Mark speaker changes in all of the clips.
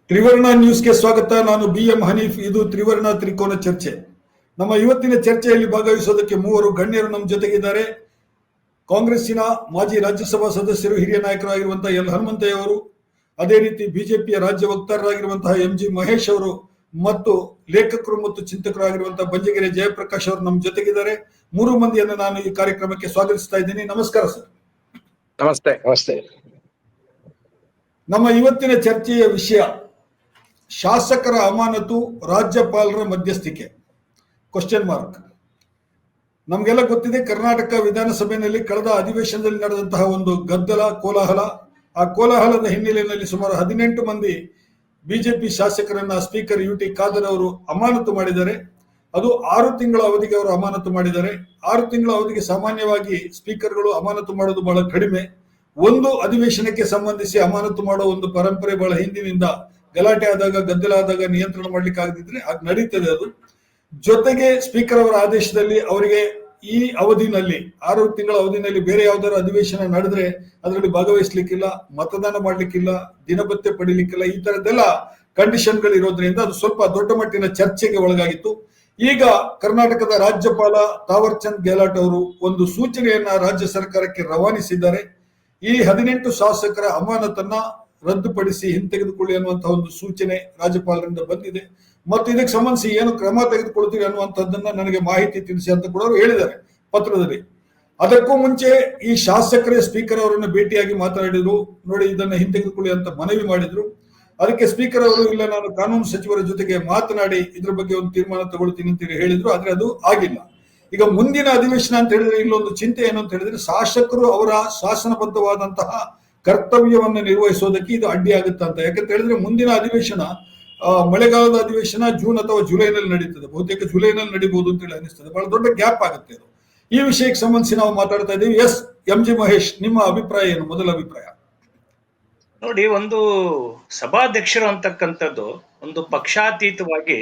Speaker 1: ತ್ರಿವರ್ಣ ನ್ಯೂಸ್ಗೆ ಸ್ವಾಗತ. ನಾನು BM ಹನೀಫ್. ಇದು ತ್ರಿವರ್ಣ ತ್ರಿಕೋನ ಚರ್ಚೆ. ನಮ್ಮ ಇವತ್ತಿನ ಚರ್ಚೆಯಲ್ಲಿ ಭಾಗವಹಿಸೋದಕ್ಕೆ ಮೂವರು ಗಣ್ಯರು ನಮ್ಮ ಜೊತೆಗಿದ್ದಾರೆ. ಕಾಂಗ್ರೆಸ್ಸಿನ ಮಾಜಿ ರಾಜ್ಯಸಭಾ ಸದಸ್ಯರು, ಹಿರಿಯ ನಾಯಕರಾಗಿರುವಂತಹ ಎಲ್ ಹನುಮಂತಯ್ಯ ಅವರು, ಅದೇ ರೀತಿ ಬಿಜೆಪಿಯ ರಾಜ್ಯ ವಕ್ತಾರರಾಗಿರುವಂತಹ MG ಮಹೇಶ್ ಅವರು ಮತ್ತು ಲೇಖಕರು ಮತ್ತು ಚಿಂತಕರಾಗಿರುವಂತಹ ಬಂಜಗೆರೆ ಜಯಪ್ರಕಾಶ್ ಅವರು ನಮ್ಮ ಜೊತೆಗಿದ್ದಾರೆ. ಮೂರು ಮಂದಿಯನ್ನು ನಾನು ಈ ಕಾರ್ಯಕ್ರಮಕ್ಕೆ ಸ್ವಾಗತಿಸ್ತಾ ಇದ್ದೀನಿ. ನಮಸ್ಕಾರ ಸರ್.
Speaker 2: ನಮಸ್ತೆ. ನಮಸ್ತೆ.
Speaker 1: ನಮ್ಮ ಇವತ್ತಿನ ಚರ್ಚೆಯ ವಿಷಯ ಶಾಸಕರ ಅಮಾನತು, ರಾಜ್ಯಪಾಲರ ಮಧ್ಯಸ್ಥಿಕೆ ? ನಮಗೆಲ್ಲ ಗೊತ್ತಿದೆ, ಕರ್ನಾಟಕ ವಿಧಾನಸಭೆಯಲ್ಲಿ ಕಳೆದ ಅಧಿವೇಶನದಲ್ಲಿ ನಡೆದಂತಹ ಒಂದು ಗದ್ದಲ, ಕೋಲಾಹಲ. ಆ ಕೋಲಾಹಲದ ಹಿನ್ನೆಲೆಯಲ್ಲಿ ಸುಮಾರು 18 ಮಂದಿ ಬಿಜೆಪಿ ಶಾಸಕರನ್ನ ಸ್ಪೀಕರ್ UT ಖಾದರ್ ಅವರು ಅಮಾನತು ಮಾಡಿದ್ದಾರೆ. ಅದು 6 ತಿಂಗಳ ಅವಧಿಗೆ ಅವರು ಅಮಾನತು ಮಾಡಿದ್ದಾರೆ. 6 ತಿಂಗಳ ಅವಧಿಗೆ ಸಾಮಾನ್ಯವಾಗಿ ಸ್ಪೀಕರ್ಗಳು ಅಮಾನತು ಮಾಡೋದು ಬಹಳ ಕಡಿಮೆ. ಒಂದು ಅಧಿವೇಶನಕ್ಕೆ ಸಂಬಂಧಿಸಿ ಅಮಾನತು ಮಾಡೋ ಒಂದು ಪರಂಪರೆ ಬಹಳ ಹಿಂದಿನಿಂದ, ಗಲಾಟೆ ಆದಾಗ, ಗದ್ದಲ ಆದಾಗ ನಿಯಂತ್ರಣ ಮಾಡ್ಲಿಕ್ಕೆ ಆಗದಿದ್ರೆ ಅದು ನಡೀತದೆ. ಅದು ಜೊತೆಗೆ ಸ್ಪೀಕರ್ ಅವರ ಆದೇಶದಲ್ಲಿ ಅವರಿಗೆ ಈ ಅವಧಿನಲ್ಲಿ, 6 ತಿಂಗಳ ಅವಧಿನಲ್ಲಿ ಬೇರೆ ಯಾವ್ದಾದ್ರು ಅಧಿವೇಶನ ನಡೆದ್ರೆ ಅದರಲ್ಲಿ ಭಾಗವಹಿಸ್ಲಿಕ್ಕಿಲ್ಲ, ಮತದಾನ ಮಾಡ್ಲಿಕ್ಕಿಲ್ಲ, ದಿನಭತ್ಯೆ ಪಡಿಲಿಕ್ಕಿಲ್ಲ, ಈ ತರದ್ದೆಲ್ಲ ಕಂಡೀಷನ್ಗಳು ಇರೋದ್ರಿಂದ ಅದು ಸ್ವಲ್ಪ ದೊಡ್ಡ ಮಟ್ಟಿನ ಚರ್ಚೆಗೆ ಒಳಗಾಗಿತ್ತು. ಈಗ ಕರ್ನಾಟಕದ ರಾಜ್ಯಪಾಲ ತಾವರ್ ಚಂದ್ ಗೆಹ್ಲೋಟ್ ಅವರು ಒಂದು ಸೂಚನೆಯನ್ನ ರಾಜ್ಯ ಸರ್ಕಾರಕ್ಕೆ ರವಾನಿಸಿದ್ದಾರೆ. ಈ 18 ಶಾಸಕರ ಅಮಾನತನ್ನ ರದ್ದುಪಡಿಸಿ ಹಿಂತೆಗೆದುಕೊಳ್ಳಿ ಅನ್ನುವಂತಹ ಒಂದು ಸೂಚನೆ ರಾಜ್ಯಪಾಲರಿಂದ ಬಂದಿದೆ. ಮತ್ತು ಇದಕ್ಕೆ ಸಂಬಂಧಿಸಿ ಏನು ಕ್ರಮ ತೆಗೆದುಕೊಳ್ತೀವಿ ಅನ್ನುವಂಥದ್ದನ್ನ ನನಗೆ ಮಾಹಿತಿ ತಿಳಿಸಿ ಅಂತ ಕೂಡ ಅವರು ಹೇಳಿದ್ದಾರೆ ಪತ್ರದಲ್ಲಿ. ಅದಕ್ಕೂ ಮುಂಚೆ ಈ ಶಾಸಕರೇ ಸ್ಪೀಕರ್ ಅವರನ್ನು ಭೇಟಿಯಾಗಿ ಮಾತನಾಡಿದ್ರು. ನೋಡಿ, ಇದನ್ನ ಹಿಂತೆಗೆದುಕೊಳ್ಳಿ ಅಂತ ಮನವಿ ಮಾಡಿದ್ರು. ಅದಕ್ಕೆ ಸ್ಪೀಕರ್ ಅವರು, ಇಲ್ಲ, ನಾನು ಕಾನೂನು ಸಚಿವರ ಜೊತೆಗೆ ಮಾತನಾಡಿ ಇದ್ರ ಬಗ್ಗೆ ಒಂದು ತೀರ್ಮಾನ ತಗೊಳ್ತೀನಿ ಅಂತ ಹೇಳಿದ್ರು. ಆದ್ರೆ ಅದು ಆಗಿಲ್ಲ. ಈಗ ಮುಂದಿನ ಅಧಿವೇಶನ ಅಂತ ಹೇಳಿದ್ರೆ ಇಲ್ಲೊಂದು ಚಿಂತೆ ಏನು ಅಂತ ಹೇಳಿದ್ರೆ, ಶಾಸಕರು ಅವರ ಶಾಸನಬದ್ಧವಾದಂತಹ ಕರ್ತವ್ಯವನ್ನು ನಿರ್ವಹಿಸೋದಕ್ಕೆ ಇದು ಅಡ್ಡಿ ಆಗುತ್ತೆ ಅಂತ. ಯಾಕಂತ ಹೇಳಿದ್ರೆ ಮುಂದಿನ ಅಧಿವೇಶನ ಮಳೆಗಾಲದ ಅಧಿವೇಶನ ಜೂನ್ ಅಥವಾ ಜುಲೈನಲ್ಲಿ ನಡೀತದೆ. ಬಹುತೇಕ ಜುಲೈನಲ್ಲಿ ನಡೀಬಹುದು ಅಂತ ಹೇಳಿ ಅನಿಸ್ತದೆ. ಬಹಳ ದೊಡ್ಡ ಗ್ಯಾಪ್ ಆಗುತ್ತೆ ಅದು. ಈ ವಿಷಯಕ್ಕೆ ಸಂಬಂಧಿಸಿ ನಾವು ಮಾತಾಡ್ತಾ ಇದ್ದೀವಿ. ಎಸ್, MG ಮಹೇಶ್, ನಿಮ್ಮ ಅಭಿಪ್ರಾಯ ಏನು? ಮೊದಲ ಅಭಿಪ್ರಾಯ
Speaker 3: ನೋಡಿ, ಒಂದು ಸಭಾಧ್ಯಕ್ಷರು ಅಂತಕ್ಕಂಥದ್ದು ಒಂದು ಪಕ್ಷಾತೀತವಾಗಿ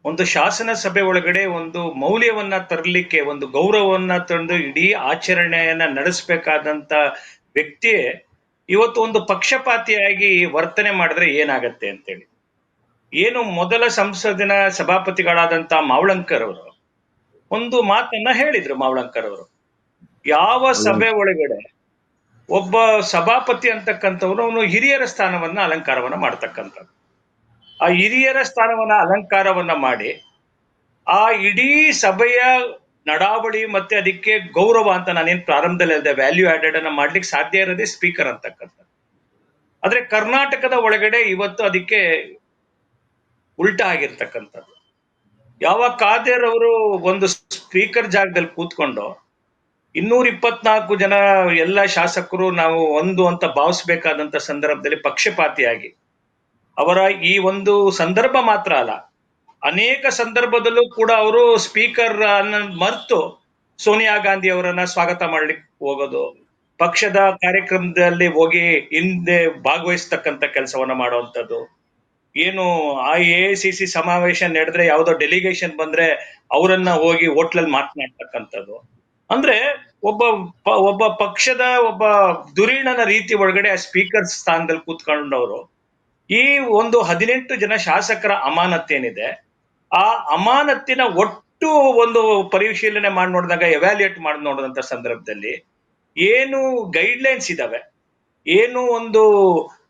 Speaker 3: ಒಂದು ಶಾಸನ ಸಭೆ ಒಳಗಡೆ ಒಂದು ಮೌಲ್ಯವನ್ನ ತರಲಿಕ್ಕೆ, ಒಂದು ಗೌರವವನ್ನ ತಂದು ಇಡೀ ಆಚರಣೆಯನ್ನ ನಡೆಸಬೇಕಾದಂತ ವ್ಯಕ್ತಿಯೇ ಇವತ್ತು ಒಂದು ಪಕ್ಷಪಾತಿಯಾಗಿ ವರ್ತನೆ ಮಾಡಿದ್ರೆ ಏನಾಗತ್ತೆ ಅಂತೇಳಿ, ಏನು ಮೊದಲ ಸಂಸದಿನ ಸಭಾಪತಿಗಳಾದಂತ ಮಾವಳಂಕರ್ ಅವರು ಒಂದು ಮಾತನ್ನ ಹೇಳಿದ್ರು. ಮಾವಳಂಕರ್ ಅವರು ಯಾವ ಸಭೆ ಒಳಗಡೆ ಒಬ್ಬ ಸಭಾಪತಿ ಅಂತಕ್ಕಂಥವ್ರು ಅವನು ಹಿರಿಯರ ಸ್ಥಾನವನ್ನ ಅಲಂಕಾರವನ್ನ ಮಾಡ್ತಕ್ಕಂಥದ್ದು, ಆ ಹಿರಿಯರ ಸ್ಥಾನವನ್ನ ಅಲಂಕಾರವನ್ನ ಮಾಡಿ ಆ ಇಡೀ ಸಭೆಯ ನಡಾವಳಿ ಮತ್ತೆ ಅದಕ್ಕೆ ಗೌರವ ಅಂತ ನಾನೇನ್ ಪ್ರಾರಂಭದಲ್ಲಿ ಹೇಳಿದೆ, ವ್ಯಾಲ್ಯೂ ಆಡೆಡ್ ಅನ್ನ ಮಾಡ್ಲಿಕ್ಕೆ ಸಾಧ್ಯ ಇರೋದೇ ಸ್ಪೀಕರ್ ಅಂತಕ್ಕಂಥದ್ದು. ಆದ್ರೆ ಕರ್ನಾಟಕದ ಒಳಗಡೆ ಇವತ್ತು ಅದಕ್ಕೆ ಉಲ್ಟಾ ಆಗಿರ್ತಕ್ಕಂಥದ್ದು. ಯಾವ ಖಾದರ್ ಅವರು ಒಂದು ಸ್ಪೀಕರ್ ಜಾಗದಲ್ಲಿ ಕೂತ್ಕೊಂಡು 224 ಜನ ಎಲ್ಲ ಶಾಸಕರು ನಾವು ಒಂದು ಅಂತ ಭಾವಿಸ್ಬೇಕಾದಂತ ಸಂದರ್ಭದಲ್ಲಿ ಪಕ್ಷಪಾತಿಯಾಗಿ ಅವರ ಈ ಒಂದು ಸಂದರ್ಭ ಮಾತ್ರ ಅಲ್ಲ, ಅನೇಕ ಸಂದರ್ಭದಲ್ಲೂ ಕೂಡ ಅವರು ಸ್ಪೀಕರ್ ಅನ್ನ ಮರೆತು ಸೋನಿಯಾ ಗಾಂಧಿ ಅವರನ್ನ ಸ್ವಾಗತ ಮಾಡ್ಲಿಕ್ಕೆ ಹೋಗೋದು, ಪಕ್ಷದ ಕಾರ್ಯಕ್ರಮದಲ್ಲಿ ಹೋಗಿ ಹಿಂದೆ ಭಾಗವಹಿಸ್ತಕ್ಕಂಥ ಕೆಲಸವನ್ನ ಮಾಡುವಂಥದ್ದು, ಏನು ಆ AICC ಸಮಾವೇಶ ನಡೆದ್ರೆ ಯಾವುದೋ ಡೆಲಿಗೇಷನ್ ಬಂದ್ರೆ ಅವರನ್ನ ಹೋಗಿ ಹೋಟ್ಲಲ್ಲಿ ಮಾತನಾಡ್ತಕ್ಕಂಥದ್ದು. ಅಂದ್ರೆ ಒಬ್ಬ ಪಕ್ಷದ ಒಬ್ಬ ಧುರೀಣನ ರೀತಿ ಒಳಗಡೆ ಆ ಸ್ಪೀಕರ್ ಸ್ಥಾನದಲ್ಲಿ ಕೂತ್ಕೊಂಡವರು ಈ ಒಂದು 18 ಜನ ಶಾಸಕರ ಅಮಾನತ್ತೇನಿದೆ, ಆ ಅಮಾನತ್ತಿನ ಒಟ್ಟು ಒಂದು ಪರಿಶೀಲನೆ ಮಾಡಿ ನೋಡಿದಾಗ, ಎವ್ಯಾಲ್ಯೂಯೇಟ್ ಮಾಡಿ ನೋಡಿದಂತ ಸಂದರ್ಭದಲ್ಲಿ ಏನು ಗೈಡ್ಲೈನ್ಸ್ ಇದಾವೆ, ಏನು ಒಂದು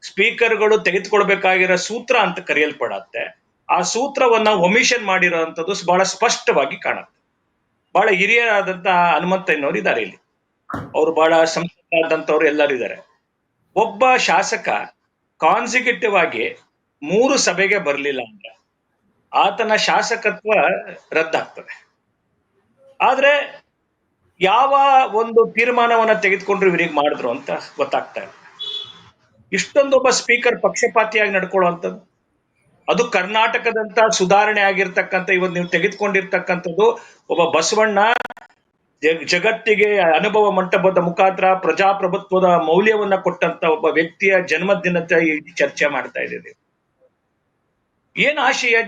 Speaker 3: ಸ್ಪೀಕರ್ಗಳು ತೆಗೆದುಕೊಳ್ಬೇಕಾಗಿರೋ ಸೂತ್ರ ಅಂತ ಕರೆಯಲ್ಪಡತ್ತೆ, ಆ ಸೂತ್ರವನ್ನ ಒಮಿಷನ್ ಮಾಡಿರೋಂಥದ್ದು ಬಹಳ ಸ್ಪಷ್ಟವಾಗಿ ಕಾಣುತ್ತೆ. ಬಹಳ ಹಿರಿಯರಾದಂತಹ ಹನುಮಂತಯ್ಯನವರು ಇದ್ದಾರೆ ಇಲ್ಲಿ, ಅವರು ಬಹಳ ಸಂಸದರಾದಂಥವ್ರು ಎಲ್ಲರೂ ಇದ್ದಾರೆ. ಒಬ್ಬ ಶಾಸಕ ಕಾನ್ಸಿಕ್ಯೂಟಿವ್ ಆಗಿ 3 ಸಭೆಗೆ ಬರಲಿಲ್ಲ ಅಂದ್ರೆ ಆತನ ಶಾಸಕತ್ವ ರದ್ದಾಗ್ತದೆ. ಆದ್ರೆ ಯಾವ ಒಂದು ತೀರ್ಮಾನವನ್ನ ತೆಗೆದುಕೊಂಡ್ರು ಇವರಿಗೆ ಮಾಡಿದ್ರು ಅಂತ ಗೊತ್ತಾಗ್ತಾ ಇಲ್ಲ. ಇಷ್ಟೊಂದೊಬ್ಬ ಸ್ಪೀಕರ್ ಪಕ್ಷಪಾತಿಯಾಗಿ ನಡ್ಕೊಳ್ಳುವಂಥದ್ದು, ಅದು ಕರ್ನಾಟಕದಂತ ಸುಧಾರಣೆ ಆಗಿರ್ತಕ್ಕಂಥ ಇವತ್ತು ನೀವು ತೆಗೆದುಕೊಂಡಿರ್ತಕ್ಕಂಥದ್ದು ಒಬ್ಬ ಬಸವಣ್ಣ ಜಗತ್ತಿಗೆ ಅನುಭವ ಮಂಟಪದ ಮುಖಾಂತರ ಪ್ರಜಾಪ್ರಭುತ್ವದ ಮೌಲ್ಯವನ್ನ ಕೊಟ್ಟಂತ ಒಬ್ಬ ವ್ಯಕ್ತಿಯ ಜನ್ಮದಿನದ ಚರ್ಚೆ ಮಾಡ್ತಾ ಇದ್ದೀವಿ. ಏನ್ ಆಶಯ?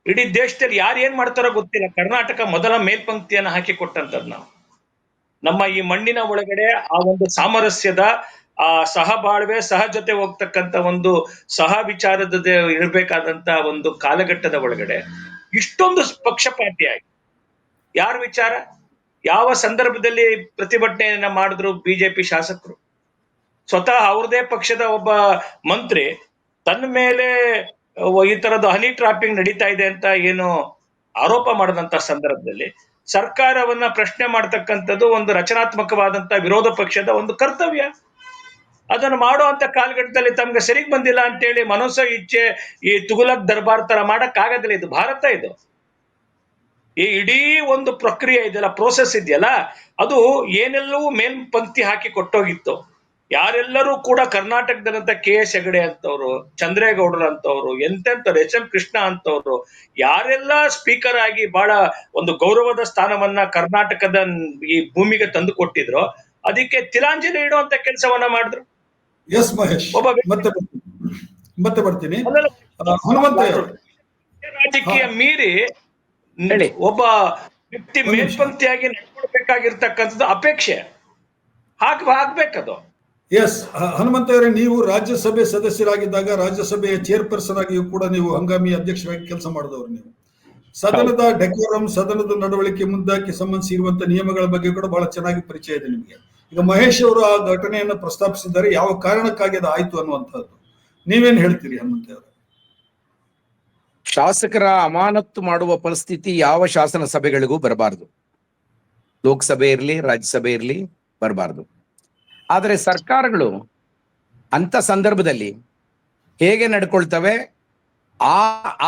Speaker 3: ಇಡೀ ದೇಶದಲ್ಲಿ ಯಾರು ಏನ್ ಮಾಡ್ತಾರೋ ಗೊತ್ತಿಲ್ಲ. ಕರ್ನಾಟಕ ಮೊದಲ ಮೇಲ್ಪಂಕ್ತಿಯನ್ನು ಹಾಕಿ ಕೊಟ್ಟಂತದ್ದು ನಾವು. ನಮ್ಮ ಈ ಮಣ್ಣಿನ ಒಳಗಡೆ ಆ ಒಂದು ಸಾಮರಸ್ಯದ ಆ ಸಹಬಾಳ್ವೆ ಸಹಜತೆ ಹೋಗ್ತಕ್ಕಂತ ಒಂದು ಸಹ ವಿಚಾರದ ಇರಬೇಕಾದಂತ ಒಂದು ಕಾಲಘಟ್ಟದ ಒಳಗಡೆ ಇಷ್ಟೊಂದು ಪಕ್ಷಪಾತಿಯಾಗಿ ಯಾರ ವಿಚಾರ ಯಾವ ಸಂದರ್ಭದಲ್ಲಿ ಪ್ರತಿಭಟನೆಯನ್ನ ಮಾಡಿದ್ರು ಬಿಜೆಪಿ ಶಾಸಕರು? ಸ್ವತಃ ಅವ್ರದೇ ಪಕ್ಷದ ಒಬ್ಬ ಮಂತ್ರಿ ತನ್ನ ಮೇಲೆ ಈ ತರದ ಹನಿ ಟ್ರಾಪಿಂಗ್ ನಡೀತಾ ಇದೆ ಅಂತ ಏನು ಆರೋಪ ಮಾಡಿದಂತ ಸಂದರ್ಭದಲ್ಲಿ ಸರ್ಕಾರವನ್ನ ಪ್ರಶ್ನೆ ಮಾಡ್ತಕ್ಕಂಥದ್ದು ಒಂದು ರಚನಾತ್ಮಕವಾದಂತ ವಿರೋಧ ಪಕ್ಷದ ಒಂದು ಕರ್ತವ್ಯ. ಅದನ್ನು ಮಾಡುವಂತ ಕಾಲಘಟ್ಟದಲ್ಲಿ ತಮ್ಗೆ ಸರಿಗ್ ಬಂದಿಲ್ಲ ಅಂತೇಳಿ ಮನಸ್ಸೋ ಇಚ್ಛೆ ಈ ತುಗುಲಕ್ ದರ್ಬಾರ್ ತರ ಮಾಡಕ್ ಆಗೋದಿಲ್ಲ. ಇದು ಭಾರತ. ಇದು ಈ ಇಡೀ ಒಂದು ಪ್ರಕ್ರಿಯೆ ಇದೆಯಲ್ಲ, ಪ್ರೋಸೆಸ್ ಇದೆಯಲ್ಲ, ಅದು ಏನೆಲ್ಲವೂ ಮೇಲ್ಪಂಕ್ತಿ ಹಾಕಿ ಕೊಟ್ಟೋಗಿತ್ತು. ಯಾರೆಲ್ಲರೂ ಕೂಡ ಕರ್ನಾಟಕದಂತ KS ಹೆಗಡೆ ಅಂತವ್ರು, ಚಂದ್ರೇಗೌಡರು ಅಂತವ್ರು, ಎಂತೆಂತವ್ರು, SM ಕೃಷ್ಣ ಅಂತವ್ರು, ಯಾರೆಲ್ಲ ಸ್ಪೀಕರ್ ಆಗಿ ಬಹಳ ಒಂದು ಗೌರವದ ಸ್ಥಾನವನ್ನ ಕರ್ನಾಟಕದ ಈ ಭೂಮಿಗೆ ತಂದು ಕೊಟ್ಟಿದ್ರು, ಅದಕ್ಕೆ ತಿಲಾಂಜಲಿ ಇಡುವಂತ ಕೆಲಸವನ್ನ ಮಾಡಿದ್ರು.
Speaker 1: ಎಸ್ ಮಹೇಶ್,
Speaker 3: ಒಬ್ಬ
Speaker 1: ಮತ್ತೆ ಬರ್ತೀನಿ. ಹನುಮಂತ
Speaker 3: ರಾಜಕೀಯ ಮೀರಿ ಒಬ್ಬ ವ್ಯಕ್ತಿ ಮೇಲ್ಪಂಕ್ತಿಯಾಗಿ ನಡ್ಕೊಳ್ಬೇಕಾಗಿರ್ತಕ್ಕಂಥದ್ದು ಅಪೇಕ್ಷೆ ಹಾಕ್ಬೇಕದು.
Speaker 1: ಎಸ್ ಹನುಮಂತವರೇ, ನೀವು ರಾಜ್ಯಸಭೆ ಸದಸ್ಯರಾಗಿದ್ದಾಗ ರಾಜ್ಯಸಭೆಯ ಚೇರ್ಪರ್ಸನ್ ಆಗಿಯೂ ಕೂಡ ನೀವು ಹಂಗಾಮಿ ಅಧ್ಯಕ್ಷರಾಗಿ ಕೆಲಸ ಮಾಡಿದವರು. ನೀವು ಸದನದ ಡೆಕೋರಂ, ಸದನದ ನಡವಳಿಕೆ ಮುಂದಕ್ಕೆ ಸಂಬಂಧಿಸಿರುವಂತಹ ನಿಯಮಗಳ ಬಗ್ಗೆ ಕೂಡ ಬಹಳ ಚೆನ್ನಾಗಿ ಪರಿಚಯ ಇದೆ ನಿಮಗೆ. ಈಗ ಮಹೇಶ್ ಅವರು ಆ ಘಟನೆಯನ್ನು ಪ್ರಸ್ತಾಪಿಸಿದ್ದಾರೆ, ಯಾವ ಕಾರಣಕ್ಕಾಗಿ ಅದು ಆಯ್ತು ಅನ್ನುವಂಥದ್ದು. ನೀವೇನ್ ಹೇಳ್ತೀರಿ ಹನುಮಂತವರೇ?
Speaker 2: ಶಾಸಕರ ಅಮಾನತ್ತು ಮಾಡುವ ಪರಿಸ್ಥಿತಿ ಯಾವ ಶಾಸನ ಸಭೆಗಳಿಗೂ ಬರಬಾರದು. ಲೋಕಸಭೆ ಇರಲಿ, ರಾಜ್ಯಸಭೆ ಇರಲಿ, ಬರಬಾರದು. ಆದರೆ ಸರ್ಕಾರಗಳು ಅಂತ ಸಂದರ್ಭದಲ್ಲಿ ಹೇಗೆ ನಡ್ಕೊಳ್ತವೆ ಆ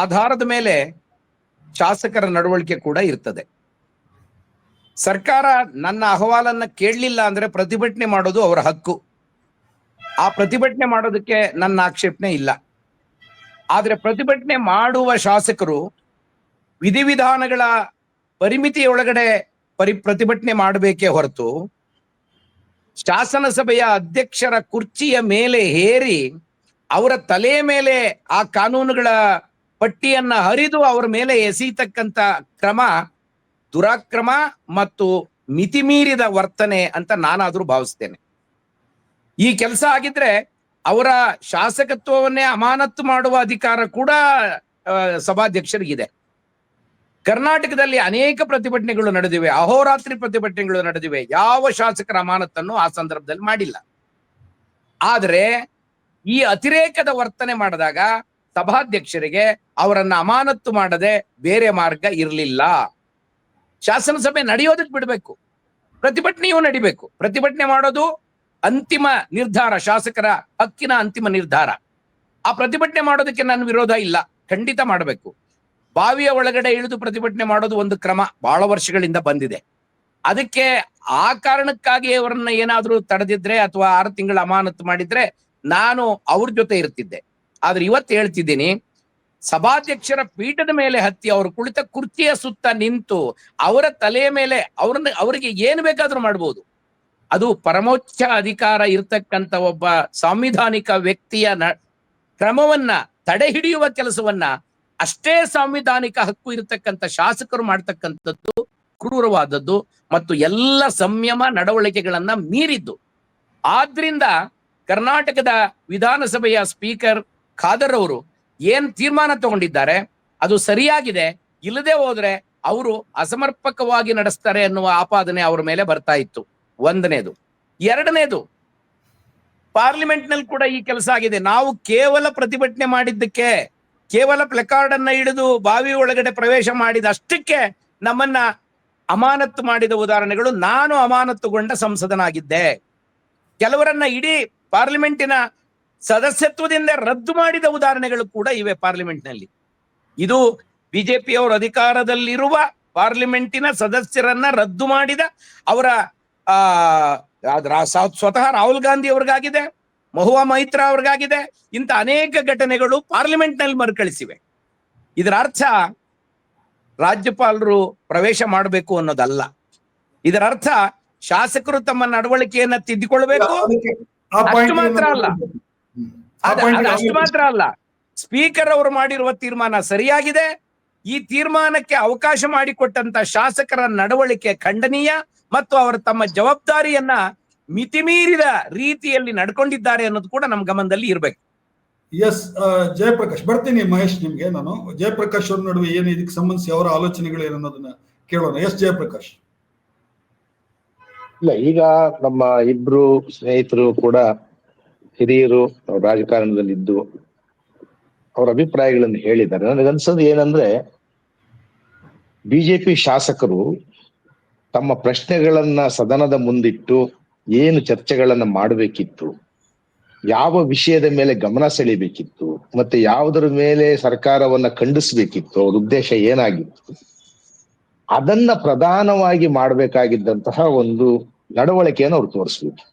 Speaker 2: ಆಧಾರದ ಮೇಲೆ ಶಾಸಕರ ನಡವಳಿಕೆ ಕೂಡ ಇರ್ತದೆ. ಸರ್ಕಾರ ನನ್ನ ಅಹವಾಲನ್ನ ಕೇಳಲಿಲ್ಲ ಅಂದ್ರೆ ಪ್ರತಿಭಟನೆ ಮಾಡೋದು ಅವರ ಹಕ್ಕು. ಆ ಪ್ರತಿಭಟನೆ ಮಾಡೋದಕ್ಕೆ ನನ್ನ ಆಕ್ಷೇಪಣೆ ಇಲ್ಲ. ಆದ್ರೆ ಪ್ರತಿಭಟನೆ ಮಾಡುವ ಶಾಸಕರು ವಿಧಿವಿಧಾನಗಳ ಪರಿಮಿತಿಯೊಳಗಡೆ ಪ್ರತಿಭಟನೆ ಮಾಡಬೇಕೇ ಹೊರತು ಶಾಸನ ಸಭೆಯ ಅಧ್ಯಕ್ಷರ ಕುರ್ಚಿಯ ಮೇಲೆ ಹೇರಿ ಅವರ ತಲೆ ಮೇಲೆ ಆ ಕಾನೂನುಗಳ ಪಟ್ಟಿಯನ್ನ ಹರಿದು ಅವರ ಮೇಲೆ ಎಸೀತಕ್ಕಂತ ಕ್ರಮ ದುರಾಕ್ರಮ ಮತ್ತು ಮಿತಿಮೀರಿದ ವರ್ತನೆ ಅಂತ ನಾನಾದ್ರೂ ಭಾವಿಸ್ತೇನೆ. ಈ ಕೆಲಸ ಆಗಿದ್ರೆ ಅವರ ಶಾಸಕತ್ವವನ್ನೇ ಅಮಾನತ್ತು ಮಾಡುವ ಅಧಿಕಾರ ಕೂಡ ಸಭಾಧ್ಯಕ್ಷರಿಗಿದೆ. ಕರ್ನಾಟಕದಲ್ಲಿ ಅನೇಕ ಪ್ರತಿಭಟನೆಗಳು ನಡೆದಿವೆ, ಅಹೋರಾತ್ರಿ ಪ್ರತಿಭಟನೆಗಳು ನಡೆದಿವೆ. ಯಾವ ಶಾಸಕರ ಅಮಾನತನ್ನು ಆ ಸಂದರ್ಭದಲ್ಲಿ ಮಾಡಿಲ್ಲ. ಆದರೆ ಈ ಅತಿರೇಕದ ವರ್ತನೆ ಮಾಡಿದಾಗ ಸಭಾಧ್ಯಕ್ಷರಿಗೆ ಅವರನ್ನ ಅಮಾನತ್ತು ಮಾಡದೆ ಬೇರೆ ಮಾರ್ಗ ಇರಲಿಲ್ಲ. ಶಾಸನ ಸಭೆ ನಡೆಯೋದಕ್ಕೆ ಬಿಡಬೇಕು, ಪ್ರತಿಭಟನೆಯೂ ನಡಿಬೇಕು. ಪ್ರತಿಭಟನೆ ಮಾಡೋದು ಅಂತಿಮ ನಿರ್ಧಾರ, ಶಾಸಕರ ಹಕ್ಕಿನ ಅಂತಿಮ ನಿರ್ಧಾರ. ಆ ಪ್ರತಿಭಟನೆ ಮಾಡೋದಕ್ಕೆ ನನ್ನ ವಿರೋಧ ಇಲ್ಲ, ಖಂಡಿತ ಮಾಡಬೇಕು. ಬಾವಿಯ ಒಳಗಡೆ ಇಳಿದು ಪ್ರತಿಭಟನೆ ಮಾಡೋದು ಒಂದು ಕ್ರಮ ಬಹಳ ವರ್ಷಗಳಿಂದ ಬಂದಿದೆ. ಅದಕ್ಕೆ ಆ ಕಾರಣಕ್ಕಾಗಿ ಅವರನ್ನ ಏನಾದ್ರೂ ತಡೆದಿದ್ರೆ ಅಥವಾ 6 ತಿಂಗಳ ಅಮಾನತು ಮಾಡಿದ್ರೆ ನಾನು ಅವ್ರ ಜೊತೆ ಇರ್ತಿದ್ದೆ. ಆದ್ರೆ ಇವತ್ತು ಹೇಳ್ತಿದ್ದೀನಿ, ಸಭಾಧ್ಯಕ್ಷರ ಪೀಠದ ಮೇಲೆ ಹತ್ತಿ ಅವರು ಕುಳಿತ ಕುರ್ಚಿಯ ಸುತ್ತ ನಿಂತು ಅವರ ತಲೆಯ ಮೇಲೆ ಅವರಿಗೆ ಏನು ಬೇಕಾದ್ರೂ ಮಾಡ್ಬೋದು. ಅದು ಪರಮೋಚ್ಚ ಅಧಿಕಾರ ಇರ್ತಕ್ಕಂಥ ಒಬ್ಬ ಸಾಂವಿಧಾನಿಕ ವ್ಯಕ್ತಿಯ ಕ್ರಮವನ್ನ ತಡೆ ಹಿಡಿಯುವ ಕೆಲಸವನ್ನ ಅಷ್ಟೇ ಸಾಂವಿಧಾನಿಕ ಹಕ್ಕು ಇರತಕ್ಕಂಥ ಶಾಸಕರು ಮಾಡ್ತಕ್ಕಂಥದ್ದು ಕ್ರೂರವಾದದ್ದು ಮತ್ತು ಎಲ್ಲ ಸಂಯಮ ನಡವಳಿಕೆಗಳನ್ನ ಮೀರಿದ್ದು. ಆದ್ರಿಂದ ಕರ್ನಾಟಕದ ವಿಧಾನಸಭೆಯ ಸ್ಪೀಕರ್ ಖಾದರ್ ಅವರು ಏನ್ ತೀರ್ಮಾನ ತಗೊಂಡಿದ್ದಾರೆ ಅದು ಸರಿಯಾಗಿದೆ. ಇಲ್ಲದೆ ಹೋದ್ರೆ ಅವರು ಅಸಮರ್ಪಕವಾಗಿ ನಡೆಸ್ತಾರೆ ಅನ್ನುವ ಆಪಾದನೆ ಅವರ ಮೇಲೆ ಬರ್ತಾ ಇತ್ತು. ಒಂದನೇದು. ಎರಡನೇದು, ಪಾರ್ಲಿಮೆಂಟ್ ನಲ್ಲಿ ಕೂಡ ಈ ಕೆಲಸ ಆಗಿದೆ. ನಾವು ಕೇವಲ ಪ್ರತಿಭಟನೆ ಮಾಡಿದ್ದಕ್ಕೆ, ಕೇವಲ ಪ್ಲೆಕಾರ್ಡ್ ಅನ್ನ ಹಿಡಿದು ಬಾವಿ ಒಳಗಡೆ ಪ್ರವೇಶ ಮಾಡಿದ ಅಷ್ಟಕ್ಕೆ ನಮ್ಮನ್ನ ಅಮಾನತ್ತು ಮಾಡಿದ ಉದಾಹರಣೆಗಳು. ನಾನು ಅಮಾನತ್ತುಗೊಂಡ ಸಂಸದನಾಗಿದ್ದೆ. ಕೆಲವರನ್ನ ಇಡೀ ಪಾರ್ಲಿಮೆಂಟಿನ ಸದಸ್ಯತ್ವದಿಂದ ರದ್ದು ಮಾಡಿದ ಉದಾಹರಣೆಗಳು ಕೂಡ ಇವೆ ಪಾರ್ಲಿಮೆಂಟ್ ನಲ್ಲಿ. ಇದು ಬಿಜೆಪಿಯವರು ಅಧಿಕಾರದಲ್ಲಿರುವ ಪಾರ್ಲಿಮೆಂಟಿನ ಸದಸ್ಯರನ್ನ ರದ್ದು ಮಾಡಿದ ಅವರ ಸ್ವತಃ ರಾಹುಲ್ ಗಾಂಧಿ ಅವ್ರಿಗಾಗಿದೆ, ಮಹುವಾ ಮೈತ್ರಾ ಅವ್ರಿಗಾಗಿದೆ. ಇಂಥ ಅನೇಕ ಘಟನೆಗಳು ಪಾರ್ಲಿಮೆಂಟ್ ನಲ್ಲಿ ಮರುಕಳಿಸಿವೆ. ಇದರ ಅರ್ಥ ರಾಜ್ಯಪಾಲರು ಪ್ರವೇಶ ಮಾಡಬೇಕು ಅನ್ನೋದಲ್ಲ. ಇದರ ಅರ್ಥ ಶಾಸಕರು ತಮ್ಮ ನಡವಳಿಕೆಯನ್ನ ತಿದ್ದಿಕೊಳ್ಬೇಕು. ಅಷ್ಟು ಮಾತ್ರ ಅಲ್ಲ, ಅಷ್ಟು ಮಾತ್ರ ಅಲ್ಲ, ಸ್ಪೀಕರ್ ಅವರು ಮಾಡಿರುವ ತೀರ್ಮಾನ ಸರಿಯಾಗಿದೆ. ಈ ತೀರ್ಮಾನಕ್ಕೆ ಅವಕಾಶ ಮಾಡಿಕೊಟ್ಟಂತ ಶಾಸಕರ ನಡವಳಿಕೆ ಖಂಡನೀಯ ಮತ್ತು ಅವರು ತಮ್ಮ ಜವಾಬ್ದಾರಿಯನ್ನ ಮಿತಿಮೀರಿದ ರೀತಿಯಲ್ಲಿ ನಡ್ಕೊಂಡಿದ್ದಾರೆ ಅನ್ನೋದು ಕೂಡ ನಮ್ಮ ಗಮನದಲ್ಲಿ ಇರ್ಬೇಕು.
Speaker 1: ಎಸ್, ಜಯಪ್ರಕಾಶ್, ಬರ್ತೀನಿ ಮಹೇಶ್ ನಿಮ್ಗೆ. ನಾನು ಜಯಪ್ರಕಾಶ್ ಅವ್ರ ನಡುವೆ ಏನು ಇದಕ್ಕೆ ಸಂಬಂಧಿಸಿ ಅವರ ಆಲೋಚನೆಗಳು ಏನನ್ನೋದನ್ನ ಕೇಳೋಣ. ಎಸ್ ಜಯಪ್ರಕಾಶ್.
Speaker 4: ಇಲ್ಲ, ಈಗ ನಮ್ಮ ಇಬ್ರು ಸ್ನೇಹಿತರು ಕೂಡ ಹಿರಿಯರು, ರಾಜಕಾರಣದಲ್ಲಿದ್ದು ಅವರ ಅಭಿಪ್ರಾಯಗಳನ್ನು ಹೇಳಿದ್ದಾರೆ. ನನಗನ್ಸೋದು ಏನಂದ್ರೆ, ಬಿಜೆಪಿ ಶಾಸಕರು ತಮ್ಮ ಪ್ರಶ್ನೆಗಳನ್ನ ಸದನದ ಮುಂದಿಟ್ಟು ಏನು ಚರ್ಚೆಗಳನ್ನ ಮಾಡಬೇಕಿತ್ತು, ಯಾವ ವಿಷಯದ ಮೇಲೆ ಗಮನ ಸೆಳಿಬೇಕಿತ್ತು, ಮತ್ತೆ ಯಾವುದರ ಮೇಲೆ ಸರ್ಕಾರವನ್ನ ಖಂಡಿಸ್ಬೇಕಿತ್ತು, ಅವ್ರ ಉದ್ದೇಶ ಏನಾಗಿತ್ತು, ಅದನ್ನ ಪ್ರಧಾನವಾಗಿ ಮಾಡಬೇಕಾಗಿದ್ದಂತಹ ಒಂದು ನಡವಳಿಕೆಯನ್ನು ಅವ್ರು ತೋರಿಸ್ಬೇಕು.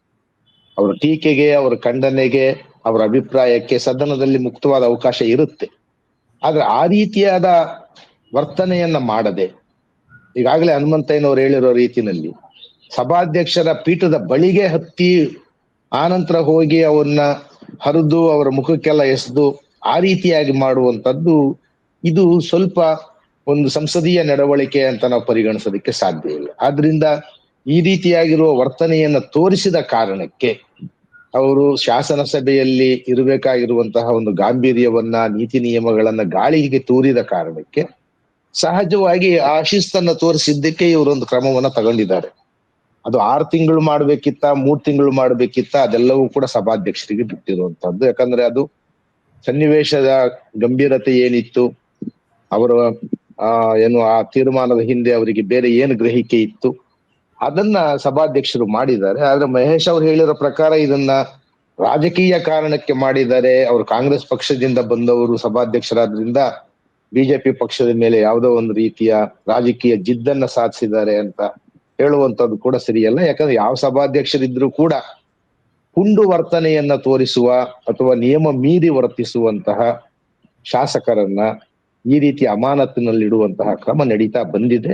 Speaker 4: ಅವರ ಟೀಕೆಗೆ, ಅವರ ಖಂಡನೆಗೆ, ಅವರ ಅಭಿಪ್ರಾಯಕ್ಕೆ ಸದನದಲ್ಲಿ ಮುಕ್ತವಾದ ಅವಕಾಶ ಇರುತ್ತೆ. ಆದ್ರೆ ಆ ರೀತಿಯಾದ ವರ್ತನೆಯನ್ನ ಮಾಡದೆ, ಈಗಾಗಲೇ ಹನುಮಂತಯ್ಯನವ್ರು ಹೇಳಿರೋ ರೀತಿನಲ್ಲಿ ಸಭಾಧ್ಯಕ್ಷರ ಪೀಠದ ಬಳಿಗೆ ಹತ್ತಿ ಆನಂತರ ಹೋಗಿ ಅವನ್ನ ಹರಿದು ಅವರ ಮುಖಕ್ಕೆಲ್ಲ ಎಸೆದು ಆ ರೀತಿಯಾಗಿ ಮಾಡುವಂತದ್ದು, ಇದು ಸ್ವಲ್ಪ ಒಂದು ಸಂಸದೀಯ ನಡವಳಿಕೆ ಅಂತ ನಾವು ಪರಿಗಣಿಸೋದಕ್ಕೆ ಸಾಧ್ಯ ಇಲ್ಲ. ಆದ್ರಿಂದ ಈ ರೀತಿಯಾಗಿರುವ ವರ್ತನೆಯನ್ನ ತೋರಿಸಿದ ಕಾರಣಕ್ಕೆ ಅವರು ಶಾಸನ ಸಭೆಯಲ್ಲಿ ಇರಬೇಕಾಗಿರುವಂತಹ ಒಂದು ಗಾಂಭೀರ್ಯವನ್ನ, ನೀತಿ ನಿಯಮಗಳನ್ನ ಗಾಳಿಗೆ ತೂರಿದ ಕಾರಣಕ್ಕೆ ಸಹಜವಾಗಿ ಆ ಶಿಸ್ತನ್ನ ತೋರಿಸಿದ್ದಕ್ಕೆ ಇವರೊಂದು ಕ್ರಮವನ್ನ ತಗೊಂಡಿದ್ದಾರೆ. ಅದು 6 ತಿಂಗಳು ಮಾಡ್ಬೇಕಿತ್ತ, 3 ತಿಂಗಳು ಮಾಡ್ಬೇಕಿತ್ತ, ಅದೆಲ್ಲವೂ ಕೂಡ ಸಭಾಧ್ಯಕ್ಷರಿಗೆ ಬಿಟ್ಟಿರುವಂತದ್ದು. ಯಾಕಂದ್ರೆ ಅದು ಸನ್ನಿವೇಶದ ಗಂಭೀರತೆ ಏನಿತ್ತು, ಅವರ ಏನು ಆ ತೀರ್ಮಾನದ ಹಿಂದೆ ಅವರಿಗೆ ಬೇರೆ ಏನು ಗ್ರಹಿಕೆ ಇತ್ತು, ಅದನ್ನ ಸಭಾಧ್ಯಕ್ಷರು ಮಾಡಿದ್ದಾರೆ. ಆದ್ರೆ ಮಹೇಶ್ ಅವ್ರು ಹೇಳಿರೋ ಪ್ರಕಾರ ಇದನ್ನ ರಾಜಕೀಯ ಕಾರಣಕ್ಕೆ ಮಾಡಿದ್ದಾರೆ. ಅವರು ಕಾಂಗ್ರೆಸ್ ಪಕ್ಷದಿಂದ ಬಂದವರು ಸಭಾಧ್ಯಕ್ಷರಾದ್ರಿಂದ ಬಿಜೆಪಿ ಪಕ್ಷದ ಮೇಲೆ ಯಾವುದೋ ಒಂದು ರೀತಿಯ ರಾಜಕೀಯ ಜಿದ್ದನ್ನ ಸಾಧಿಸಿದ್ದಾರೆ ಅಂತ ಹೇಳುವಂತದ್ದು ಕೂಡ ಸರಿಯಲ್ಲ. ಯಾಕಂದ್ರೆ ಯಾವ ಸಭಾಧ್ಯಕ್ಷರಿದ್ರು ಕೂಡ ಹುಂಡು ವರ್ತನೆಯನ್ನ ತೋರಿಸುವ ಅಥವಾ ನಿಯಮ ಮೀರಿ ವರ್ತಿಸುವಂತಹ ಶಾಸಕರನ್ನ ಈ ರೀತಿ ಅಮಾನತಿನಲ್ಲಿಡುವಂತಹ ಕ್ರಮ ನಡೀತಾ ಬಂದಿದೆ.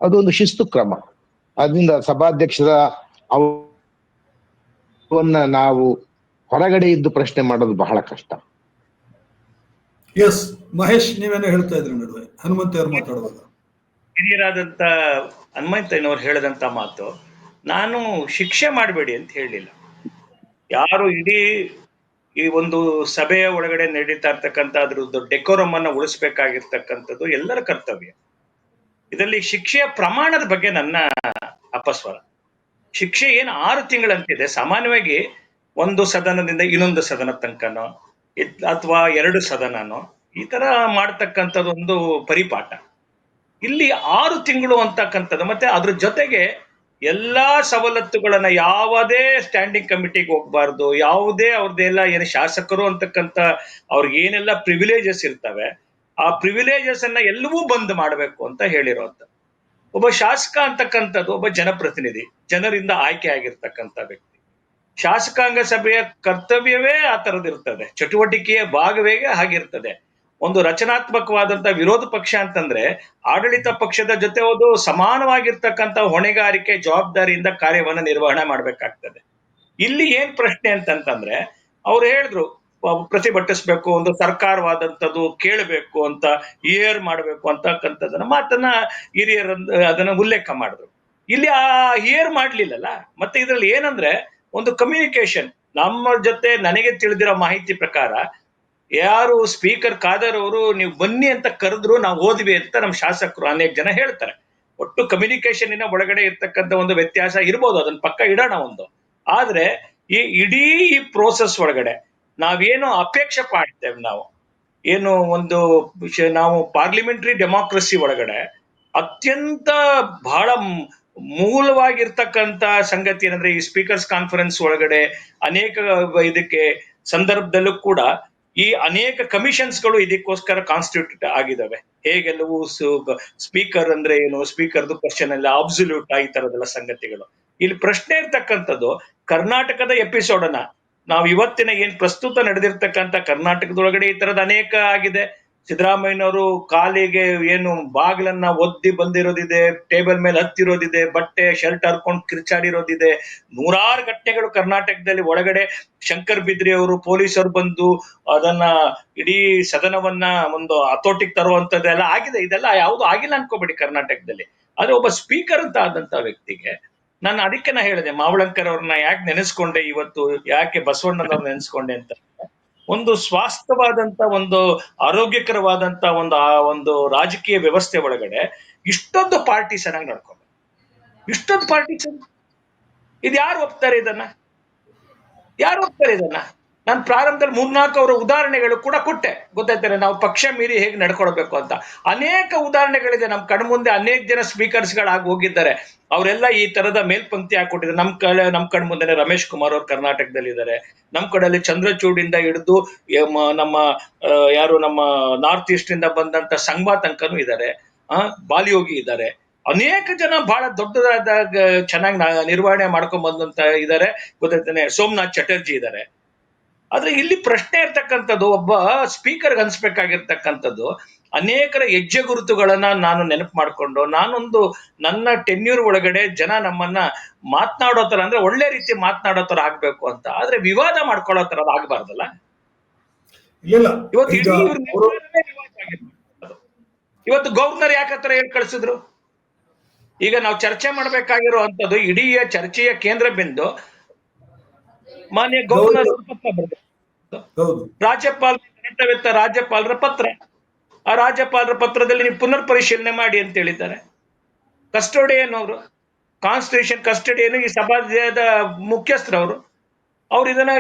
Speaker 4: ಅದೊಂದು ಶಿಸ್ತು ಕ್ರಮ. ಅದರಿಂದ ಸಭಾಧ್ಯಕ್ಷರ ಅವನ್ನ ನಾವು ಹೊರಗಡೆ ಇದ್ದು ಪ್ರಶ್ನೆ ಮಾಡೋದು ಬಹಳ ಕಷ್ಟ.
Speaker 1: ಎಸ್ ಮಹೇಶ್, ನೀವೇನೋ ಹೇಳ್ತಾ ಇದ್ರಿ ನಡುವೆ ಹನುಮಂತಯ್ಯವ್ರು ಮಾತಾಡುವಾಗ.
Speaker 3: ಹಿರಿಯರಾದಂತ ಹನುಮಂತಯ್ಯನವ್ರು ಹೇಳಿದಂತ ಮಾತು, ನಾನು ಶಿಕ್ಷೆ ಮಾಡಬೇಡಿ ಅಂತ ಹೇಳಲಿಲ್ಲ. ಯಾರು ಇಡೀ ಈ ಒಂದು ಸಭೆಯ ಒಳಗಡೆ ನಡೀತಾ ಇರ್ತಕ್ಕಂಥ ಅದ್ರದ್ದು ಡೆಕೋರಮ್ ಅನ್ನ ಉಳಿಸ್ಬೇಕಾಗಿರ್ತಕ್ಕಂಥದ್ದು ಎಲ್ಲರ ಕರ್ತವ್ಯ. ಇದರಲ್ಲಿ ಶಿಕ್ಷೆಯ ಪ್ರಮಾಣದ ಬಗ್ಗೆ ನನ್ನ ಅಪಸ್ವರ. ಶಿಕ್ಷೆ ಏನು 6 ತಿಂಗಳಂತಿದೆ, ಸಾಮಾನ್ಯವಾಗಿ ಒಂದು ಸದನದಿಂದ ಇನ್ನೊಂದು ಸದನ ತನಕನೋ ಅಥವಾ 2 ಸದನನೋ ಈ ತರ ಮಾಡ್ತಕ್ಕಂಥದ್ದು ಒಂದು ಪರಿಪಾಠ. ಇಲ್ಲಿ 6 ತಿಂಗಳು ಅಂತಕ್ಕಂಥದ್ದು, ಮತ್ತೆ ಅದ್ರ ಜೊತೆಗೆ ಎಲ್ಲಾ ಸವಲತ್ತುಗಳನ್ನ, ಯಾವುದೇ ಸ್ಟ್ಯಾಂಡಿಂಗ್ ಕಮಿಟಿಗೆ ಹೋಗ್ಬಾರ್ದು, ಯಾವುದೇ ಅವ್ರದ್ದೆಲ್ಲ ಏನು ಶಾಸಕರು ಅಂತಕ್ಕಂಥ ಅವ್ರಿಗೆ ಏನೆಲ್ಲ ಪ್ರಿವಿಲೇಜಸ್ ಇರ್ತವೆ, ಆ ಪ್ರಿವಿಲೇಜಸ್ ಅನ್ನ ಎಲ್ಲವೂ ಬಂದ್ ಮಾಡಬೇಕು ಅಂತ ಹೇಳಿರೋಂಥ ಒಬ್ಬ ಶಾಸಕ ಅಂತಕ್ಕಂಥದ್ದು ಒಬ್ಬ ಜನಪ್ರತಿನಿಧಿ, ಜನರಿಂದ ಆಯ್ಕೆ ಆಗಿರ್ತಕ್ಕಂಥ ವ್ಯಕ್ತಿ. ಶಾಸಕಾಂಗ ಸಭೆಯ ಕರ್ತವ್ಯವೇ ಆ ತರದಿರ್ತದೆ, ಚಟುವಟಿಕೆಯ ಭಾಗವೇ ಹಾಗಿರ್ತದೆ. ಒಂದು ರಚನಾತ್ಮಕವಾದಂತ ವಿರೋಧ ಪಕ್ಷ ಅಂತಂದ್ರೆ ಆಡಳಿತ ಪಕ್ಷದ ಜೊತೆ ಒಂದು ಸಮಾನವಾಗಿರ್ತಕ್ಕಂಥ ಹೊಣೆಗಾರಿಕೆ, ಜವಾಬ್ದಾರಿಯಿಂದ ಕಾರ್ಯವನ್ನ ನಿರ್ವಹಣೆ ಮಾಡ್ಬೇಕಾಗ್ತದೆ. ಇಲ್ಲಿ ಏನ್ ಪ್ರಶ್ನೆ ಅಂತಂತಂದ್ರೆ, ಅವ್ರು ಹೇಳಿದ್ರು ಪ್ರತಿಭಟಿಸ್ಬೇಕು, ಒಂದು ಸರ್ಕಾರವಾದಂಥದ್ದು ಕೇಳಬೇಕು ಅಂತ, ಹಿಯರ್ ಮಾಡಬೇಕು ಅಂತಕ್ಕಂಥದ್ದನ್ನ ಮಾತನ್ನ ಹಿರಿಯರ ಅದನ್ನ ಉಲ್ಲೇಖ ಮಾಡಿದ್ರು. ಇಲ್ಲಿ ಆ ಹಿಯರ್ ಮಾಡ್ಲಿಲ್ಲಲ್ಲ. ಮತ್ತೆ ಇದ್ರಲ್ಲಿ ಏನಂದ್ರೆ ಒಂದು ಕಮ್ಯುನಿಕೇಶನ್ ನಮ್ಮ ಜೊತೆ, ನನಗೆ ತಿಳಿದಿರೋ ಮಾಹಿತಿ ಪ್ರಕಾರ ಯಾರು ಸ್ಪೀಕರ್ ಖಾದರ್ ಅವರು ನೀವು ಬನ್ನಿ ಅಂತ ಕರೆದ್ರು ನಾವು ಹೋದ್ವಿ ಅಂತ ನಮ್ಮ ಶಾಸಕರು ಅನೇಕ ಜನ ಹೇಳ್ತಾರೆ. ಒಟ್ಟು ಕಮ್ಯುನಿಕೇಶನ್ ಒಳಗಡೆ ಇರ್ತಕ್ಕಂಥ ಒಂದು ವ್ಯತ್ಯಾಸ ಇರ್ಬೋದು, ಅದನ್ನ ಪಕ್ಕ ಇಡೋಣ ಒಂದು. ಆದ್ರೆ ಈ ಇಡೀ ಈ ಪ್ರೋಸೆಸ್ ಒಳಗಡೆ ನಾವೇನು ಅಪೇಕ್ಷೆ ಮಾಡ್ತೇವೆ, ನಾವು ಏನು ಒಂದು ನಾವು ಪಾರ್ಲಿಮೆಂಟರಿ ಡೆಮಾಕ್ರಸಿ ಒಳಗಡೆ ಅತ್ಯಂತ ಬಹಳ ಮೂಲವಾಗಿರ್ತಕ್ಕಂಥ ಸಂಗತಿ ಏನಂದ್ರೆ, ಈ ಸ್ಪೀಕರ್ಸ್ ಕಾನ್ಫರೆನ್ಸ್ ಒಳಗಡೆ ಅನೇಕ ಇದಕ್ಕೆ ಸಂದರ್ಭದಲ್ಲೂ ಕೂಡ ಈ ಅನೇಕ ಕಮಿಷನ್ಸ್ಗಳು ಇದಕ್ಕೋಸ್ಕರ ಕಾನ್ಸ್ಟಿಟ್ಯೂಟ್ ಆಗಿದ್ದಾವೆ. ಹೇಗೆಲ್ಲವೂ ಸ್ಪೀಕರ್ ಅಂದ್ರೆ ಏನು, ಸ್ಪೀಕರ್ದು ಕ್ವಶನ್ ಎಲ್ಲ ಅಬ್ಸಲ್ಯೂಟ್ ಈ ತರದೆಲ್ಲ ಸಂಗತಿಗಳು. ಇಲ್ಲಿ ಪ್ರಶ್ನೆ ಇರ್ತಕ್ಕಂಥದ್ದು ಕರ್ನಾಟಕದ ಎಪಿಸೋಡ್ ಅನ್ನ ನಾವು ಇವತ್ತಿನ ಏನ್ ಪ್ರಸ್ತುತ ನಡೆದಿರ್ತಕ್ಕಂಥ ಕರ್ನಾಟಕದೊಳಗಡೆ ಈ ತರದ ಅನೇಕ ಆಗಿದೆ. ಸಿದ್ದರಾಮಯ್ಯನವರು ಕಾಲಿಗೆ ಏನು ಬಾಗಿಲನ್ನ ಒದ್ದಿ ಬಂದಿರೋದಿದೆ, ಟೇಬಲ್ ಮೇಲೆ ಹತ್ತಿರೋದಿದೆ, ಬಟ್ಟೆ ಶರ್ಟ್ ಹರ್ಕೊಂಡು ಕಿರ್ಚಾಡಿರೋದಿದೆ, ನೂರಾರು ಘಟನೆಗಳು ಕರ್ನಾಟಕದಲ್ಲಿ ಒಳಗಡೆ. ಶಂಕರ್ ಬಿದ್ರಿ ಅವರು ಪೊಲೀಸರು ಬಂದು ಅದನ್ನ ಇಡೀ ಸದನವನ್ನ ಒಂದು ಹತೋಟಿಗೆ ತರುವಂತದ್ದೆಲ್ಲ ಆಗಿದೆ. ಇದೆಲ್ಲ ಯಾವುದು ಆಗಿಲ್ಲ ಅನ್ಕೋಬೇಡಿ ಕರ್ನಾಟಕದಲ್ಲಿ. ಆದ್ರೆ ಒಬ್ಬ ಸ್ಪೀಕರ್ ಅಂತ ಆದಂತ ವ್ಯಕ್ತಿಗೆ ನಾನು ಅದಕ್ಕೆ ನಾ ಹೇಳಿದೆ ಮಾವಳಂಕರ್ ಅವ್ರನ್ನ ಯಾಕೆ ನೆನೆಸ್ಕೊಂಡೆ ಇವತ್ತು, ಯಾಕೆ ಬಸವಣ್ಣನವ್ರನ್ನ ನೆನೆಸ್ಕೊಂಡೆ ಅಂತ, ಒಂದು ಸ್ವಾಸ್ಥ್ಯವಾದಂತ ಒಂದು ಆರೋಗ್ಯಕರವಾದಂತ ಒಂದು ರಾಜಕೀಯ ವ್ಯವಸ್ಥೆ ಒಳಗಡೆ ಇಷ್ಟೊಂದು ಪಾರ್ಟಿಸನ್ ಆಗಿ ನಡ್ಕೊಂಡು, ಇಷ್ಟೊಂದು ಪಾರ್ಟಿಸನ್, ಇದು ಯಾರು ಒಪ್ತಾರೆ ಇದನ್ನ? ಯಾರು ಒಪ್ತಾರೆ ಇದನ್ನ? ನಾನು ಪ್ರಾರಂಭದಲ್ಲಿ 3-4 ಅವರ ಉದಾಹರಣೆಗಳು ಕೂಡ ಕೊಟ್ಟೆ, ಗೊತ್ತಾಯ್ತಾರೆ ನಾವು ಪಕ್ಷ ಮೀರಿ ಹೇಗೆ ನಡ್ಕೊಳ್ಬೇಕು ಅಂತ. ಅನೇಕ ಉದಾಹರಣೆಗಳಿದೆ ನಮ್ಮ ಕಣ್ಮುಂದೆ. ಅನೇಕ ಜನ ಸ್ಪೀಕರ್ಸ್ಗಳಾಗಿ ಹೋಗಿದ್ದಾರೆ, ಅವರೆಲ್ಲ ಈ ತರದ ಮೇಲ್ಪಂಕ್ತಿ ಹಾಕೊಟ್ಟಿದ್ದಾರೆ. ನಮ್ ಕಣ್ ಮುಂದೆ ರಮೇಶ್ ಕುಮಾರ್ ಅವ್ರು ಕರ್ನಾಟಕದಲ್ಲಿ ಇದ್ದಾರೆ, ನಮ್ ಕಡೆಯಲ್ಲಿ ಚಂದ್ರಚೂಡಿಂದ ಹಿಡಿದು ನಮ್ಮ ಯಾರು ನಮ್ಮ ನಾರ್ತ್ ಈಸ್ಟ್ ಇಂದ ಬಂದಂತ ಸಂಘಾ ತನಕನೂ ಇದ್ದಾರೆ, ಬಾಲಿಯೋಗಿ ಇದ್ದಾರೆ, ಅನೇಕ ಜನ ಬಹಳ ದೊಡ್ಡದಾದ ಚೆನ್ನಾಗಿ ನಿರ್ವಹಣೆ ಮಾಡ್ಕೊಂಡ್ ಬಂದಂತ ಇದ್ದಾರೆ, ಗೊತ್ತಾಯ್ತಾನೆ, ಸೋಮನಾಥ್ ಚಟರ್ಜಿ ಇದ್ದಾರೆ. ಆದ್ರೆ ಇಲ್ಲಿ ಪ್ರಶ್ನೆ ಇರ್ತಕ್ಕಂಥದ್ದು, ಒಬ್ಬ ಸ್ಪೀಕರ್ಗೆ ಅನ್ಸ್ಬೇಕಾಗಿರ್ತಕ್ಕಂಥದ್ದು, ಅನೇಕರ ಹೆಜ್ಜೆ ಗುರುತುಗಳನ್ನ ನಾನು ನೆನಪು ಮಾಡ್ಕೊಂಡು, ನಾನೊಂದು ನನ್ನ ಟೆನ್ಯೂರ್ ಒಳಗಡೆ ಜನ ನಮ್ಮನ್ನ ಮಾತನಾಡೋ ತರ, ಅಂದ್ರೆ ಒಳ್ಳೆ ರೀತಿ ಮಾತನಾಡೋ ತರ ಆಗ್ಬೇಕು ಅಂತ. ಆದ್ರೆ ವಿವಾದ ಮಾಡ್ಕೊಳ್ಳೋ ತರ ಆಗ್ಬಾರ್ದಲ್ಲ.
Speaker 1: ಇಲ್ಲ,
Speaker 3: ಇವತ್ತು
Speaker 1: ಈಗ
Speaker 3: ಇಡೀ ಇವ್ರ ನಿರ್ಧಾರವೇ ವಿವಾದ ಆಗಿರೋದು. ಇವತ್ತು ಗವರ್ನರ್ ಯಾಕತ್ರ ಹೇಳಿ ಕಳಿಸಿದ್ರು? ಈಗ ನಾವು ಚರ್ಚೆ ಮಾಡ್ಬೇಕಾಗಿರುವಂತದ್ದು, ಇಡೀ ಚರ್ಚೆಯ ಕೇಂದ್ರ ಬಿಂದು ಮಾನ್ಯ ಗವರ್ನರ್ ಪತ್ರ ಬರೆದಿದ್ದಾರೆ, ರಾಜ್ಯಪಾಲರ ಪತ್ರ. ಆ ರಾಜ್ಯಪಾಲರ ಪತ್ರದಲ್ಲಿ ನೀವು ಪುನರ್ ಪರಿಶೀಲನೆ ಮಾಡಿ ಅಂತ ಹೇಳಿದ್ದಾರೆ. ಕಸ್ಟೋಡಿಯನ್ ಅವರು, ಕಾನ್ಸ್ಟಿಟ್ಯೂಷನ್ ಕಸ್ಟಡಿಯನ್, ಈ ಸಭಾದ ಮುಖ್ಯಸ್ಥರವರು, ಅವ್ರು ಇದನ್ನ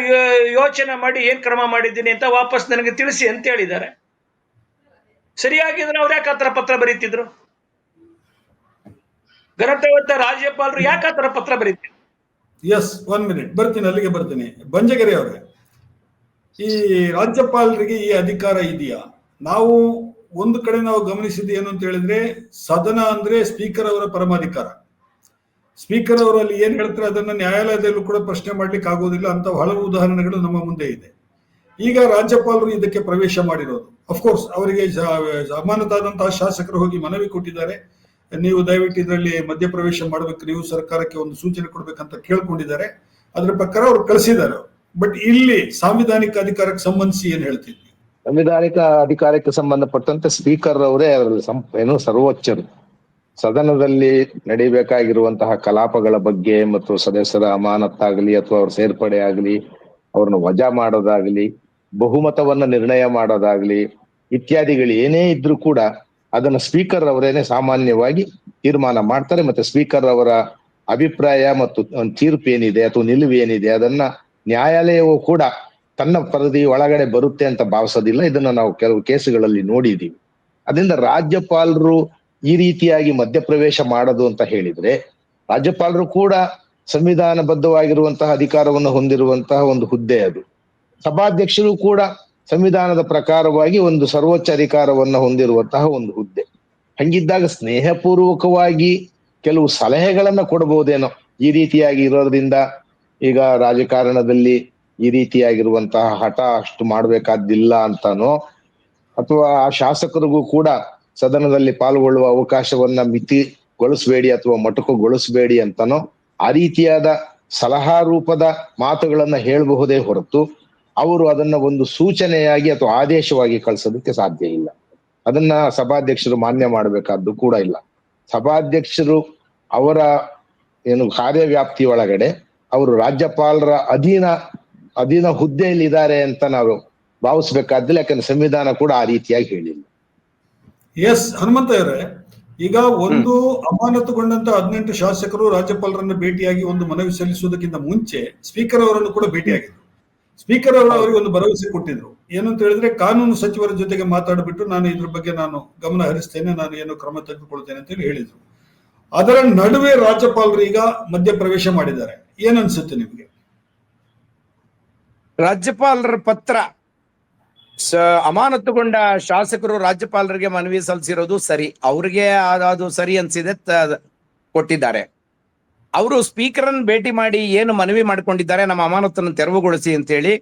Speaker 3: ಯೋಚನೆ ಮಾಡಿ ಏನ್ ಕ್ರಮ ಮಾಡಿದ್ದೀನಿ ಅಂತ ವಾಪಸ್ ನನಗೆ ತಿಳಿಸಿ ಅಂತ ಹೇಳಿದ್ದಾರೆ. ಸರಿಯಾಗಿದ್ರೆ ಅವ್ರು ಯಾಕೆ ಆತರ ಪತ್ರ ಬರೀತಿದ್ರು? ಘನತೆವಂತ ರಾಜ್ಯಪಾಲರು ಯಾಕೆ ಆತರ ಪತ್ರ ಬರೀತಿದ್ರು?
Speaker 1: ಎಸ್, 1 ಮಿನಿಟ್ ಬರ್ತೀನಿ, ಅಲ್ಲಿಗೆ ಬರ್ತೀನಿ. ಬಂಜಗೆರೆ ಅವರೇ, ಈ ರಾಜ್ಯಪಾಲರಿಗೆ ಈ ಅಧಿಕಾರ ಇದೆಯಾ? ನಾವು ಒಂದು ಕಡೆ ನಾವು ಗಮನಿಸಿದ್ದು ಏನು ಅಂತ ಹೇಳಿದ್ರೆ, ಸದನ ಅಂದ್ರೆ ಸ್ಪೀಕರ್ ಅವರ ಪರಮಾಧಿಕಾರ. ಸ್ಪೀಕರ್ ಅವರು ಅಲ್ಲಿ ಏನ್ ಹೇಳ್ತಾರೆ ಅದನ್ನ ನ್ಯಾಯಾಲಯದಲ್ಲೂ ಕೂಡ ಪ್ರಶ್ನೆ ಮಾಡ್ಲಿಕ್ಕೆ ಆಗೋದಿಲ್ಲ ಅಂತ ಹಲವು ಉದಾಹರಣೆಗಳು ನಮ್ಮ ಮುಂದೆ ಇದೆ. ಈಗ ರಾಜ್ಯಪಾಲರು ಇದಕ್ಕೆ ಪ್ರವೇಶ ಮಾಡಿರೋದು, ಅಫ್ಕೋರ್ಸ್ ಅವರಿಗೆ ಅಮಾನತಾದಂತಹ ಶಾಸಕರು ಹೋಗಿ ಮನವಿ ಕೊಟ್ಟಿದ್ದಾರೆ, ನೀವು ದಯವಿಟ್ಟು ಇದರಲ್ಲಿ ಮಧ್ಯಪ್ರವೇಶ ಮಾಡಬೇಕು, ನೀವು ಸರ್ಕಾರಕ್ಕೆ ಒಂದು ಸೂಚನೆ ಕೊಡ್ಬೇಕಂತ ಕೇಳ್ಕೊಂಡಿದ್ದಾರೆ. ಅದ್ರ ಪ್ರಕಾರ ಅವ್ರು ಕಳಿಸಿದ್ದಾರೆ. ಬಟ್ ಇಲ್ಲಿ ಸಾಂವಿಧಾನಿಕ ಅಧಿಕಾರಕ್ಕೆ ಸಂಬಂಧಿಸಿ ಏನ್ ಹೇಳ್ತಿದ್ವಿ?
Speaker 4: ಸಂವಿಧಾನಿಕ ಅಧಿಕಾರಕ್ಕೆ ಸಂಬಂಧಪಟ್ಟಂತೆ ಸ್ಪೀಕರ್ ಅವರೇ ಅದರಲ್ಲಿ ಸರ್ವೋಚ್ಚರು. ಸದನದಲ್ಲಿ ನಡೀಬೇಕಾಗಿರುವಂತಹ ಕಲಾಪಗಳ ಬಗ್ಗೆ ಮತ್ತು ಸದಸ್ಯರ ಅಮಾನತ್ತಾಗಲಿ ಅಥವಾ ಅವ್ರ ಸೇರ್ಪಡೆ ಆಗಲಿ, ಅವ್ರನ್ನ ವಜಾ ಮಾಡೋದಾಗ್ಲಿ, ಬಹುಮತವನ್ನ ನಿರ್ಣಯ ಮಾಡೋದಾಗ್ಲಿ ಇತ್ಯಾದಿಗಳು ಏನೇ ಇದ್ರೂ ಕೂಡ ಅದನ್ನ ಸ್ಪೀಕರ್ ಅವರೇನೆ ಸಾಮಾನ್ಯವಾಗಿ ತೀರ್ಮಾನ ಮಾಡ್ತಾರೆ. ಮತ್ತೆ ಸ್ಪೀಕರ್ ಅವರ ಅಭಿಪ್ರಾಯ ಮತ್ತು ತೀರ್ಪು ಏನಿದೆ ಅಥವಾ ನಿಲುವು ಏನಿದೆ ಅದನ್ನ ನ್ಯಾಯಾಲಯವು ಕೂಡ ತನ್ನ ಪರಿಧಿ ಒಳಗಡೆ ಬರುತ್ತೆ ಅಂತ ಭಾವಿಸೋದಿಲ್ಲ. ಇದನ್ನ ನಾವು ಕೆಲವು ಕೇಸುಗಳಲ್ಲಿ ನೋಡಿದೀವಿ. ಅದರಿಂದ ರಾಜ್ಯಪಾಲರು ಈ ರೀತಿಯಾಗಿ ಮಧ್ಯಪ್ರವೇಶ ಮಾಡೋದು ಅಂತ ಹೇಳಿದ್ರೆ, ರಾಜ್ಯಪಾಲರು ಕೂಡ ಸಂವಿಧಾನಬದ್ಧವಾಗಿರುವಂತಹ ಅಧಿಕಾರವನ್ನು ಹೊಂದಿರುವಂತಹ ಒಂದು ಹುದ್ದೆ ಅದು. ಸಭಾಧ್ಯಕ್ಷರು ಕೂಡ ಸಂವಿಧಾನದ ಪ್ರಕಾರವಾಗಿ ಒಂದು ಸರ್ವೋಚ್ಚ ಅಧಿಕಾರವನ್ನ ಹೊಂದಿರುವಂತಹ ಒಂದು ಹುದ್ದೆ. ಹಂಗಿದ್ದಾಗ ಸ್ನೇಹಪೂರ್ವಕವಾಗಿ ಕೆಲವು ಸಲಹೆಗಳನ್ನ ಕೊಡಬಹುದೇನೋ, ಈ ರೀತಿಯಾಗಿ ಇರೋದ್ರಿಂದ ಈಗ ರಾಜಕಾರಣದಲ್ಲಿ ಈ ರೀತಿಯಾಗಿರುವಂತಹ ಹಠ ಅಷ್ಟು ಮಾಡ್ಬೇಕಾದಿಲ್ಲ ಅಂತಾನೋ, ಅಥವಾ ಆ ಶಾಸಕರಿಗೂ ಕೂಡ ಸದನದಲ್ಲಿ ಪಾಲ್ಗೊಳ್ಳುವ ಅವಕಾಶವನ್ನ ಮಿತಿಗೊಳಿಸಬೇಡಿ ಅಥವಾ ಮೊಟಕುಗೊಳಿಸಬೇಡಿ ಅಂತಾನೋ ಆ ರೀತಿಯಾದ ಸಲಹಾ ರೂಪದ ಮಾತುಗಳನ್ನ ಹೇಳಬಹುದೇ ಹೊರತು ಅವರು ಅದನ್ನ ಒಂದು ಸೂಚನೆಯಾಗಿ ಅಥವಾ ಆದೇಶವಾಗಿ ಕಳಿಸೋದಕ್ಕೆ ಸಾಧ್ಯ ಇಲ್ಲ. ಅದನ್ನ ಸಭಾಧ್ಯಕ್ಷರು ಮಾನ್ಯ ಮಾಡಬೇಕಾದ್ದು ಕೂಡ ಇಲ್ಲ. ಸಭಾಧ್ಯಕ್ಷರು ಅವರ ಕಾರ್ಯವ್ಯಾಪ್ತಿ ಒಳಗಡೆ ಅವರು ರಾಜ್ಯಪಾಲರ ಅಧೀನ ಹುದ್ದೆಯಲ್ಲಿ ಇದ್ದಾರೆ ಅಂತ ನಾವು ಭಾವಿಸ್ಬೇಕಾದಿಲ್ಲ. ಯಾಕಂದ್ರೆ ಸಂವಿಧಾನ ಕೂಡ ಆ ರೀತಿಯಾಗಿ ಹೇಳಿಲ್ಲ.
Speaker 1: ಎಸ್, ಹನುಮಂತ ಅವರೇ, ಈಗ ಒಂದು ಅಮಾನತುಗೊಂಡಂತ 18 ಶಾಸಕರು ರಾಜ್ಯಪಾಲರನ್ನು ಭೇಟಿಯಾಗಿ ಒಂದು ಮನವಿ ಸಲ್ಲಿಸುವುದಕ್ಕಿಂತ ಮುಂಚೆ ಸ್ಪೀಕರ್ ಅವರನ್ನು ಕೂಡ ಭೇಟಿಯಾಗಿದ್ರು. ಸ್ಪೀಕರ್ ಅವರು ಅವರಿಗೆ ಒಂದು ಭರವಸೆ ಕೊಟ್ಟಿದ್ರು, ಏನಂತ ಹೇಳಿದ್ರೆ ಕಾನೂನು ಸಚಿವರ ಜೊತೆಗೆ ಮಾತಾಡ್ಬಿಟ್ಟು ನಾನು ಇದ್ರ ಬಗ್ಗೆ ನಾನು ಗಮನ ಹರಿಸ್ತೇನೆ, ನಾನು ಏನು ಕ್ರಮ ತೆಗೆದುಕೊಳ್ತೇನೆ ಅಂತ ಹೇಳಿ ಹೇಳಿದ್ರು. ಅದರ ನಡುವೆ ರಾಜ್ಯಪಾಲರು ಈಗ ಮಧ್ಯಪ್ರವೇಶ ಮಾಡಿದ್ದಾರೆ. ಏನನ್ಸುತ್ತೆ ನಿಮಗೆ?
Speaker 2: ರಾಜ್ಯಪಾಲರ ಪತ್ರ ಅಮಾನತುಗೊಂಡ ಶಾಸಕರು ರಾಜ್ಯಪಾಲರಿಗೆ ಮನವಿ ಸಲ್ಲಿಸಿರೋದು ಸರಿ, ಅವ್ರಿಗೆ ಅದು ಸರಿ ಅನ್ಸಿದೆ, ಕೊಟ್ಟಿದ್ದಾರೆ. ಅವರು ಸ್ಪೀಕರ್ ಅನ್ನು ಭೇಟಿ ಮಾಡಿ ಏನು ಮನವಿ ಮಾಡ್ಕೊಂಡಿದ್ದಾರೆ, ನಮ್ಮ ಅಮಾನತನ್ನು ತೆರವುಗೊಳಿಸಿ ಅಂತ ಹೇಳಿ,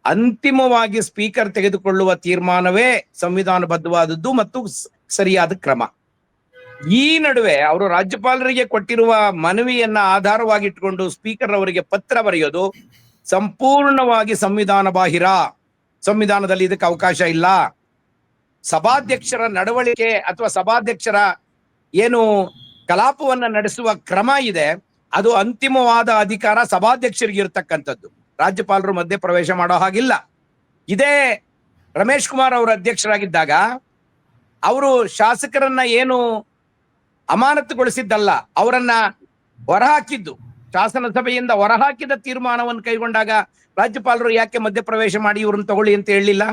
Speaker 2: ಅಂತಿಮವಾಗಿ ಸ್ಪೀಕರ್ ತೆಗೆದುಕೊಳ್ಳುವ ತೀರ್ಮಾನವೇ ಸಂವಿಧಾನಬದ್ಧವಾದದ್ದು ಮತ್ತು ಸರಿಯಾದ ಕ್ರಮ. ಈ ನಡುವೆ ಅವರು ರಾಜ್ಯಪಾಲರಿಗೆ ಕೊಟ್ಟಿರುವ ಮನವಿಯನ್ನ ಆಧಾರವಾಗಿಟ್ಟುಕೊಂಡು ಸ್ಪೀಕರ್ ಅವರಿಗೆ ಪತ್ರ ಬರೆಯೋದು ಸಂಪೂರ್ಣವಾಗಿ ಸಂವಿಧಾನ ಬಾಹಿರ. ಸಂವಿಧಾನದಲ್ಲಿ ಇದಕ್ಕೆ ಅವಕಾಶ ಇಲ್ಲ. ಸಭಾಧ್ಯಕ್ಷರ ನಡವಳಿಕೆ ಅಥವಾ ಸಭಾಧ್ಯಕ್ಷರ ಏನು ಕಲಾಪವನ್ನ ನಡೆಸುವ ಕ್ರಮ ಇದೆ, ಅದು ಅಂತಿಮವಾದ ಅಧಿಕಾರ ಸಭಾಧ್ಯಕ್ಷರಿಗೆ ಇರತಕ್ಕಂಥದ್ದು. ರಾಜ್ಯಪಾಲರು ಮಧ್ಯೆ ಪ್ರವೇಶ ಮಾಡೋ ಹಾಗಿಲ್ಲ. ಇದೇ ರಮೇಶ್ ಕುಮಾರ್ ಅವರು ಅಧ್ಯಕ್ಷರಾಗಿದ್ದಾಗ ಅವರು ಶಾಸಕರನ್ನ ಏನು ಅಮಾನತುಗೊಳಿಸಿದ್ದಲ್ಲ, ಅವರನ್ನ ಹೊರಹಾಕಿದ್ದು, ಶಾಸನ ಸಭೆಯಿಂದ ಹೊರಹಾಕಿದ ತೀರ್ಮಾನವನ್ನು ಕೈಗೊಂಡಾಗ ರಾಜ್ಯಪಾಲರು ಯಾಕೆ ಮಧ್ಯಪ್ರವೇಶ ಮಾಡಿ ಇವ್ರನ್ನ ತಗೊಳ್ಳಿ ಅಂತ ಹೇಳಲಿಲ್ಲ?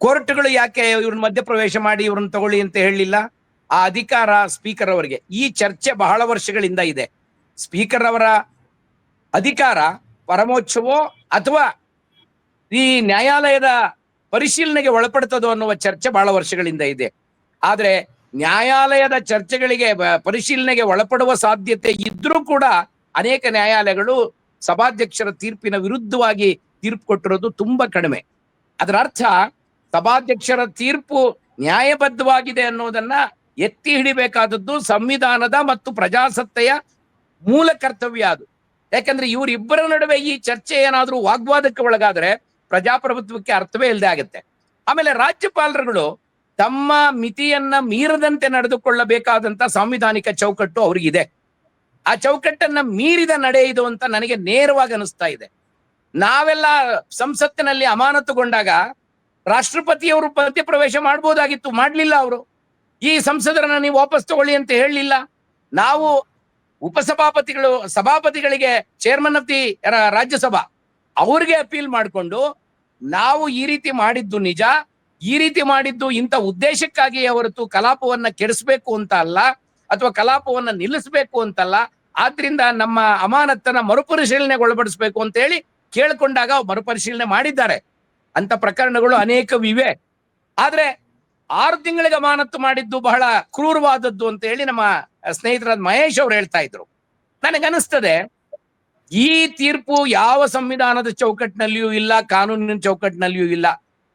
Speaker 2: ಕೋರ್ಟ್ಗಳು ಯಾಕೆ ಇವ್ರನ್ನ ಮಧ್ಯಪ್ರವೇಶ ಮಾಡಿ ಇವ್ರನ್ನ ತಗೊಳ್ಳಿ ಅಂತ ಹೇಳಲಿಲ್ಲ? ಆ ಅಧಿಕಾರ ಸ್ಪೀಕರ್ ಅವರಿಗೆ. ಈ ಚರ್ಚೆ ಬಹಳ ವರ್ಷಗಳಿಂದ ಇದೆ. ಸ್ಪೀಕರ್ ಅವರ ಅಧಿಕಾರ ಪರಮೋಚ್ಚವೋ ಅಥವಾ ಈ ನ್ಯಾಯಾಲಯದ ಪರಿಶೀಲನೆಗೆ ಒಳಪಡುತ್ತದೋ ಅನ್ನುವ ಚರ್ಚೆ ಬಹಳ ವರ್ಷಗಳಿಂದ ಇದೆ. ಆದ್ರೆ ನ್ಯಾಯಾಲಯದ ಚರ್ಚೆಗಳಿಗೆ ಪರಿಶೀಲನೆಗೆ ಒಳಪಡುವ ಸಾಧ್ಯತೆ ಇದ್ರೂ ಕೂಡ ಅನೇಕ ನ್ಯಾಯಾಲಯಗಳು ಸಭಾಧ್ಯಕ್ಷರ ತೀರ್ಪಿನ ವಿರುದ್ಧವಾಗಿ ತೀರ್ಪು ಕೊಟ್ಟಿರೋದು ತುಂಬಾ ಕಡಿಮೆ. ಅದರ ಅರ್ಥ ಸಭಾಧ್ಯಕ್ಷರ ತೀರ್ಪು ನ್ಯಾಯಬದ್ಧವಾಗಿದೆ ಅನ್ನೋದನ್ನ ಎತ್ತಿ ಹಿಡಿಬೇಕಾದದ್ದು ಸಂವಿಧಾನದ ಮತ್ತು ಪ್ರಜಾಸತ್ತೆಯ ಮೂಲ ಕರ್ತವ್ಯ ಅದು. ಯಾಕಂದ್ರೆ ಇವರಿಬ್ಬರ ನಡುವೆ ಈ ಚರ್ಚೆ ಏನಾದ್ರೂ ವಾಗ್ವಾದಕ್ಕೆ ಒಳಗಾದ್ರೆ ಪ್ರಜಾಪ್ರಭುತ್ವಕ್ಕೆ ಅರ್ಥವೇ ಇಲ್ಲದೆ ಆಗುತ್ತೆ. ಆಮೇಲೆ ರಾಜ್ಯಪಾಲರುಗಳು ತಮ್ಮ ಮಿತಿಯನ್ನ ಮೀರದಂತೆ ನಡೆದುಕೊಳ್ಳಬೇಕಾದಂತ ಸಾಂವಿಧಾನಿಕ ಚೌಕಟ್ಟು ಅವ್ರಿಗಿದೆ. ಆ ಚೌಕಟ್ಟನ್ನ ಮೀರಿದ ನಡೆ ಇದು ಅಂತ ನನಗೆ ನೇರವಾಗಿ ಅನಿಸ್ತಾ ಇದೆ. ನಾವೆಲ್ಲ ಸಂಸತ್ತಿನಲ್ಲಿ ಅಮಾನತುಗೊಂಡಾಗ ರಾಷ್ಟ್ರಪತಿಯವರು ಮಧ್ಯಪ್ರವೇಶ ಮಾಡ್ಬೋದಾಗಿತ್ತು, ಮಾಡ್ಲಿಲ್ಲ ಅವರು. ಈ ಸಂಸದರನ್ನ ನೀವು ವಾಪಸ್ ತಗೊಳ್ಳಿ ಅಂತ ಹೇಳಲಿಲ್ಲ. ನಾವು ಸಭಾಪತಿಗಳಿಗೆ ಚೇರ್ಮನ್ ಆಫ್ ದಿ ರಾಜ್ಯಸಭಾ ಅವ್ರಿಗೆ ಅಪೀಲ್ ಮಾಡಿಕೊಂಡು ನಾವು ಈ ರೀತಿ ಮಾಡಿದ್ದು ನಿಜ, ಈ ರೀತಿ ಮಾಡಿದ್ದು ಇಂಥ ಉದ್ದೇಶಕ್ಕಾಗಿ ಹೊರತು ಕಲಾಪವನ್ನ ಕೆಡಿಸ್ಬೇಕು ಅಂತ ಅಲ್ಲ, ಅಥವಾ ಕಲಾಪವನ್ನ ನಿಲ್ಲಿಸಬೇಕು ಅಂತಲ್ಲ, ಆದ್ರಿಂದ ನಮ್ಮ ಅಮಾನತನ್ನ ಮರುಪರಿಶೀಲನೆಗೆ ಒಳಪಡಿಸ್ಬೇಕು ಅಂತ ಹೇಳಿ ಕೇಳ್ಕೊಂಡಾಗ ಮರುಪರಿಶೀಲನೆ ಮಾಡಿದ್ದಾರೆ. ಅಂತ ಪ್ರಕರಣಗಳು ಅನೇಕವಿವೆ. ಆದ್ರೆ 6 ತಿಂಗಳಿಗೆ ಅಮಾನತು ಮಾಡಿದ್ದು ಬಹಳ ಕ್ರೂರವಾದದ್ದು ಅಂತ ಹೇಳಿ ನಮ್ಮ ಸ್ನೇಹಿತರಾದ ಮಹೇಶ್ ಅವ್ರು ಹೇಳ್ತಾ ಇದ್ರು. ನನಗನ್ನಿಸ್ತದೆ ಈ ತೀರ್ಪು ಯಾವ ಸಂವಿಧಾನದ ಚೌಕಟ್ಟಿನಲ್ಲಿಯೂ ಇಲ್ಲ, ಕಾನೂನಿನ ಚೌಕಟ್ಟಿನಲ್ಲಿಯೂ ಇಲ್ಲ.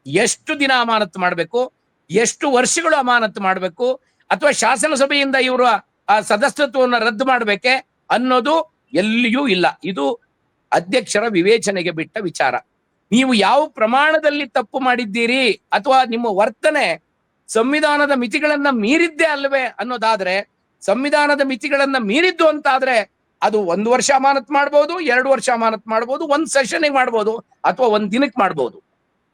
Speaker 2: ಎಷ್ಟು ದಿನ ಅಮಾನತು ಮಾಡಬೇಕು, ಎಷ್ಟು ವರ್ಷಗಳು ಅಮಾನತು ಮಾಡಬೇಕು, ಅಥವಾ ಶಾಸನಸಭೆಯಿಂದ ಇವರ ಸದಸ್ಯತ್ವವನ್ನು ರದ್ದು ಮಾಡಬೇಕೆ ಅನ್ನೋದು ಎಲ್ಲಿಯೂ ಇಲ್ಲ. ಇದು ಅಧ್ಯಕ್ಷರ ವಿವೇಚನೆಗೆ ಬಿಟ್ಟ ವಿಚಾರ. ನೀವು ಯಾವ ಪ್ರಮಾಣದಲ್ಲಿ ತಪ್ಪು ಮಾಡಿದ್ದೀರಿ ಅಥವಾ ನಿಮ್ಮ ವರ್ತನೆ ಸಂವಿಧಾನದ ಮಿತಿಗಳನ್ನ ಮೀರಿದ್ದೇ ಅಲ್ವೇ ಅನ್ನೋದಾದ್ರೆ, ಸಂವಿಧಾನದ ಮಿತಿಗಳನ್ನ ಮೀರಿದ್ದು ಅಂತಾದ್ರೆ ಅದು 1 ವರ್ಷ ಅಮಾನತ್ ಮಾಡ್ಬೋದು, 2 ವರ್ಷ ಅಮಾನತ್ ಮಾಡ್ಬೋದು, 1 ಸೆಷನ್ಗೆ ಮಾಡ್ಬೋದು, ಅಥವಾ 1 ದಿನಕ್ಕೆ ಮಾಡ್ಬೋದು.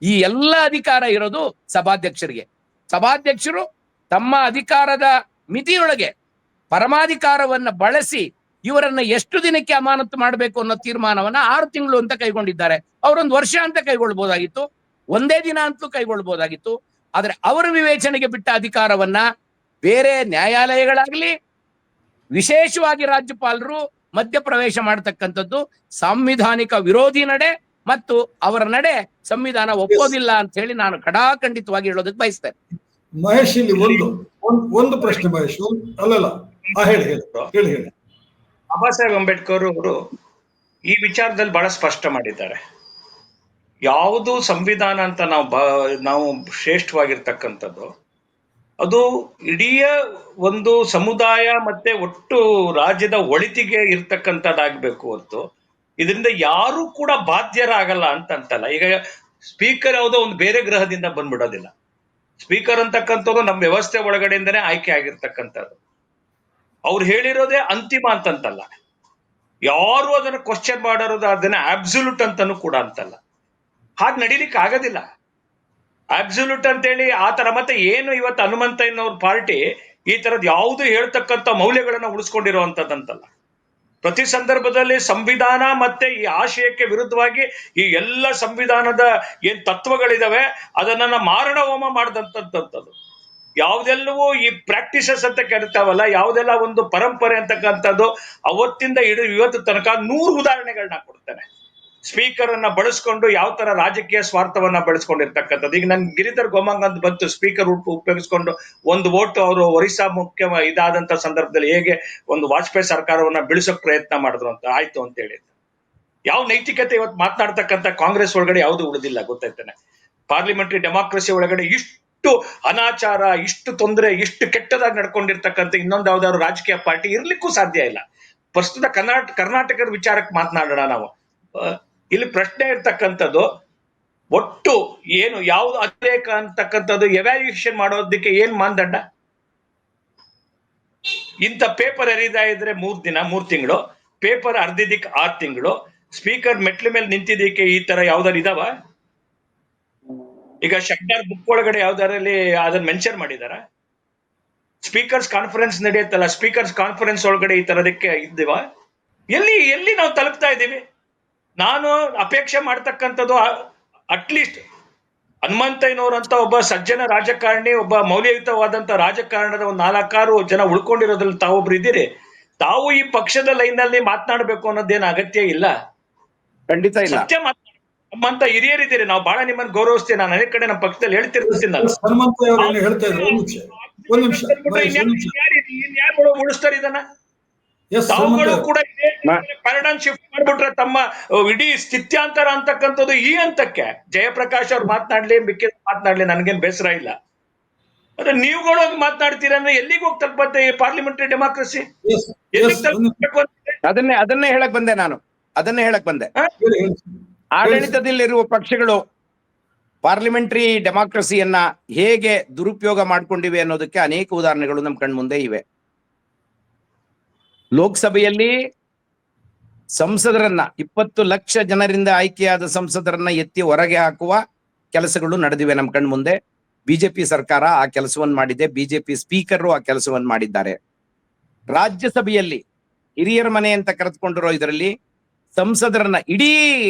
Speaker 2: ಈ ಎಲ್ಲ ಅಧಿಕಾರ ಇರೋದು ಸಭಾಧ್ಯಕ್ಷರಿಗೆ. ಸಭಾಧ್ಯಕ್ಷರು ತಮ್ಮ ಅಧಿಕಾರದ ಮಿತಿಯೊಳಗೆ ಪರಮಾಧಿಕಾರವನ್ನ ಬಳಸಿ ಇವರನ್ನ ಎಷ್ಟು ದಿನಕ್ಕೆ ಅಮಾನತು ಮಾಡಬೇಕು ಅನ್ನೋ ತೀರ್ಮಾನವನ್ನ 6 ತಿಂಗಳು ಅಂತ ಕೈಗೊಂಡಿದ್ದಾರೆ. ಅವರೊಂದು ವರ್ಷ ಅಂತ ಕೈಗೊಳ್ಬಹುದಾಗಿತ್ತು, 1 ದಿನ ಅಂತಲೂ ಕೈಗೊಳ್ಬಹುದಾಗಿತ್ತು. ಆದ್ರೆ ಅವರ ವಿವೇಚನೆಗೆ ಬಿಟ್ಟ ಅಧಿಕಾರವನ್ನ ಬೇರೆ ನ್ಯಾಯಾಲಯಗಳಾಗ್ಲಿ, ವಿಶೇಷವಾಗಿ ರಾಜ್ಯಪಾಲರು ಮಧ್ಯಪ್ರವೇಶ ಮಾಡತಕ್ಕಂಥದ್ದು ಸಾಂವಿಧಾನಿಕ ವಿರೋಧಿ ನಡೆ ಮತ್ತು ಅವರ ನಡೆ ಸಂವಿಧಾನ ಒಪ್ಪೋದಿಲ್ಲ ಅಂತ ಹೇಳಿ ನಾನು ಖಡಾಖಂಡಿತವಾಗಿ ಹೇಳೋದಕ್ಕೆ ಬಯಸ್ತೇನೆ.
Speaker 1: ಮಹೇಶ್, ಇಲ್ಲಿ ಒಂದು ಪ್ರಶ್ನೆ ಮಹೇಶ್. ಅಲ್ಲಲ್ಲ, ಹೇಳಿ.
Speaker 3: ಬಾಬಾ ಸಾಹೇಬ್ ಅಂಬೇಡ್ಕರ್ ಅವರು ಈ ವಿಚಾರದಲ್ಲಿ ಬಹಳ ಸ್ಪಷ್ಟ ಮಾಡಿದ್ದಾರೆ. ಯಾವುದು ಸಂವಿಧಾನ ಅಂತ ನಾವು ಶ್ರೇಷ್ಠವಾಗಿರ್ತಕ್ಕಂಥದ್ದು ಅದು ಇಡೀ ಒಂದು ಸಮುದಾಯ ಮತ್ತೆ ಒಟ್ಟು ರಾಜ್ಯದ ಒಳಿತಿಗೆ ಇರ್ತಕ್ಕಂಥದ್ದಾಗಬೇಕು ಹೊರತು ಇದರಿಂದ ಯಾರು ಕೂಡ ಬಾಧ್ಯರಾಗಲ್ಲ ಅಂತಲ್ಲ. ಈಗ ಸ್ಪೀಕರ್ ಯಾವುದೋ ಒಂದು ಬೇರೆ ಗ್ರಹದಿಂದ ಬಂದ್ಬಿಡೋದಿಲ್ಲ. ಸ್ಪೀಕರ್ ಅಂತಕ್ಕಂಥದ್ದು ನಮ್ಮ ವ್ಯವಸ್ಥೆ ಒಳಗಡೆಯಿಂದನೇ ಆಯ್ಕೆ ಆಗಿರ್ತಕ್ಕಂಥದ್ದು. ಅವ್ರು ಹೇಳಿರೋದೇ ಅಂತಿಮ ಅಂತಲ್ಲ, ಯಾರು ಅದನ್ನ ಕ್ವಶನ್ ಮಾಡೋದು ಅದನ್ನ ಅಬ್ಸಲ್ಯೂಟ್ ಅಂತಾನು ಕೂಡ ಅಂತಲ್ಲ. ಹಾಗೆ ನಡೀಲಿಕ್ಕೆ ಆಗೋದಿಲ್ಲ. ಅಬ್ಸಲ್ಯೂಟ್ ಅಂತೇಳಿ ಆ ತರ ಮತ್ತೆ ಏನು ಇವತ್ತು ಹನುಮಂತ ಎನ್ನುವ್ರ ಪಾರ್ಟಿ ಈ ತರದ್ ಯಾವುದು ಹೇಳ್ತಕ್ಕಂಥ ಮೌಲ್ಯಗಳನ್ನ ಉಳಿಸ್ಕೊಂಡಿರುವಂತದ್ದಂತಲ್ಲ. ಪ್ರತಿ ಸಂದರ್ಭದಲ್ಲಿ ಸಂವಿಧಾನ ಮತ್ತೆ ಈ ಆಶಯಕ್ಕೆ ವಿರುದ್ಧವಾಗಿ ಈ ಎಲ್ಲ ಸಂವಿಧಾನದ ಏನ್ ತತ್ವಗಳಿದಾವೆ ಅದನ್ನ ಮಾರಣ ಹೋಮ ಮಾಡಿದಂಥದ್ದು. ಯಾವುದೆಲ್ಲವೂ ಈ ಪ್ರಾಕ್ಟೀಸಸ್ ಅಂತ ಕರಿತಾವಲ್ಲ, ಯಾವುದೆಲ್ಲ ಒಂದು ಪರಂಪರೆ ಅಂತಕ್ಕಂಥದ್ದು ಅವತ್ತಿಂದ ಇವತ್ತು ತನಕ 100 ಉದಾಹರಣೆಗಳನ್ನ ಕೊಡ್ತೇನೆ. ಸ್ಪೀಕರ್ ಅನ್ನ ಬಳಸ್ಕೊಂಡು ಯಾವ ತರ ರಾಜಕೀಯ ಸ್ವಾರ್ಥವನ್ನ ಬೆಳೆಸ್ಕೊಂಡಿರ್ತಕ್ಕಂಥದ್ದು. ಈಗ ನನ್ ಗಿರಿಧರ್ ಗೋಮಾಂಗ್ ಅಂತ ಬಂತು, ಸ್ಪೀಕರ್ ಉಪಯೋಗಿಸ್ಕೊಂಡು 1 ವೋಟ್ ಅವರು ಒರಿಸ್ಸಾ ಮುಖ್ಯ ಇದಾದಂತ ಸಂದರ್ಭದಲ್ಲಿ ಹೇಗೆ ಒಂದು ವಾಜಪೇಯಿ ಸರ್ಕಾರವನ್ನ ಬೆಳೆಸೋಕ್ ಪ್ರಯತ್ನ ಮಾಡಿದ್ರು ಅಂತ ಆಯ್ತು ಅಂತ ಹೇಳಿ. ಯಾವ ನೈತಿಕತೆ ಇವತ್ತು ಮಾತನಾಡ್ತಕ್ಕಂಥ ಕಾಂಗ್ರೆಸ್ ಒಳಗಡೆ ಯಾವುದು ಉಳಿದಿಲ್ಲ, ಗೊತ್ತಾಯ್ತಾನೆ. ಪಾರ್ಲಿಮೆಂಟರಿ ಡೆಮಾಕ್ರಸಿ ಒಳಗಡೆ ಇಷ್ಟು ಅನಾಚಾರ, ಇಷ್ಟು ತೊಂದರೆ, ಇಷ್ಟು ಕೆಟ್ಟದಾಗಿ ನಡ್ಕೊಂಡಿರ್ತಕ್ಕಂಥ ಇನ್ನೊಂದು ಯಾವ್ದಾದ್ರು ರಾಜಕೀಯ ಪಾರ್ಟಿ ಇರ್ಲಿಕ್ಕೂ ಸಾಧ್ಯ ಇಲ್ಲ. ಪ್ರಸ್ತುತ ಕರ್ನಾಟಕದ ವಿಚಾರಕ್ಕೆ ಮಾತನಾಡೋಣ ನಾವು. ಇಲ್ಲಿ ಪ್ರಶ್ನೆ ಇರ್ತಕ್ಕಂಥದ್ದು ಒಟ್ಟು ಏನು ಯಾವ್ದು ಅತಿರೇಕ ಅಂತಕ್ಕಂಥದ್ದು ಎವ್ಯಾಲ್ಯೂಯೇಷನ್ ಮಾಡೋದಕ್ಕೆ ಏನ್ ಮಾನದಂಡ? ಇಂಥ ಪೇಪರ್ ಎರಿತಾ ಇದ್ರೆ 3 ದಿನ 3 ತಿಂಗಳು, ಪೇಪರ್ ಅರ್ದಿದ್ದಕ್ಕೆ 6 ತಿಂಗಳು, ಸ್ಪೀಕರ್ ಮೆಟ್ಲ ಮೇಲೆ ನಿಂತಿದ್ದಕ್ಕೆ ಈ ತರ ಯಾವ್ದಾರು ಇದಾವ? ಈಗ ಶಬ್ದಾರ್ ಬುಕ್ ಒಳಗಡೆ ಯಾವ್ದಾರಲ್ಲಿ ಅದನ್ನ ಮೆನ್ಷನ್ ಮಾಡಿದಾರ? ಸ್ಪೀಕರ್ಸ್ ಕಾನ್ಫರೆನ್ಸ್ ನಡೆಯುತ್ತಲ್ಲ, ಸ್ಪೀಕರ್ಸ್ ಕಾನ್ಫರೆನ್ಸ್ ಒಳಗಡೆ ಈ ತರದಕ್ಕೆ ಇದ್ದೀವ? ಎಲ್ಲಿ ನಾವು ತಲುಪ್ತಾ ಇದ್ದೀವಿ? ನಾನು ಅಪೇಕ್ಷೆ ಮಾಡ್ತಕ್ಕಂಥದ್ದು ಅಟ್ಲೀಸ್ಟ್ ಹನುಮಂತಯ್ಯನವರಂತ ಒಬ್ಬ ಸಜ್ಜನ ರಾಜಕಾರಣಿ, ಒಬ್ಬ ಮೌಲ್ಯಯುತವಾದಂತ ರಾಜಕಾರಣದ ಒಂದು 4-6 ಜನ ಉಳ್ಕೊಂಡಿರೋದ್ರಲ್ಲಿ ತಾವೊಬ್ರು ಇದ್ದೀರಿ. ತಾವು ಈ ಪಕ್ಷದ ಲೈನ್ ನಲ್ಲಿ ಮಾತನಾಡಬೇಕು ಅನ್ನೋದೇನು ಅಗತ್ಯ ಇಲ್ಲ.
Speaker 2: ಖಂಡಿತ ಇಲ್ಲ.
Speaker 3: ಸತ್ಯ ನಮ್ಮಂತ ಹಿರಿಯರಿದ್ದೀರಿ, ನಾವು ಬಹಳ ನಿಮ್ಮನ್ನ ಗೌರವಿಸ್ತೀವಿ. ನಾನು ಅನೇಕ ಕಡೆ ನಮ್ಮ ಪಕ್ಷದಲ್ಲಿ ಹೇಳ್ತಿರ್ತೀನಿ.
Speaker 1: ಹನುಮಂತಯ್ಯ ಅವರು ಏನು ಹೇಳ್ತಾ ಇದ್ರು? ಒಂದ್ ನಿಮಿಷ
Speaker 3: ಇನ್ಯಾರು ಉಳಿಸ್ತಾರೆ ಇದನ್ನ? ತಾವುಗಳು ಕೂಡ ಪ್ಯಾರಡೈಮ್ ಶಿಫ್ಟ್ ಮಾಡ್ಬಿಟ್ರೆ ತಮ್ಮ ಇಡೀ ಸ್ಥಿತ್ಯಾಂತರ ಅಂತಕ್ಕಂಥದ್ದು ಈ ಹಂತಕ್ಕೆ. ಜಯಪ್ರಕಾಶ್ ಅವ್ರು ಮಾತನಾಡ್ಲಿ, ಮಿಕ್ಕಿದ ಮಾತನಾಡ್ಲಿ, ನನ್ಗೇನ್ ಬೇಸರ ಇಲ್ಲ. ಆದ್ರೆ ನೀವುಗಳು ಮಾತನಾಡ್ತೀರ ಅಂದ್ರೆ ಎಲ್ಲಿಗೆ ಹೋಗಿ ತಲುಪತ್ತೆ ಈ ಪಾರ್ಲಿಮೆಂಟರಿ ಡೆಮಾಕ್ರಸಿ?
Speaker 2: ಅದನ್ನೇ ಹೇಳಕ್ ಬಂದೆ ನಾನು. ಆಡಳಿತದಲ್ಲಿರುವ ಪಕ್ಷಗಳು ಪಾರ್ಲಿಮೆಂಟರಿ ಡೆಮಾಕ್ರಸಿಯನ್ನ ಹೇಗೆ ದುರುಪಯೋಗ ಮಾಡ್ಕೊಂಡಿವೆ ಅನ್ನೋದಕ್ಕೆ ಅನೇಕ ಉದಾಹರಣೆಗಳು ನಮ್ಮ ಕಣ್ಮುಂದೆ ಇವೆ. ಲೋಕಸಭೆಯಲ್ಲಿ ಸಂಸದರನ್ನ 20 ಲಕ್ಷ ಜನರಿಂದ ಆಯ್ಕೆಯಾದ ಸಂಸದರನ್ನ ಎತ್ತಿ ಹೊರಗೆ ಹಾಕುವ ಕೆಲಸಗಳು ನಡೆದಿವೆ ನಮ್ಮ ಕಣ್ಮುಂದೆ. ಬಿಜೆಪಿ ಸರ್ಕಾರ ಆ ಕೆಲಸವನ್ನು ಮಾಡಿದೆ, ಬಿಜೆಪಿ ಸ್ಪೀಕರ್ ಆ ಕೆಲಸವನ್ನು ಮಾಡಿದ್ದಾರೆ. ರಾಜ್ಯಸಭೆಯಲ್ಲಿ ಹಿರಿಯರ ಮನೆ ಅಂತ ಕರೆದುಕೊಂಡಿರೋ ಇದರಲ್ಲಿ ಸಂಸದರನ್ನ, ಇಡೀ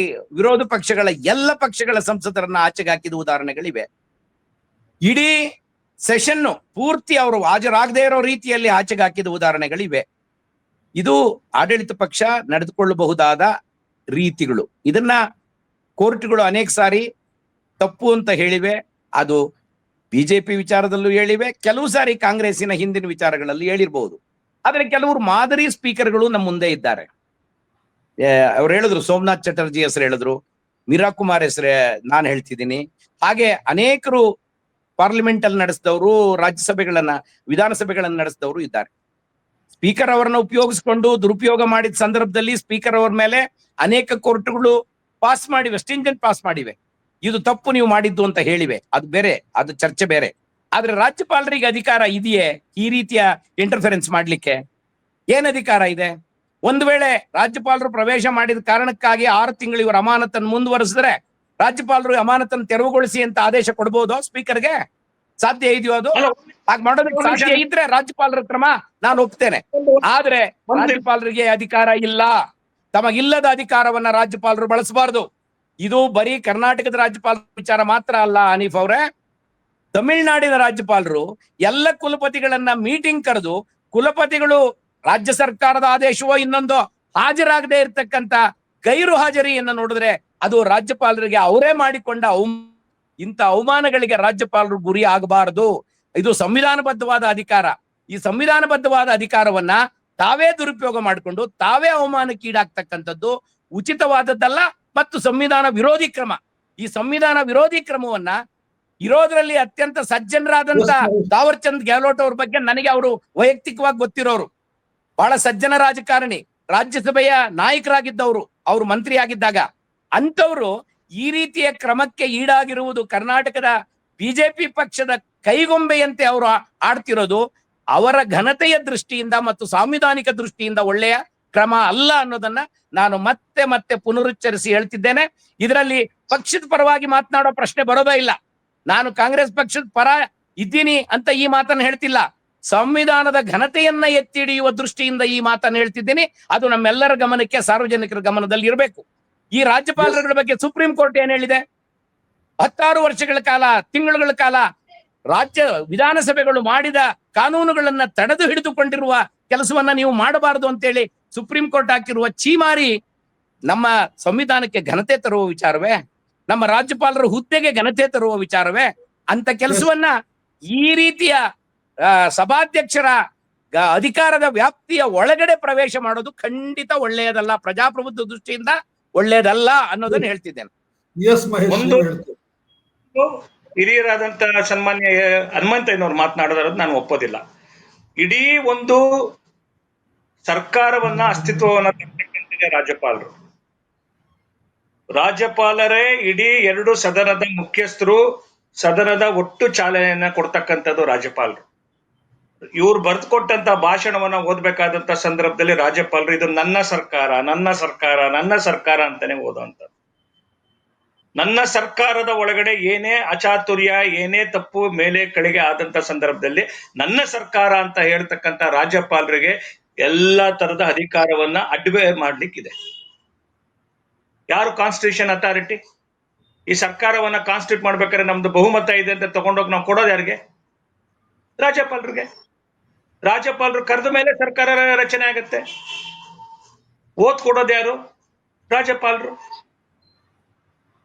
Speaker 2: ವಿರೋಧ ಪಕ್ಷಗಳ ಎಲ್ಲ ಪಕ್ಷಗಳ ಸಂಸದರನ್ನ ಆಚೆಗೆ ಹಾಕಿದ ಉದಾಹರಣೆಗಳಿವೆ. ಇಡೀ ಸೆಷನ್ ಪೂರ್ತಿ ಅವರು ಹಾಜರಾಗದೇ ಇರೋ ರೀತಿಯಲ್ಲಿ ಆಚೆಗೆ ಹಾಕಿದ ಉದಾಹರಣೆಗಳಿವೆ. ಇದು ಆಡಳಿತ ಪಕ್ಷ ನಡೆದುಕೊಳ್ಳಬಹುದಾದ ರೀತಿಗಳು. ಇದನ್ನ ಕೋರ್ಟ್ಗಳು ಅನೇಕ ಸಾರಿ ತಪ್ಪು ಅಂತ ಹೇಳಿವೆ. ಅದು ಬಿಜೆಪಿ ವಿಚಾರದಲ್ಲೂ ಹೇಳಿವೆ, ಕೆಲವು ಸಾರಿ ಕಾಂಗ್ರೆಸ್ಸಿನ ಹಿಂದಿನ ವಿಚಾರಗಳಲ್ಲಿ ಹೇಳಿರ್ಬಹುದು. ಆದ್ರೆ ಕೆಲವರು ಮಾದರಿ ಸ್ಪೀಕರ್ಗಳು ನಮ್ಮ ಮುಂದೆ ಇದ್ದಾರೆ. ಅವ್ರು ಹೇಳಿದ್ರು, ಸೋಮನಾಥ್ ಚಟರ್ಜಿ ಹೆಸರು ಹೇಳಿದ್ರು, ಮೀರಾ ಕುಮಾರ್ ಹೆಸರು ನಾನು ಹೇಳ್ತಿದ್ದೀನಿ. ಹಾಗೆ ಅನೇಕರು ಪಾರ್ಲಿಮೆಂಟ್ ಅಲ್ಲಿ ನಡೆಸಿದವರು, ರಾಜ್ಯಸಭೆಗಳನ್ನ, ವಿಧಾನಸಭೆಗಳನ್ನ ನಡೆಸಿದವರು ಇದ್ದಾರೆ. ಸ್ಪೀಕರ್ ಅವರನ್ನ ಉಪಯೋಗಿಸಿಕೊಂಡು ದುರುಪಯೋಗ ಮಾಡಿದ ಸಂದರ್ಭದಲ್ಲಿ ಸ್ಪೀಕರ್ ಅವರ ಮೇಲೆ ಅನೇಕ ಕೋರ್ಟ್ಗಳು ಪಾಸ್ ಮಾಡಿವೆ, ಸ್ಟಿಂಜೆಂಟ್ ಪಾಸ್ ಮಾಡಿವೆ. ಇದು ತಪ್ಪು ನೀವು ಮಾಡಿದ್ದು ಅಂತ ಹೇಳಿವೆ. ಅದು ಬೇರೆ, ಅದು ಚರ್ಚೆ ಬೇರೆ. ಆದ್ರೆ ರಾಜ್ಯಪಾಲರಿಗೆ ಅಧಿಕಾರ ಇದೆಯೇ ಈ ರೀತಿಯ ಇಂಟರ್ಫರೆನ್ಸ್ ಮಾಡ್ಲಿಕ್ಕೆ? ಏನ್ ಅಧಿಕಾರ ಇದೆ? ಒಂದು ವೇಳೆ ರಾಜ್ಯಪಾಲರು ಪ್ರವೇಶ ಮಾಡಿದ ಕಾರಣಕ್ಕಾಗಿ 6 ತಿಂಗಳು ಇವರ ಅಮಾನತನ್ನು ಮುಂದುವರೆಸಿದ್ರೆ ರಾಜ್ಯಪಾಲರು ಅಮಾನತನ್ನು ತೆರವುಗೊಳಿಸಿ ಅಂತ ಆದೇಶ ಕೊಡಬಹುದು ಸ್ಪೀಕರ್ಗೆ? ಸಾಧ್ಯ ಇದೆಯೋ ಅದು? ಹಾಗೆ ಮಾಡೋದಕ್ಕೆ ಸಾಧ್ಯ ಇದ್ರೆ ರಾಜ್ಯಪಾಲರ ಕ್ರಮ ನಾನು ಒಪ್ತೇನೆ. ಆದ್ರೆ ರಾಜ್ಯಪಾಲರಿಗೆ ಅಧಿಕಾರ ಇಲ್ಲ. ತಮಗಿಲ್ಲದ ಅಧಿಕಾರವನ್ನ ರಾಜ್ಯಪಾಲರು ಬಳಸಬಾರದು. ಇದು ಬರೀ ಕರ್ನಾಟಕದ ರಾಜ್ಯಪಾಲರ ವಿಚಾರ ಮಾತ್ರ ಅಲ್ಲ ಹನೀಫ್ ಅವರೇ. ತಮಿಳುನಾಡಿನ ರಾಜ್ಯಪಾಲರು ಎಲ್ಲ ಕುಲಪತಿಗಳನ್ನ ಮೀಟಿಂಗ್ ಕರೆದು, ಕುಲಪತಿಗಳು ರಾಜ್ಯ ಸರ್ಕಾರದ ಆದೇಶವೋ ಇನ್ನೊಂದು ಹಾಜರಾಗದೆ ಇರ್ತಕ್ಕಂಥ ಗೈರು ಹಾಜರಿಯನ್ನು ನೋಡಿದ್ರೆ ಅದು ರಾಜ್ಯಪಾಲರಿಗೆ ಅವರೇ ಮಾಡಿಕೊಂಡ ಇಂಥ ಅವಮಾನಗಳಿಗೆ ರಾಜ್ಯಪಾಲರು ಗುರಿ ಆಗಬಾರದು. ಇದು ಸಂವಿಧಾನಬದ್ಧವಾದ ಅಧಿಕಾರ. ಈ ಸಂವಿಧಾನಬದ್ಧವಾದ ಅಧಿಕಾರವನ್ನ ತಾವೇ ದುರುಪಯೋಗ ಮಾಡಿಕೊಂಡು ತಾವೇ ಅವಮಾನಕ್ಕೀಡಾಗ್ತಕ್ಕಂಥದ್ದು ಉಚಿತವಾದದ್ದಲ್ಲ ಮತ್ತು ಸಂವಿಧಾನ ವಿರೋಧಿ ಕ್ರಮ. ಈ ಸಂವಿಧಾನ ವಿರೋಧಿ ಕ್ರಮವನ್ನ ಇರೋದ್ರಲ್ಲಿ ಅತ್ಯಂತ ಸಜ್ಜನರಾದಂತ ತಾವರ್ ಚಂದ್ ಗೆಹ್ಲೋಟ್ ಅವ್ರ ಬಗ್ಗೆ ನನಗೆ ಅವರು ವೈಯಕ್ತಿಕವಾಗಿ ಗೊತ್ತಿರೋರು. ಬಹಳ ಸಜ್ಜನ ರಾಜಕಾರಣಿ, ರಾಜ್ಯಸಭೆಯ ನಾಯಕರಾಗಿದ್ದವರು, ಅವರು ಮಂತ್ರಿ ಆಗಿದ್ದಾಗ. ಅಂತವರು ಈ ರೀತಿಯ ಕ್ರಮಕ್ಕೆ ಈಡಾಗಿರುವುದು ಕರ್ನಾಟಕದ ಬಿಜೆಪಿ ಪಕ್ಷದ ಕೈಗೊಂಬೆಯಂತೆ ಅವರು ಆಡ್ತಿರೋದು ಅವರ ಘನತೆಯ ದೃಷ್ಟಿಯಿಂದ ಮತ್ತು ಸಾಂವಿಧಾನಿಕ ದೃಷ್ಟಿಯಿಂದ ಒಳ್ಳೆಯ ಕ್ರಮ ಅಲ್ಲ ಅನ್ನೋದನ್ನ ನಾನು ಮತ್ತೆ ಮತ್ತೆ ಪುನರುಚ್ಚರಿಸಿ ಹೇಳ್ತಿದ್ದೇನೆ. ಇದರಲ್ಲಿ ಪಕ್ಷದ ಪರವಾಗಿ ಮಾತನಾಡೋ ಪ್ರಶ್ನೆ ಬರೋದೇ ಇಲ್ಲ. ನಾನು ಕಾಂಗ್ರೆಸ್ ಪಕ್ಷದ ಪರ ಇದ್ದೀನಿ ಅಂತ ಈ ಮಾತನ್ನು ಹೇಳ್ತಿಲ್ಲ. ಸಂವಿಧಾನದ ಘನತೆಯನ್ನ ಎತ್ತಿ ಹಿಡಿಯುವ ದೃಷ್ಟಿಯಿಂದ ಈ ಮಾತನ್ನು ಹೇಳ್ತಿದ್ದೀನಿ. ಅದು ನಮ್ಮೆಲ್ಲರ ಗಮನಕ್ಕೆ, ಸಾರ್ವಜನಿಕರ ಗಮನದಲ್ಲಿ ಇರಬೇಕು. ಈ ರಾಜ್ಯಪಾಲರುಗಳ ಬಗ್ಗೆ ಸುಪ್ರೀಂ ಕೋರ್ಟ್ ಏನ್ ಹೇಳಿದೆ? 16 ವರ್ಷಗಳ ಕಾಲ, ತಿಂಗಳುಗಳ ಕಾಲ ರಾಜ್ಯ ವಿಧಾನಸಭೆಗಳು ಮಾಡಿದ ಕಾನೂನುಗಳನ್ನ ತಡೆದು ಹಿಡಿದುಕೊಂಡಿರುವ ಕೆಲಸವನ್ನ ನೀವು ಮಾಡಬಾರದು ಅಂತೇಳಿ ಸುಪ್ರೀಂ ಕೋರ್ಟ್ ಹಾಕಿರುವ ಛೀಮಾರಿ ನಮ್ಮ ಸಂವಿಧಾನಕ್ಕೆ ಘನತೆ ತರುವ ವಿಚಾರವೇ? ನಮ್ಮ ರಾಜ್ಯಪಾಲರ ಹುದ್ದೆಗೆ ಘನತೆ ತರುವ ವಿಚಾರವೇ? ಅಂತ ಕೆಲಸವನ್ನ ಈ ರೀತಿಯ ಸಭಾಧ್ಯಕ್ಷರ ಅಧಿಕಾರದ ವ್ಯಾಪ್ತಿಯ ಒಳಗಡೆ ಪ್ರವೇಶ ಮಾಡೋದು ಖಂಡಿತ ಒಳ್ಳೆಯದಲ್ಲ, ಪ್ರಜಾಪ್ರಭುತ್ವ ದೃಷ್ಟಿಯಿಂದ ಒಳ್ಳೆಯದಲ್ಲ ಅನ್ನೋದನ್ನ ಹೇಳ್ತಿದ್ದೇನೆ.
Speaker 3: ಒಂದು ಹಿರಿಯರಾದಂತ ಸನ್ಮಾನ್ಯ ಹನುಮಂತಯ್ಯನವ್ರು ಮಾತನಾಡೋದ್ರದ್ದು ನಾನು ಒಪ್ಪೋದಿಲ್ಲ. ಇಡೀ ಒಂದು ಸರ್ಕಾರವನ್ನ ಅಸ್ತಿತ್ವವನ್ನ ತರ್ತಕ್ಕಂಥ ರಾಜ್ಯಪಾಲರೇ ಇಡೀ 2 ಸದನದ ಮುಖ್ಯಸ್ಥರು, ಸದನದ ಒಟ್ಟು ಚಾಲನೆಯನ್ನ ಕೊಡ್ತಕ್ಕಂಥದ್ದು ರಾಜ್ಯಪಾಲರು. ಇವ್ರು ಬರೆದುಕೊಟ್ಟಂತ ಭಾಷಣವನ್ನ ಓದ್ಬೇಕಾದಂತ ಸಂದರ್ಭದಲ್ಲಿ ರಾಜ್ಯಪಾಲರು ಇದು ನನ್ನ ಸರ್ಕಾರ ನನ್ನ ಸರ್ಕಾರ ನನ್ನ ಸರ್ಕಾರ ಅಂತಾನೆ ಓದುವಂತ. ನನ್ನ ಸರ್ಕಾರದ ಒಳಗಡೆ ಏನೇ ಅಚಾತುರ್ಯ ಏನೇ ತಪ್ಪು ಮೇಲೆ ಕೆಳಗೆ ಆದಂತ ಸಂದರ್ಭದಲ್ಲಿ ನನ್ನ ಸರ್ಕಾರ ಅಂತ ಹೇಳ್ತಕ್ಕಂತ ರಾಜ್ಯಪಾಲರಿಗೆ ಎಲ್ಲಾ ತರದ ಅಧಿಕಾರವನ್ನ ಅಡ್ವೇ ಮಾಡ್ಲಿಕ್ಕಿದೆ. ಯಾರು ಕಾನ್ಸ್ಟಿಟ್ಯೂಷನ್ ಅಥಾರಿಟಿ? ಈ ಸರ್ಕಾರವನ್ನ ಕಾನ್ಸ್ಟಿಟ್ಯೂಟ್ ಮಾಡ್ಬೇಕಾದ್ರೆ ನಮ್ದು ಬಹುಮತ ಇದೆ ಅಂತ ತಗೊಂಡೋಗಿ ನಾವು ಕೊಡೋದು ಯಾರಿಗೆ? ರಾಜ್ಯಪಾಲರಿಗೆ. ರಾಜ್ಯಪಾಲರು ಕರೆದ ಮೇಲೆ ಸರ್ಕಾರ ರಚನೆ ಆಗತ್ತೆ. ಓದ್ ಕೊಡೋದು ಯಾರು? ರಾಜ್ಯಪಾಲರು.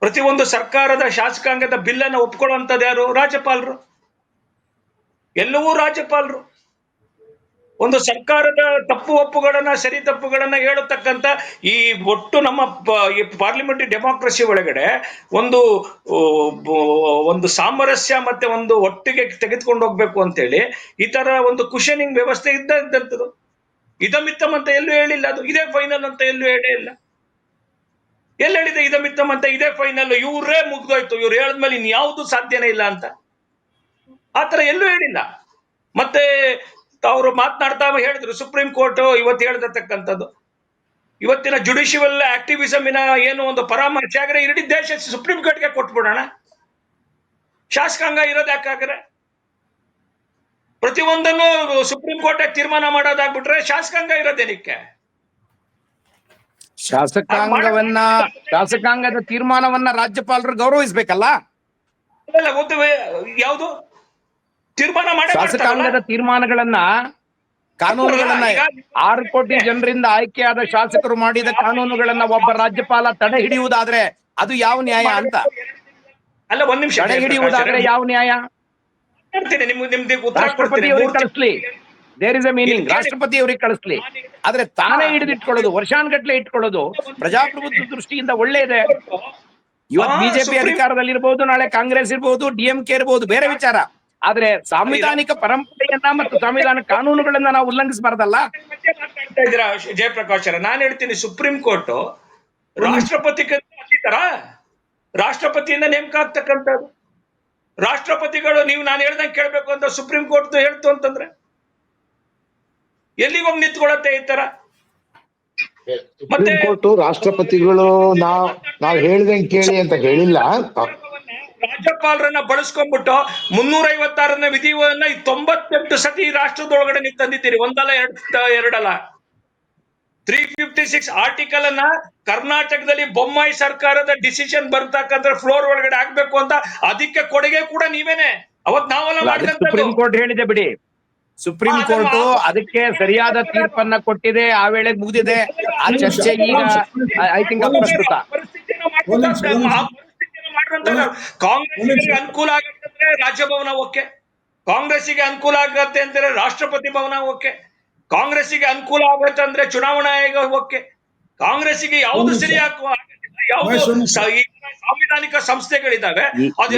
Speaker 3: ಪ್ರತಿಯೊಂದು ಸರ್ಕಾರದ ಶಾಸಕಾಂಗದ ಬಿಲ್ ಅನ್ನು ಒಪ್ಕೊಳ್ಳುವಂಥದ್ದು ಯಾರು? ರಾಜ್ಯಪಾಲರು. ಎಲ್ಲವೂ ರಾಜ್ಯಪಾಲರು. ಒಂದು ಸರ್ಕಾರದ ತಪ್ಪು ಒಪ್ಪುಗಳನ್ನ ಸರಿ ತಪ್ಪುಗಳನ್ನ ಹೇಳತಕ್ಕಂತ ಈ ಒಟ್ಟು ನಮ್ಮ ಈ ಪಾರ್ಲಿಮೆಂಟರಿ ಡೆಮಾಕ್ರಸಿ ಒಳಗಡೆ ಒಂದು ಸಾಮರಸ್ಯ ಮತ್ತೆ ಒಂದು ಒಟ್ಟಿಗೆ ತೆಗೆದುಕೊಂಡು ಹೋಗ್ಬೇಕು ಅಂತೇಳಿ ಈ ತರ ಒಂದು ಕುಶನಿಂಗ್ ವ್ಯವಸ್ಥೆ ಇದ್ದಂಥದ್ದು. ಇದಮಿತ್ತಮ್ ಅಂತ ಎಲ್ಲೂ ಹೇಳಿಲ್ಲ. ಅದು ಇದೇ ಫೈನಲ್ ಅಂತ ಎಲ್ಲೂ ಹೇಳೇ ಇಲ್ಲ. ಎಲ್ಲಿ ಹೇಳಿದೆ ಇದಮಿತ್ತಮ್ ಅಂತ? ಇದೇ ಫೈನಲ್, ಇವ್ರೇ ಮುಗ್ದೋಯ್ತು, ಇವ್ರು ಹೇಳಿದ್ಮೇಲೆ ಇನ್ಯಾವುದು ಸಾಧ್ಯನೇ ಇಲ್ಲ ಅಂತ ಆತರ ಎಲ್ಲೂ ಹೇಳಿಲ್ಲ. ಮತ್ತೆ ಅವರು ಮಾತನಾಡ್ತಾ ಹೇಳಿದ್ರು ಸುಪ್ರೀಂ ಕೋರ್ಟ್ ಇವತ್ತು ಹೇಳ್ತಕ್ಕಂಥದ್ದು, ಇವತ್ತಿನ ಜುಡಿಷಿಯಲ್ ಆಕ್ಟಿವಿಸಮಿನ ಏನು ಒಂದು ಪರಾಮರ್ಶೆ ಆಗ್ರೆ ಇಡೀ ದೇಶ ಸುಪ್ರೀಂ ಕೋರ್ಟ್ಗೆ ಕೊಟ್ಬಿಡೋಣ. ಶಾಸಕಾಂಗ ಇರೋದು ಯಾಕಾಗ್ರೆ? ಪ್ರತಿಯೊಂದನ್ನು ಸುಪ್ರೀಂ ಕೋರ್ಟ್ ತೀರ್ಮಾನ ಮಾಡೋದಾಗ್ಬಿಟ್ರೆ ಶಾಸಕಾಂಗ ಇರೋದೇನಕ್ಕೆ?
Speaker 2: ಶಾಸಕಾಂಗದ ತೀರ್ಮಾನವನ್ನ ರಾಜ್ಯಪಾಲರು ಗೌರವಿಸ್ಬೇಕಲ್ಲ.
Speaker 3: ಯಾವುದು ತೀರ್ಮಾನ ಮಾಡಿ
Speaker 2: ಶಾಸಕಾಂಗದ ತೀರ್ಮಾನಗಳನ್ನ ಕಾನೂನುಗಳನ್ನ 6 ಕೋಟಿ ಜನರಿಂದ ಆಯ್ಕೆಯಾದ ಶಾಸಕರು ಮಾಡಿದ ಕಾನೂನುಗಳನ್ನ ಒಬ್ಬ ರಾಜ್ಯಪಾಲ ತಡೆ ಹಿಡಿಯುವುದಾದ್ರೆ ಅದು ಯಾವ ನ್ಯಾಯ ಅಂತ?
Speaker 3: ಅಲ್ಲ, ಒಂದ್ ನಿಮಿಷ.
Speaker 2: ತಡೆ ಹಿಡಿಯುವುದಾದ್ರೆ ಯಾವ ನ್ಯಾಯ? ರಾಷ್ಟ್ರಪತಿ ಅವ್ರಿಗೆ ಕಳಿಸ್ಲಿ, ದೇರ್ ಇಸ್ ಎ ಮೀನಿಂಗ್. ರಾಷ್ಟ್ರಪತಿ ಅವ್ರಿಗೆ ಕಳಿಸ್ಲಿ. ಆದ್ರೆ ತಾನೇ ಹಿಡಿದಿಟ್ಕೊಳ್ಳೋದು, ವರ್ಷಾನ್ಗಟ್ಲೆ ಇಟ್ಕೊಳ್ಳೋದು ಪ್ರಜಾಪ್ರಭುತ್ವ ದೃಷ್ಟಿಯಿಂದ ಒಳ್ಳೆಯದೇ. ಇವತ್ತು ಬಿಜೆಪಿ ಅಧಿಕಾರದಲ್ಲಿ ಇರಬಹುದು, ನಾಳೆ ಕಾಂಗ್ರೆಸ್ ಇರಬಹುದು, DMK ಇರಬಹುದು, ಬೇರೆ ವಿಚಾರ. ಆದ್ರೆ ಸಾಂವಿಧಾನಿಕ ಪರಂಪರೆಯನ್ನ ಮತ್ತು ಸಂವಿಧಾನ ಕಾನೂನುಗಳನ್ನ ನಾವು ಉಲ್ಲಂಘಿಸಬಾರ್ದಲ್ಲ.
Speaker 3: ಜಯಪ್ರಕಾಶ್, ನಾನು ಹೇಳ್ತೀನಿ, ಸುಪ್ರೀಂ ಕೋರ್ಟ್ ರಾಷ್ಟ್ರಪತಿಯಿಂದ ನೇಮಕ ಆಗ್ತಕ್ಕಂಥದ್ದು. ರಾಷ್ಟ್ರಪತಿಗಳು ನೀವು ನಾನು ಹೇಳ್ದಂಗೆ ಕೇಳ್ಬೇಕು ಅಂತ ಸುಪ್ರೀಂ ಕೋರ್ಟ್ ಹೇಳ್ತು ಅಂತಂದ್ರೆ ಎಲ್ಲಿಗೋಗಿ ನಿಂತ್ಕೊಳತ್ತೆ ಈ ತರ?
Speaker 4: ಸುಪ್ರೀಂ ಕೋರ್ಟ್ ರಾಷ್ಟ್ರಪತಿಗಳು ನಾವ್ ಹೇಳ್ದಂಗೆ ಕೇಳಿ ಅಂತ ಹೇಳಿಲ್ಲ.
Speaker 3: ರಾಜ್ಯಪಾಲರನ್ನ ಬಳಸ್ಕೊಂಡ್ಬಿಟ್ಟು 356ನೇ ವಿಧಿವನ್ನ 98 ಸತಿ ರಾಷ್ಟ್ರದೊಳಗಡೆ ನೀವು ತಂದಿದ್ದೀರಿ. ಒಂದಲ್ಲ ಎರಡಲ್ಲ. 356 ಆರ್ಟಿಕಲ್ ಅನ್ನ ಕರ್ನಾಟಕದಲ್ಲಿ ಬೊಮ್ಮಾಯಿ ಸರ್ಕಾರದ ಡಿಸಿಷನ್ ಬರ್ತಕ್ಕಂಥ ಫ್ಲೋರ್ ಒಳಗಡೆ ಆಗ್ಬೇಕು ಅಂತ ಅದಕ್ಕೆ ಕೊಡುಗೆ ಕೂಡ ನೀವೇನೆ. ಅವತ್ ನಾವೆಲ್ಲ
Speaker 2: ಸುಪ್ರೀಂ ಕೋರ್ಟ್ ಹೇಳಿದೆ ಬಿಡಿ. ಸುಪ್ರೀಂ ಕೋರ್ಟ್ ಅದಕ್ಕೆ ಸರಿಯಾದ ತೀರ್ಪನ್ನ ಕೊಟ್ಟಿದೆ. ಆ ವೇಳೆ ಮುಗಿದಿದೆ. ಆ ಚರ್ಚೆ ಈಗ ಐ ಥಿಂಕ್ ಅಪ್ರಸ್ತುತ.
Speaker 3: ಕಾಂಗ್ರೆಸ್ಗೆ ಅನುಕೂಲ ಆಗುತ್ತೆ ರಾಜ್ಯಭವನ ಓಕೆ, ಕಾಂಗ್ರೆಸ್ಸಿಗೆ ಅನುಕೂಲ ಆಗತ್ತೆ ಅಂದ್ರೆ ರಾಷ್ಟ್ರಪತಿ ಭವನ ಓಕೆ, ಕಾಂಗ್ರೆಸ್ಸಿಗೆ ಅನುಕೂಲ ಆಗುತ್ತೆ ಅಂದ್ರೆ ಚುನಾವಣಾ ಆಯೋಗ ಓಕೆ. ಕಾಂಗ್ರೆಸ್ಸಿಗೆ ಯಾವುದು ಸರಿ ಯಾವುದು ಸಾಂವಿಧಾನಿಕ ಸಂಸ್ಥೆಗಳಿದ್ದಾವೆ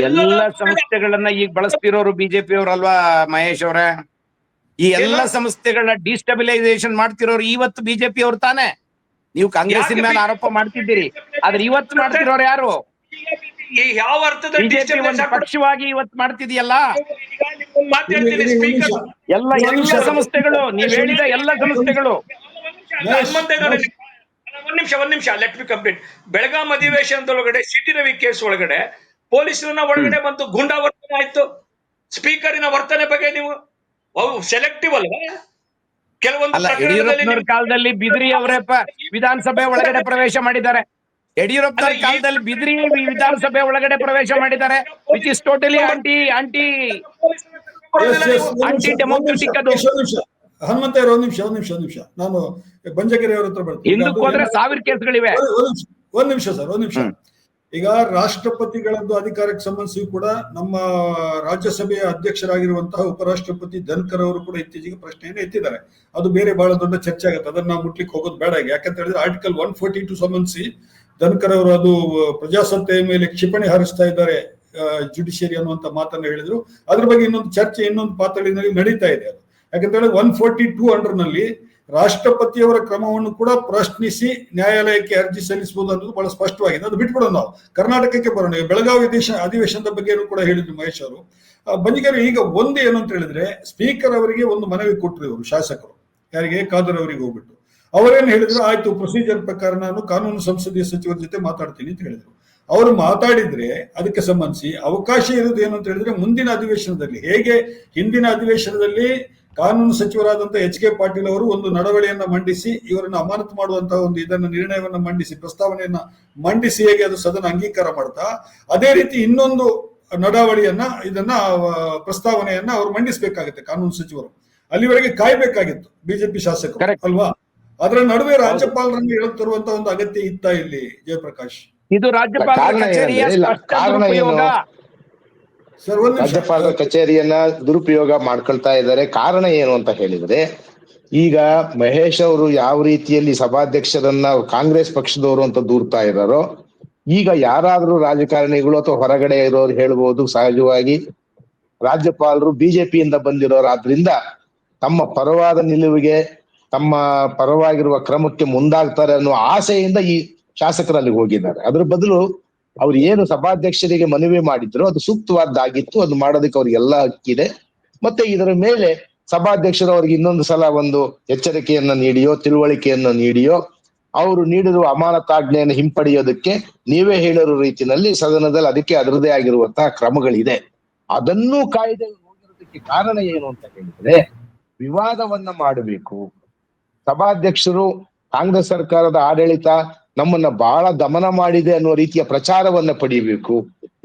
Speaker 2: ಎಲ್ಲ ಸಂಸ್ಥೆಗಳನ್ನ ಈಗ ಬಳಸ್ತಿರೋರು ಬಿಜೆಪಿ ಅವರಲ್ವಾ ಮಹೇಶ್ ಅವರೇ? ಈ ಎಲ್ಲ ಸಂಸ್ಥೆಗಳನ್ನ ಡಿಸ್ಟೆಬಿಲೈಸೇಷನ್ ಮಾಡ್ತಿರೋರು ಇವತ್ತು ಬಿಜೆಪಿ ಅವ್ರು ತಾನೆ. ನೀವು ಕಾಂಗ್ರೆಸ್ಸಿನ ಮೇಲೆ ಆರೋಪ ಮಾಡ್ತಿದ್ದೀರಿ, ಆದ್ರೆ ಇವತ್ತು ಮಾಡ್ತಿರೋರು ಯಾರು?
Speaker 3: ಯಾವ ಅರ್ಥದಲ್ಲಿ
Speaker 2: ಬಿಜೆಪಿ ಒಂದು ಪಕ್ಷವಾಗಿ ಇವತ್ತು ಮಾಡ್ತಿದೆಯಲ್ಲ. ಎಲ್ಲ ಸಂಸ್ಥೆಗಳು, ನೀವು ಹೇಳಿದ ಎಲ್ಲ ಸಂಸ್ಥೆಗಳು.
Speaker 3: ಒಂದ್ ನಿಮಿಷ ಲೆಟ್ ಮಿ ಕಂಪ್ಲೀಟ್. ಬೆಳಗಾಂ ಅಧಿವೇಶನದೊಳಗಡೆ ಸಿಟಿ ರವಿ ಕೇಸ್ ಒಳಗಡೆ ಪೊಲೀಸರನ್ನ ಒಳಗಡೆ ಬಂದು ಗೂಂಡಾ ವರ್ತನೆ ಆಯ್ತು. ಸ್ಪೀಕರಿನ ವರ್ತನೆ ಬಗ್ಗೆ ನೀವು ಸೆಲೆಕ್ಟಿವ್ ಅಲ್ವಾ?
Speaker 2: ಕೆಲವೊಂದು ಯಡಿಯೂರಪ್ಪನವ್ರ ಕಾಲದಲ್ಲಿ ಬಿದ್ರಿ ಅವರೇ ವಿಧಾನಸಭೆ ಒಳಗಡೆ ಪ್ರವೇಶ ಮಾಡಿದ್ದಾರೆ. ಯಡಿಯೂರಪ್ಪನವ್ರ ಕಾಲದಲ್ಲಿ ಬಿದ್ರಿ ವಿಧಾನಸಭೆ ಒಳಗಡೆ ಪ್ರವೇಶ ಮಾಡಿದ್ದಾರೆ. Which is totally anti democratic. ಅದು
Speaker 1: ಹನುಮಂತ ಒಂದ್ ನಿಮಿಷ ನಾನು ಬಂಜಗೆರೆ ಅವ್ರ ಹತ್ರ ಬರ್ತೀನಿ.
Speaker 2: ಹಿಂದಕ್ಕೆ ಹೋದ್ರೆ 1000 ಕೇಸ್ಗಳಿವೆ.
Speaker 1: ಒಂದ್ ನಿಮಿಷ. ಈಗ ರಾಷ್ಟ್ರಪತಿಗಳದ್ದು ಅಧಿಕಾರಕ್ಕೆ ಸಂಬಂಧಿಸಿ ಕೂಡ ನಮ್ಮ ರಾಜ್ಯಸಭೆಯ ಅಧ್ಯಕ್ಷರಾಗಿರುವಂತಹ ಉಪರಾಷ್ಟ್ರಪತಿ ಧನ್ಕರ್ ಅವರು ಕೂಡ ಇತ್ತೀಚೆಗೆ ಪ್ರಶ್ನೆಯನ್ನು ಎತ್ತಿದ್ದಾರೆ. ಅದು ಬೇರೆ ಬಹಳ ದೊಡ್ಡ ಚರ್ಚೆ ಆಗುತ್ತೆ. ಅದನ್ನ ನಾವು ಮುಟ್ಲಿಕ್ಕೆ ಹೋಗೋದು ಬೇಡ. ಯಾಕಂತ ಹೇಳಿದ್ರೆ ಆರ್ಟಿಕಲ್ 142 ಸಂಬಂಧಿಸಿ ಧನ್ಕರ್ ಅವರು ಅದು ಪ್ರಜಾಸತ್ತೆಯ ಮೇಲೆ ಕ್ಷಿಪಣಿ ಹಾರಿಸ್ತಾ ಇದ್ದಾರೆ ಜುಡಿಷಿಯರಿ ಅನ್ನುವಂತ ಮಾತನ್ನ ಹೇಳಿದ್ರು. ಅದ್ರ ಬಗ್ಗೆ ಇನ್ನೊಂದು ಚರ್ಚೆ ಇನ್ನೊಂದು ಪಾತಳಿನಲ್ಲಿ ನಡೀತಾ ಇದೆ. ಅದು ಯಾಕಂತ ಹೇಳಿದ್ರೆ 142 ಅಂಡರ್ನಲ್ಲಿ ರಾಷ್ಟ್ರಪತಿಯವರ ಕ್ರಮವನ್ನು ಕೂಡ ಪ್ರಶ್ನಿಸಿ ನ್ಯಾಯಾಲಯಕ್ಕೆ ಅರ್ಜಿ ಸಲ್ಲಿಸಬಹುದು ಅನ್ನೋದು ಬಹಳ ಸ್ಪಷ್ಟವಾಗಿದೆ. ಅದು ಬಿಟ್ಬಿಡೋಣ ನಾವು ಕರ್ನಾಟಕಕ್ಕೆ ಬರೋಣ. ಈಗ ಬೆಳಗಾವಿ ಅಧಿವೇಶನದ ಬಗ್ಗೆನೂ ಕೂಡ ಹೇಳಿದ್ರು ಮಹೇಶ್ ಅವರು. ಬಂಜಿಗರು ಈಗ ಒಂದು ಏನು ಅಂತ ಹೇಳಿದ್ರೆ, ಸ್ಪೀಕರ್ ಅವರಿಗೆ ಒಂದು ಮನವಿ ಕೊಟ್ಟರು ಇವರು ಶಾಸಕರು, ಯಾರಿಗೆ ಖಾದರ್ ಅವರಿಗೆ ಹೋಗ್ಬಿಟ್ಟು ಅವರೇನು ಹೇಳಿದ್ರು, ಆಯ್ತು ಪ್ರೊಸೀಜರ್ ಪ್ರಕಾರ ನಾನು ಕಾನೂನು ಸಂಸದೀಯ ಸಚಿವರ ಜೊತೆ ಮಾತಾಡ್ತೀನಿ ಅಂತ ಹೇಳಿದ್ರು. ಅವರು ಮಾತಾಡಿದ್ರೆ ಅದಕ್ಕೆ ಸಂಬಂಧಿಸಿ ಅವಕಾಶ ಇರುವುದು ಏನು ಅಂತ ಹೇಳಿದ್ರೆ, ಮುಂದಿನ ಅಧಿವೇಶನದಲ್ಲಿ ಹೇಗೆ ಹಿಂದಿನ ಅಧಿವೇಶನದಲ್ಲಿ ಕಾನೂನು ಸಚಿವರಾದಂತಹ HK ಪಾಟೀಲ್ ಅವರು ಒಂದು ನಡವಳಿಯನ್ನ ಮಂಡಿಸಿ ಇವರನ್ನು ಅಮಾನತು ಮಾಡುವಂತಹ ಒಂದು ನಿರ್ಣಯವನ್ನ ಮಂಡಿಸಿ, ಪ್ರಸ್ತಾವನೆಯನ್ನ ಮಂಡಿಸಿ, ಹೇಗೆ ಅದು ಸದನ ಅಂಗೀಕಾರ ಮಾಡ್ತಾ, ಅದೇ ರೀತಿ ಇನ್ನೊಂದು ನಡಾವಳಿಯನ್ನ ಪ್ರಸ್ತಾವನೆಯನ್ನ ಅವರು ಮಂಡಿಸಬೇಕಾಗುತ್ತೆ ಕಾನೂನು ಸಚಿವರು. ಅಲ್ಲಿವರೆಗೆ ಕಾಯ್ಬೇಕಾಗಿತ್ತು ಬಿಜೆಪಿ ಶಾಸಕರು ಅಲ್ವಾ? ಅದರ ನಡುವೆ ರಾಜ್ಯಪಾಲರನ್ನು ಹೇಳಕ್ ತರುವಂತ ಒಂದು ಅಗತ್ಯ ಇತ್ತ ಇಲ್ಲಿ ಜಯಪ್ರಕಾಶ್?
Speaker 2: ಇದು ರಾಜ್ಯಪಾಲರ ಕಚೇರಿಯ ದುರುಪಯೋಗ.
Speaker 4: ರಾಜ್ಯಪಾಲರ ಕಚೇರಿಯನ್ನ ದುರುಪಯೋಗ ಮಾಡ್ಕೊಳ್ತಾ ಇದ್ದಾರೆ. ಕಾರಣ ಏನು ಅಂತ ಹೇಳಿದ್ರೆ, ಈಗ ಮಹೇಶ್ ಅವರು ಯಾವ ರೀತಿಯಲ್ಲಿ ಸಭಾಧ್ಯಕ್ಷರನ್ನ ಕಾಂಗ್ರೆಸ್ ಪಕ್ಷದವರು ಅಂತ ದೂರ್ತಾ ಇದ್ದಾರೋ, ಈಗ ಯಾರಾದ್ರೂ ರಾಜಕಾರಣಿಗಳು ಅಥವಾ ಹೊರಗಡೆ ಇರೋರು ಹೇಳ್ಬೋದು ಸಹಜವಾಗಿ ರಾಜ್ಯಪಾಲರು ಬಿಜೆಪಿಯಿಂದ ಬಂದಿರೋರಾದ್ರಿಂದ ತಮ್ಮ ಪರವಾದ ನಿಲುವಿಗೆ, ತಮ್ಮ ಪರವಾಗಿರುವ ಕ್ರಮಕ್ಕೆ ಮುಂದಾಗ್ತಾರೆ ಅನ್ನೋ ಆಸೆಯಿಂದ ಈ ಶಾಸಕರಲ್ಲಿ ಹೋಗಿದ್ದಾರೆ. ಅದ್ರ ಬದಲು ಅವ್ರು ಏನು ಸಭಾಧ್ಯಕ್ಷರಿಗೆ ಮನವಿ ಮಾಡಿದ್ರು ಅದು ಸೂಕ್ತವಾದ್ದಾಗಿತ್ತು. ಅದು ಮಾಡೋದಕ್ಕೆ ಅವ್ರಿಗೆಲ್ಲ ಹಕ್ಕಿದೆ. ಮತ್ತೆ ಇದರ ಮೇಲೆ ಸಭಾಧ್ಯಕ್ಷರು ಅವ್ರಿಗೆ ಇನ್ನೊಂದು ಸಲ ಒಂದು ಎಚ್ಚರಿಕೆಯನ್ನ ನೀಡಿಯೋ, ತಿಳುವಳಿಕೆಯನ್ನು ನೀಡಿಯೋ, ಅವರು ನೀಡಿರುವ ಅಮಾನತಾಜ್ಞೆಯನ್ನು ಹಿಂಪಡೆಯೋದಕ್ಕೆ ನೀವೇ ಹೇಳಿರೋ ರೀತಿಯಲ್ಲಿ ಸದನದಲ್ಲಿ ಅದಕ್ಕೆ ಅದರದೇ ಆಗಿರುವಂತಹ ಕ್ರಮಗಳಿದೆ. ಅದನ್ನೂ ಕಾಯ್ದೆ ಹೋಗಿರೋದಕ್ಕೆ ಕಾರಣ ಏನು ಅಂತ ಹೇಳಿದ್ರೆ, ವಿವಾದವನ್ನ ಮಾಡಬೇಕು. ಸಭಾಧ್ಯಕ್ಷರು ಕಾಂಗ್ರೆಸ್ ಸರ್ಕಾರದ ಆಡಳಿತ ನಮ್ಮನ್ನ ಬಹಳ ದಮನ ಮಾಡಿದೆ ಅನ್ನುವ ರೀತಿಯ ಪ್ರಚಾರವನ್ನ ಪಡಿಬೇಕು.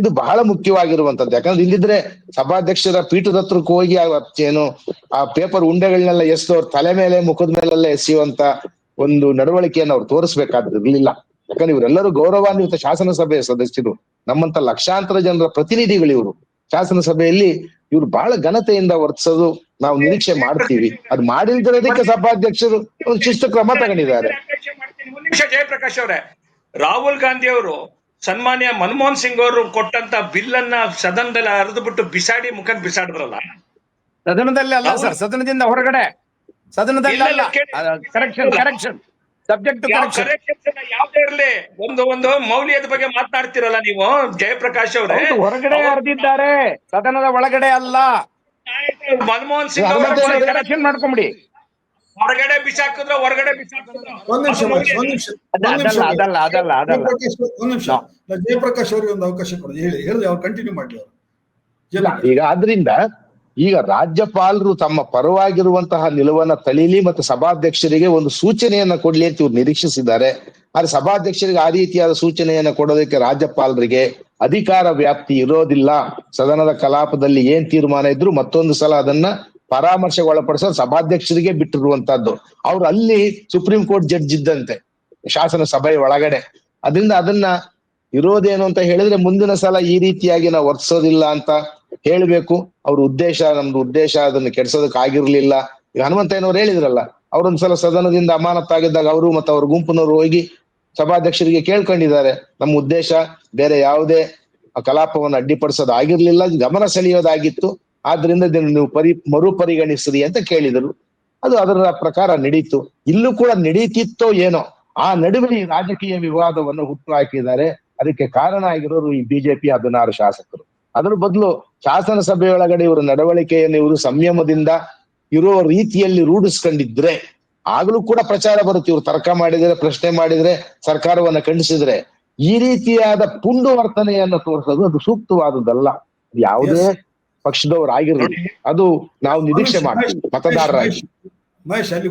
Speaker 4: ಇದು ಬಹಳ ಮುಖ್ಯವಾಗಿರುವಂತದ್ದು. ಯಾಕಂದ್ರೆ ಇಲ್ಲಿದ್ರೆ ಸಭಾಧ್ಯಕ್ಷರ ಪೀಠದ ಹತ್ರಕ್ಕೆ ಹೋಗಿ ಆ ಪೇಪರ್ ಉಂಡೆಗಳನ್ನೆಲ್ಲ ಎಸೆದು ಅವ್ರ ತಲೆ ಮೇಲೆ ಮುಖದ ಮೇಲೆಲ್ಲ ಎಸೆಯುವಂತ ಒಂದು ನಡವಳಿಕೆಯನ್ನು ಅವ್ರು ತೋರಿಸ್ಬೇಕಾದಿರ್ಲಿಲ್ಲ. ಯಾಕಂದ್ರೆ ಇವರೆಲ್ಲರೂ ಗೌರವಾನ್ವಿತ ಶಾಸನಸಭೆಯ ಸದಸ್ಯರು, ನಮ್ಮಂತ ಲಕ್ಷಾಂತರ ಜನರ ಪ್ರತಿನಿಧಿಗಳು ಇವರು. ಶಾಸನಸಭೆಯಲ್ಲಿ ಇವ್ರು ಬಹಳ ಘನತೆಯಿಂದ ವರ್ತಿಸೋದು ನಾವು ನಿರೀಕ್ಷೆ ಮಾಡ್ತೀವಿ. ಅದು ಮಾಡಿಲ್ದಿರೋದಕ್ಕೆ ಸಭಾಧ್ಯಕ್ಷರು ಒಂದು ಶಿಸ್ತು ಕ್ರಮ ತಗೊಂಡಿದ್ದಾರೆ.
Speaker 3: ಒಂದು ನಿಮಿಷ ಜಯಪ್ರಕಾಶ್ ಅವರೇ, ರಾಹುಲ್ ಗಾಂಧಿ ಅವರು ಸನ್ಮಾನ್ಯ ಮನಮೋಹನ್ ಸಿಂಗ್ ಅವರು ಕೊಟ್ಟಂತ ಬಿಲ್ ಅನ್ನ ಸದನದಲ್ಲಿ ಅರಿದು ಬಿಟ್ಟು ಬಿಸಾಡಿ ಮುಖಕ್ಕೆ ಬಿಸಾಡಿದ್ರಲ್ಲ.
Speaker 2: ಸದನದಲ್ಲಿ ಅಲ್ಲ ಸರ್, ಸದನದಿಂದ ಹೊರಗಡೆ. ಸದನದಲ್ಲಿ ಅಲ್ಲ. ಕರೆಕ್ಷನ್ ಸಬ್ಜೆಕ್ಟ್
Speaker 3: ಯಾವ್ದೇ ಇರ್ಲಿ, ಒಂದು ಮೌಲ್ಯದ ಬಗ್ಗೆ ಮಾತನಾಡ್ತಿರಲ್ಲ ನೀವು ಜಯಪ್ರಕಾಶ್ ಅವರೇ.
Speaker 2: ಹೊರಗಡೆ ಹರಿದಿದ್ದಾರೆ, ಸದನದ ಒಳಗಡೆ ಅಲ್ಲ.
Speaker 3: ಮನಮೋಹನ್ ಸಿಂಗ್ ಅವರು
Speaker 2: ಕರೆಕ್ಷನ್ ಮಾಡ್ಕೊಂಬಿಡಿ.
Speaker 3: ಹೊರಗಡೆ ಬಿಸಾಕಿದ್ರು, ಹೊರಗಡೆ ಬಿಸಾಕಿದ್ರು.
Speaker 1: ಒಂದ್ ನಿಮಿಷ ಜಯಪ್ರಕಾಶ್ ಅವರಿಗೆ ಒಂದು ಅವಕಾಶ ಕೊಡಿ, ಹೇಳಿ ಅವ್ರು ಕಂಟಿನ್ಯೂ ಮಾಡ್ಲಿ ಅವರು.
Speaker 4: ಈಗ ಆದ್ರಿಂದ ಈಗ ರಾಜ್ಯಪಾಲರು ತಮ್ಮ ಪರವಾಗಿರುವಂತಹ ನಿಲುವನ್ನ ತಳೀಲಿ ಮತ್ತು ಸಭಾಧ್ಯಕ್ಷರಿಗೆ ಒಂದು ಸೂಚನೆಯನ್ನ ಕೊಡ್ಲಿ ಅಂತ ಇವ್ರು ನಿರೀಕ್ಷಿಸಿದ್ದಾರೆ. ಆದ್ರೆ ಸಭಾಧ್ಯಕ್ಷರಿಗೆ ಆ ರೀತಿಯಾದ ಸೂಚನೆಯನ್ನ ಕೊಡೋದಕ್ಕೆ ರಾಜ್ಯಪಾಲರಿಗೆ ಅಧಿಕಾರ ವ್ಯಾಪ್ತಿ ಇರೋದಿಲ್ಲ. ಸದನದ ಕಲಾಪದಲ್ಲಿ ಏನ್ ತೀರ್ಮಾನ ಇದ್ರು ಮತ್ತೊಂದು ಸಲ ಅದನ್ನ ಪರಾಮರ್ಶೆಗೆ ಒಳಪಡಿಸೋದು ಸಭಾಧ್ಯಕ್ಷರಿಗೆ ಬಿಟ್ಟಿರುವಂತಹದ್ದು. ಅವ್ರು ಅಲ್ಲಿ ಸುಪ್ರೀಂ ಕೋರ್ಟ್ ಜಡ್ಜ್ ಇದ್ದಂತೆ ಶಾಸನ ಸಭೆಯ ಒಳಗಡೆ. ಅದರಿಂದ ಅದನ್ನ ಇರೋದೇನು ಅಂತ ಹೇಳಿದ್ರೆ, ಮುಂದಿನ ಸಲ ಈ ರೀತಿಯಾಗಿ ನಾವು ವರ್ತಿಸೋದಿಲ್ಲ ಅಂತ ಹೇಳ್ಬೇಕು. ಅವ್ರ ಉದ್ದೇಶ, ನಮ್ದು ಉದ್ದೇಶ ಅದನ್ನ ಕೆಡ್ಸೋದಕ್ ಆಗಿರ್ಲಿಲ್ಲ. ಈಗ ಹನುಮಂತಯ್ಯನವ್ರು ಹೇಳಿದ್ರಲ್ಲ, ಅವ್ರೊಂದ್ಸಲ ಸದನದಿಂದ ಅಮಾನತಾಗಿದ್ದಾಗ ಅವರು ಮತ್ತು ಅವ್ರ ಗುಂಪಿನವರು ಹೋಗಿ ಸಭಾಧ್ಯಕ್ಷರಿಗೆ ಕೇಳ್ಕೊಂಡಿದ್ದಾರೆ, ನಮ್ಮ ಉದ್ದೇಶ ಬೇರೆ ಯಾವುದೇ ಕಲಾಪವನ್ನು ಅಡ್ಡಿಪಡಿಸೋದು ಆಗಿರ್ಲಿಲ್ಲ, ಗಮನ ಸೆಳೆಯೋದಾಗಿತ್ತು, ಆದ್ರಿಂದ ನೀವು ಮರುಪರಿಗಣಿಸ್ರಿ ಅಂತ ಕೇಳಿದರು. ಅದು ಅದರ ಪ್ರಕಾರ ನಡೀತು. ಇಲ್ಲೂ ಕೂಡ ನಡೀತಿತ್ತೋ ಏನೋ, ಆ ನಡುವೆ ಈ ರಾಜಕೀಯ ವಿವಾದವನ್ನು ಹುಟ್ಟು ಹಾಕಿದ್ದಾರೆ. ಅದಕ್ಕೆ ಕಾರಣ ಆಗಿರೋರು ಈ ಬಿಜೆಪಿ 16 ಶಾಸಕರು. ಅದರ ಬದಲು ಶಾಸನ ಸಭೆಯೊಳಗಡೆ ಇವರ ನಡವಳಿಕೆಯನ್ನು ಇವರು ಸಂಯಮದಿಂದ ಇರೋ ರೀತಿಯಲ್ಲಿ ರೂಢಿಸ್ಕೊಂಡಿದ್ರೆ ಆಗ್ಲೂ ಕೂಡ ಪ್ರಚಾರ ಬರುತ್ತೆ. ಇವ್ರು ತರ್ಕ ಮಾಡಿದ್ರೆ, ಪ್ರಶ್ನೆ ಮಾಡಿದ್ರೆ, ಸರ್ಕಾರವನ್ನ ಖಂಡಿಸಿದ್ರೆ ಈ ರೀತಿಯಾದ ಪುಂಡು ವರ್ತನೆಯನ್ನು ತೋರಿಸೋದು ಅದು ಸೂಕ್ತವಾದುದಲ್ಲ. ಯಾವುದೇ ಪಕ್ಷದವರಾಗಿರ್ಲಿ, ಅದು ನಾವು ನಿರೀಕ್ಷೆ ಮಾಡ್ತೀವಿ ಮತದಾರರಾಗಿ.
Speaker 1: ಮಹೇಶ್, ಅಲ್ಲಿ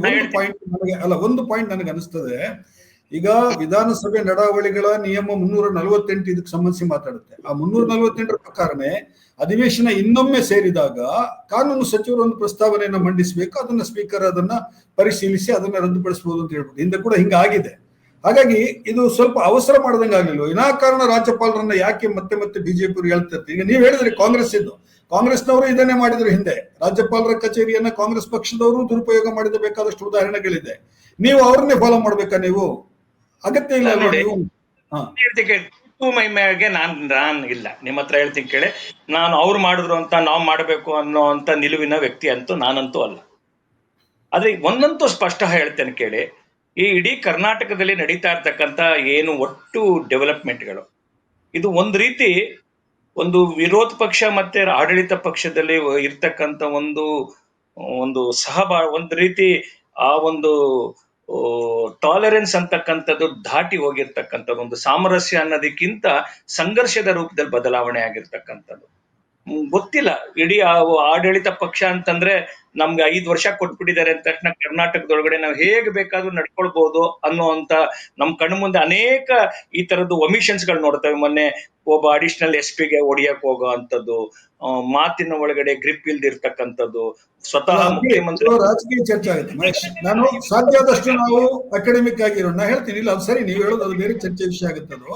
Speaker 1: ಒಂದು ಪಾಯಿಂಟ್ ನನಗೆ ಅನಿಸ್ತದೆ. ಈಗ ವಿಧಾನಸಭೆ ನಡಾವಳಿಗಳ ನಿಯಮ 348 ಇದಕ್ಕೆ ಸಂಬಂಧಿಸಿ ಮಾತಾಡುತ್ತೆ. ಆ 348 ಪ್ರಕಾರನೇ ಅಧಿವೇಶನ ಇನ್ನೊಮ್ಮೆ ಸೇರಿದಾಗ ಕಾನೂನು ಸಚಿವರು ಒಂದು ಪ್ರಸ್ತಾವನೆಯನ್ನ ಮಂಡಿಸಬೇಕು. ಅದನ್ನ ಸ್ಪೀಕರ್ ಅದನ್ನ ಪರಿಶೀಲಿಸಿ ಅದನ್ನ ರದ್ದುಪಡಿಸಬಹುದು ಅಂತ ಹೇಳ್ಬೋದು. ಹಿಂದೆ ಕೂಡ ಹಿಂಗಾಗಿದೆ. ಹಾಗಾಗಿ ಇದು ಸ್ವಲ್ಪ ಅವಸರ ಮಾಡದಂಗೆ ಆಗ್ಲಿಲ್ಲ. ವಿನಾಕಾರಣ ರಾಜ್ಯಪಾಲರನ್ನ ಯಾಕೆ ಮತ್ತೆ ಮತ್ತೆ ಬಿಜೆಪಿ ಹೇಳ್ತಿರ್ತೀವಿ. ಈಗ ನೀವು ಹೇಳಿದ್ರಿ ಕಾಂಗ್ರೆಸ್ನವರು ಇದನ್ನೇ ಮಾಡಿದ್ರು ಹಿಂದೆ. ರಾಜ್ಯಪಾಲರ ಕಚೇರಿಯನ್ನ ಕಾಂಗ್ರೆಸ್ ಪಕ್ಷದವರು ದುರುಪಯೋಗ ಮಾಡಿದ ಬೇಕಾದಷ್ಟು ಉದಾಹರಣೆಗಳಿದೆ. ನೀವು ಅವ್ರನ್ನೇ ಫಾಲೋ ಮಾಡ್ಬೇಕಾ? ನೀವು ಅಗತ್ಯ ಇಲ್ಲ ನೋಡಿ.
Speaker 3: ಮೈಮ್ಯಾಗೆ ನಾನ್ ಇಲ್ಲ, ನಿಮ್ಮ ಹತ್ರ ಹೇಳ್ತೀನಿ ಕೇಳಿ. ನಾನು ಅವ್ರು ಮಾಡಿದ್ರು ಅಂತ ನಾವು ಮಾಡ್ಬೇಕು ಅನ್ನೋ ಅಂತ ನಿಲುವಿನ ವ್ಯಕ್ತಿ ಅಂತೂ ನಾನಂತೂ ಅಲ್ಲ. ಆದ್ರೆ ಒಂದಂತೂ ಸ್ಪಷ್ಟ ಹೇಳ್ತೇನೆ ಕೇಳಿ, ಈ ಇಡೀ ಕರ್ನಾಟಕದಲ್ಲಿ ನಡೀತಾ ಇರ್ತಕ್ಕಂಥ ಏನು ಒಟ್ಟು ಡೆವಲಪ್ಮೆಂಟ್ಗಳು, ಇದು ಒಂದ್ ರೀತಿ ಒಂದು ವಿರೋಧ ಪಕ್ಷ ಮತ್ತೆ ಆಡಳಿತ ಪಕ್ಷದಲ್ಲಿ ಇರ್ತಕ್ಕಂಥ ಒಂದು ಒಂದು ಒಂದ್ ರೀತಿ ಆ ಒಂದು ಟಾಲರೆನ್ಸ್ ಅಂತಕ್ಕಂಥದ್ದು ದಾಟಿ ಹೋಗಿರ್ತಕ್ಕಂಥದ್ದು, ಒಂದು ಸಾಮರಸ್ಯ ಅನ್ನೋದಕ್ಕಿಂತ ಸಂಘರ್ಷದ ರೂಪದಲ್ಲಿ ಬದಲಾವಣೆ ಆಗಿರ್ತಕ್ಕಂಥದ್ದು. ಗೊತ್ತಿಲ್ಲ, ಇಡೀ ಆಡಳಿತ ಪಕ್ಷ ಅಂತಂದ್ರೆ ನಮ್ಗೆ 5 ವರ್ಷ ಕೊಟ್ಬಿಟ್ಟಿದ್ದಾರೆ ಅಂದ ತಕ್ಷಣ ಕರ್ನಾಟಕದೊಳಗಡೆ ನಾವು ಹೇಗೆ ಬೇಕಾದ್ರೂ ನಡ್ಕೊಳ್ಬಹುದು ಅನ್ನುವಂತ ನಮ್ ಕಣ್ಣು ಮುಂದೆ ಅನೇಕ ಈ ತರದ್ದು ಒಮಿಷನ್ಸ್ ಗಳು ನೋಡ್ತೇವೆ. ಮೊನ್ನೆ ಒಬ್ಬ ಅಡಿಷನಲ್ SP ಗೆ ಹೊಡಿಯಕ್ ಹೋಗೋ ಅಂತದ್ದು, ಮಾತಿನ ಒಳಗಡೆ ಗ್ರಿಪ್ ಇಲ್ದಿರ್ತಕ್ಕಂಥದ್ದು, ಸ್ವತಃ ಮುಖ್ಯಮಂತ್ರಿ.
Speaker 1: ರಾಜಕೀಯ ಚರ್ಚೆ ಆಗುತ್ತೆ ಮಹೇಶ್. ನಾನು ಸಾಧ್ಯ ಆದಷ್ಟು ನಾವು ಅಕಾಡೆಮಿಕ್ ಆಗಿರೋಣ ಹೇಳ್ತೀನಿ. ಇಲ್ಲ ಅದು ಸರಿ, ನೀವು ಹೇಳೋದು ಅದು ಬೇರೆ ಚರ್ಚೆ ವಿಷಯ ಆಗುತ್ತೆ. ಅದು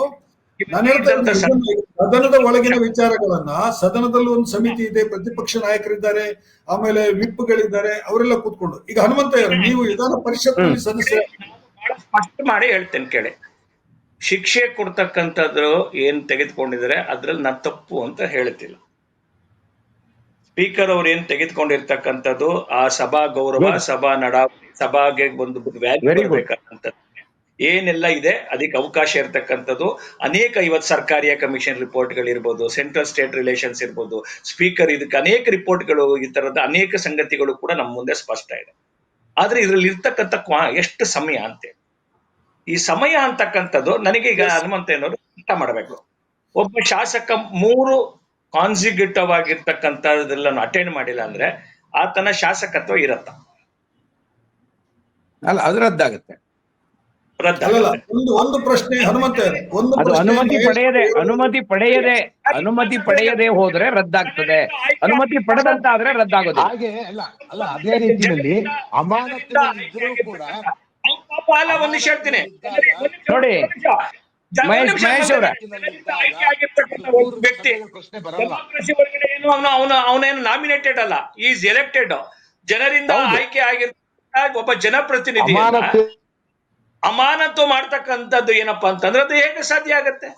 Speaker 1: ನಾನು ಹೇಳ್ತಾ ಇದ್ದೀನಿ, ಸದನದ ಒಳಗಿನ ವಿಚಾರಗಳನ್ನ, ಸದನದಲ್ಲಿ ಒಂದು ಸಮಿತಿ ಇದೆ, ಪ್ರತಿಪಕ್ಷ ನಾಯಕರಿದ್ದಾರೆ, ಆಮೇಲೆ ವಿಪ್ಗಳಿದ್ದಾರೆ, ಅವರೆಲ್ಲ ಕೂತ್ಕೊಂಡು. ಈಗ ಹನುಮಂತಯ್ಯ, ನೀವು ವಿಧಾನ ಪರಿಷತ್ನಲ್ಲಿ ಸದಸ್ಯ,
Speaker 3: ಸ್ಪಷ್ಟ ಮಾಡಿ ಹೇಳ್ತೇನೆ ಕೇಳಿ, ಶಿಕ್ಷೆ ಕೊಡ್ತಕ್ಕಂಥದ್ದು ಏನ್ ತೆಗೆದುಕೊಂಡಿದ್ದಾರೆ ಅದ್ರಲ್ಲಿ ನಾನು ತಪ್ಪು ಅಂತ ಹೇಳ್ತಿಲ್ಲ. ಸ್ಪೀಕರ್ ಅವ್ರು ಏನ್ ತೆಗೆದುಕೊಂಡಿರ್ತಕ್ಕಂಥದ್ದು ಆ ಸಭಾ ಗೌರವ, ಸಭಾ ನಡಾವಳಿ, ಸಭಾಗೆ ಒಂದು ವ್ಯಾಲ್ಯೂ ಇರಬೇಕಂತ ಏನೆಲ್ಲ ಇದೆ ಅದಕ್ಕೆ ಅವಕಾಶ ಇರತಕ್ಕಂಥದ್ದು. ಅನೇಕ ಇವತ್ತು ಸರ್ಕಾರಿಯ ಕಮಿಷನ್ ರಿಪೋರ್ಟ್ಗಳಿರ್ಬೋದು, ಸೆಂಟ್ರಲ್ ಸ್ಟೇಟ್ ರಿಲೇಷನ್ಸ್ ಇರ್ಬೋದು, ಸ್ಪೀಕರ್ ಇದಕ್ಕೆ ಅನೇಕ ರಿಪೋರ್ಟ್ಗಳು, ಈ ತರದ ಅನೇಕ ಸಂಗತಿಗಳು ಕೂಡ ನಮ್ಮ ಮುಂದೆ ಸ್ಪಷ್ಟ ಇದೆ. ಆದ್ರೆ ಇದ್ರಲ್ಲಿ ಇರ್ತಕ್ಕಂಥ ಎಷ್ಟು ಸಮಯ ಅಂತೆ, ಈ ಸಮಯ ಅಂತಕ್ಕಂಥದ್ದು ನನಗೆ ಈಗ ಹನುಮಂತಯ್ಯನವರು ಅರ್ಥ ಮಾಡಬೇಕು. ಒಬ್ಬ ಶಾಸಕ 3 ಕಾನ್ಸಿಕ್ಯೂಟಿವ್ ಆಗಿರ್ತಕ್ಕಂಥದ್ದೆಲ್ಲ ಅಟೆಂಡ್ ಮಾಡಿಲ್ಲ ಅಂದ್ರೆ ಆತನ ಶಾಸಕತ್ವ ಇರತ್ತ?
Speaker 2: ಅಲ್ಲ, ಅದು ರದ್ದಾಗುತ್ತೆ.
Speaker 1: ಒಂದು ಪ್ರಶ್ನೆ ಹನುಮಂತಯ್ಯ,
Speaker 2: ಅದು ಅನುಮತಿ ಪಡೆಯದೆ ಹೋದ್ರೆ ರದ್ದಾಗ್ತದೆ, ಅನುಮತಿ ಪಡೆದಂತಾದ್ರೆ ರದ್ದಾಗೋದು.
Speaker 4: ಹಾಗೆ ಅಲ್ಲ ಅದೇ ರೀತಿಯಲ್ಲಿ ಅಮಾನತಿನಲ್ಲಿದ್ರೂ ಕೂಡ
Speaker 3: ಒಂದ್ ನಿಮಿಷ ಹೇಳ್ತೀನಿ
Speaker 2: ನೋಡಿ ಮಹೇಶ್ ಅವರ,
Speaker 3: ವ್ಯಕ್ತಿ ಅವನೇನು ನಾಮಿನೇಟೆಡ್ ಅಲ್ಲ, ಈಸ್ ಎಲೆಕ್ಟೆಡ್, ಜನರಿಂದ ಆಯ್ಕೆ ಆಗಿರ್ತಕ್ಕಂಥ ಒಬ್ಬ ಜನಪ್ರತಿನಿಧಿ. ಅಮಾನತು ಮಾಡ್ತಕ್ಕಂಥದ್ದು ಏನಪ್ಪಾ ಅಂತಂದ್ರೆ ಅದು ಹೇಗೆ ಸಾಧ್ಯ ಆಗತ್ತೆ?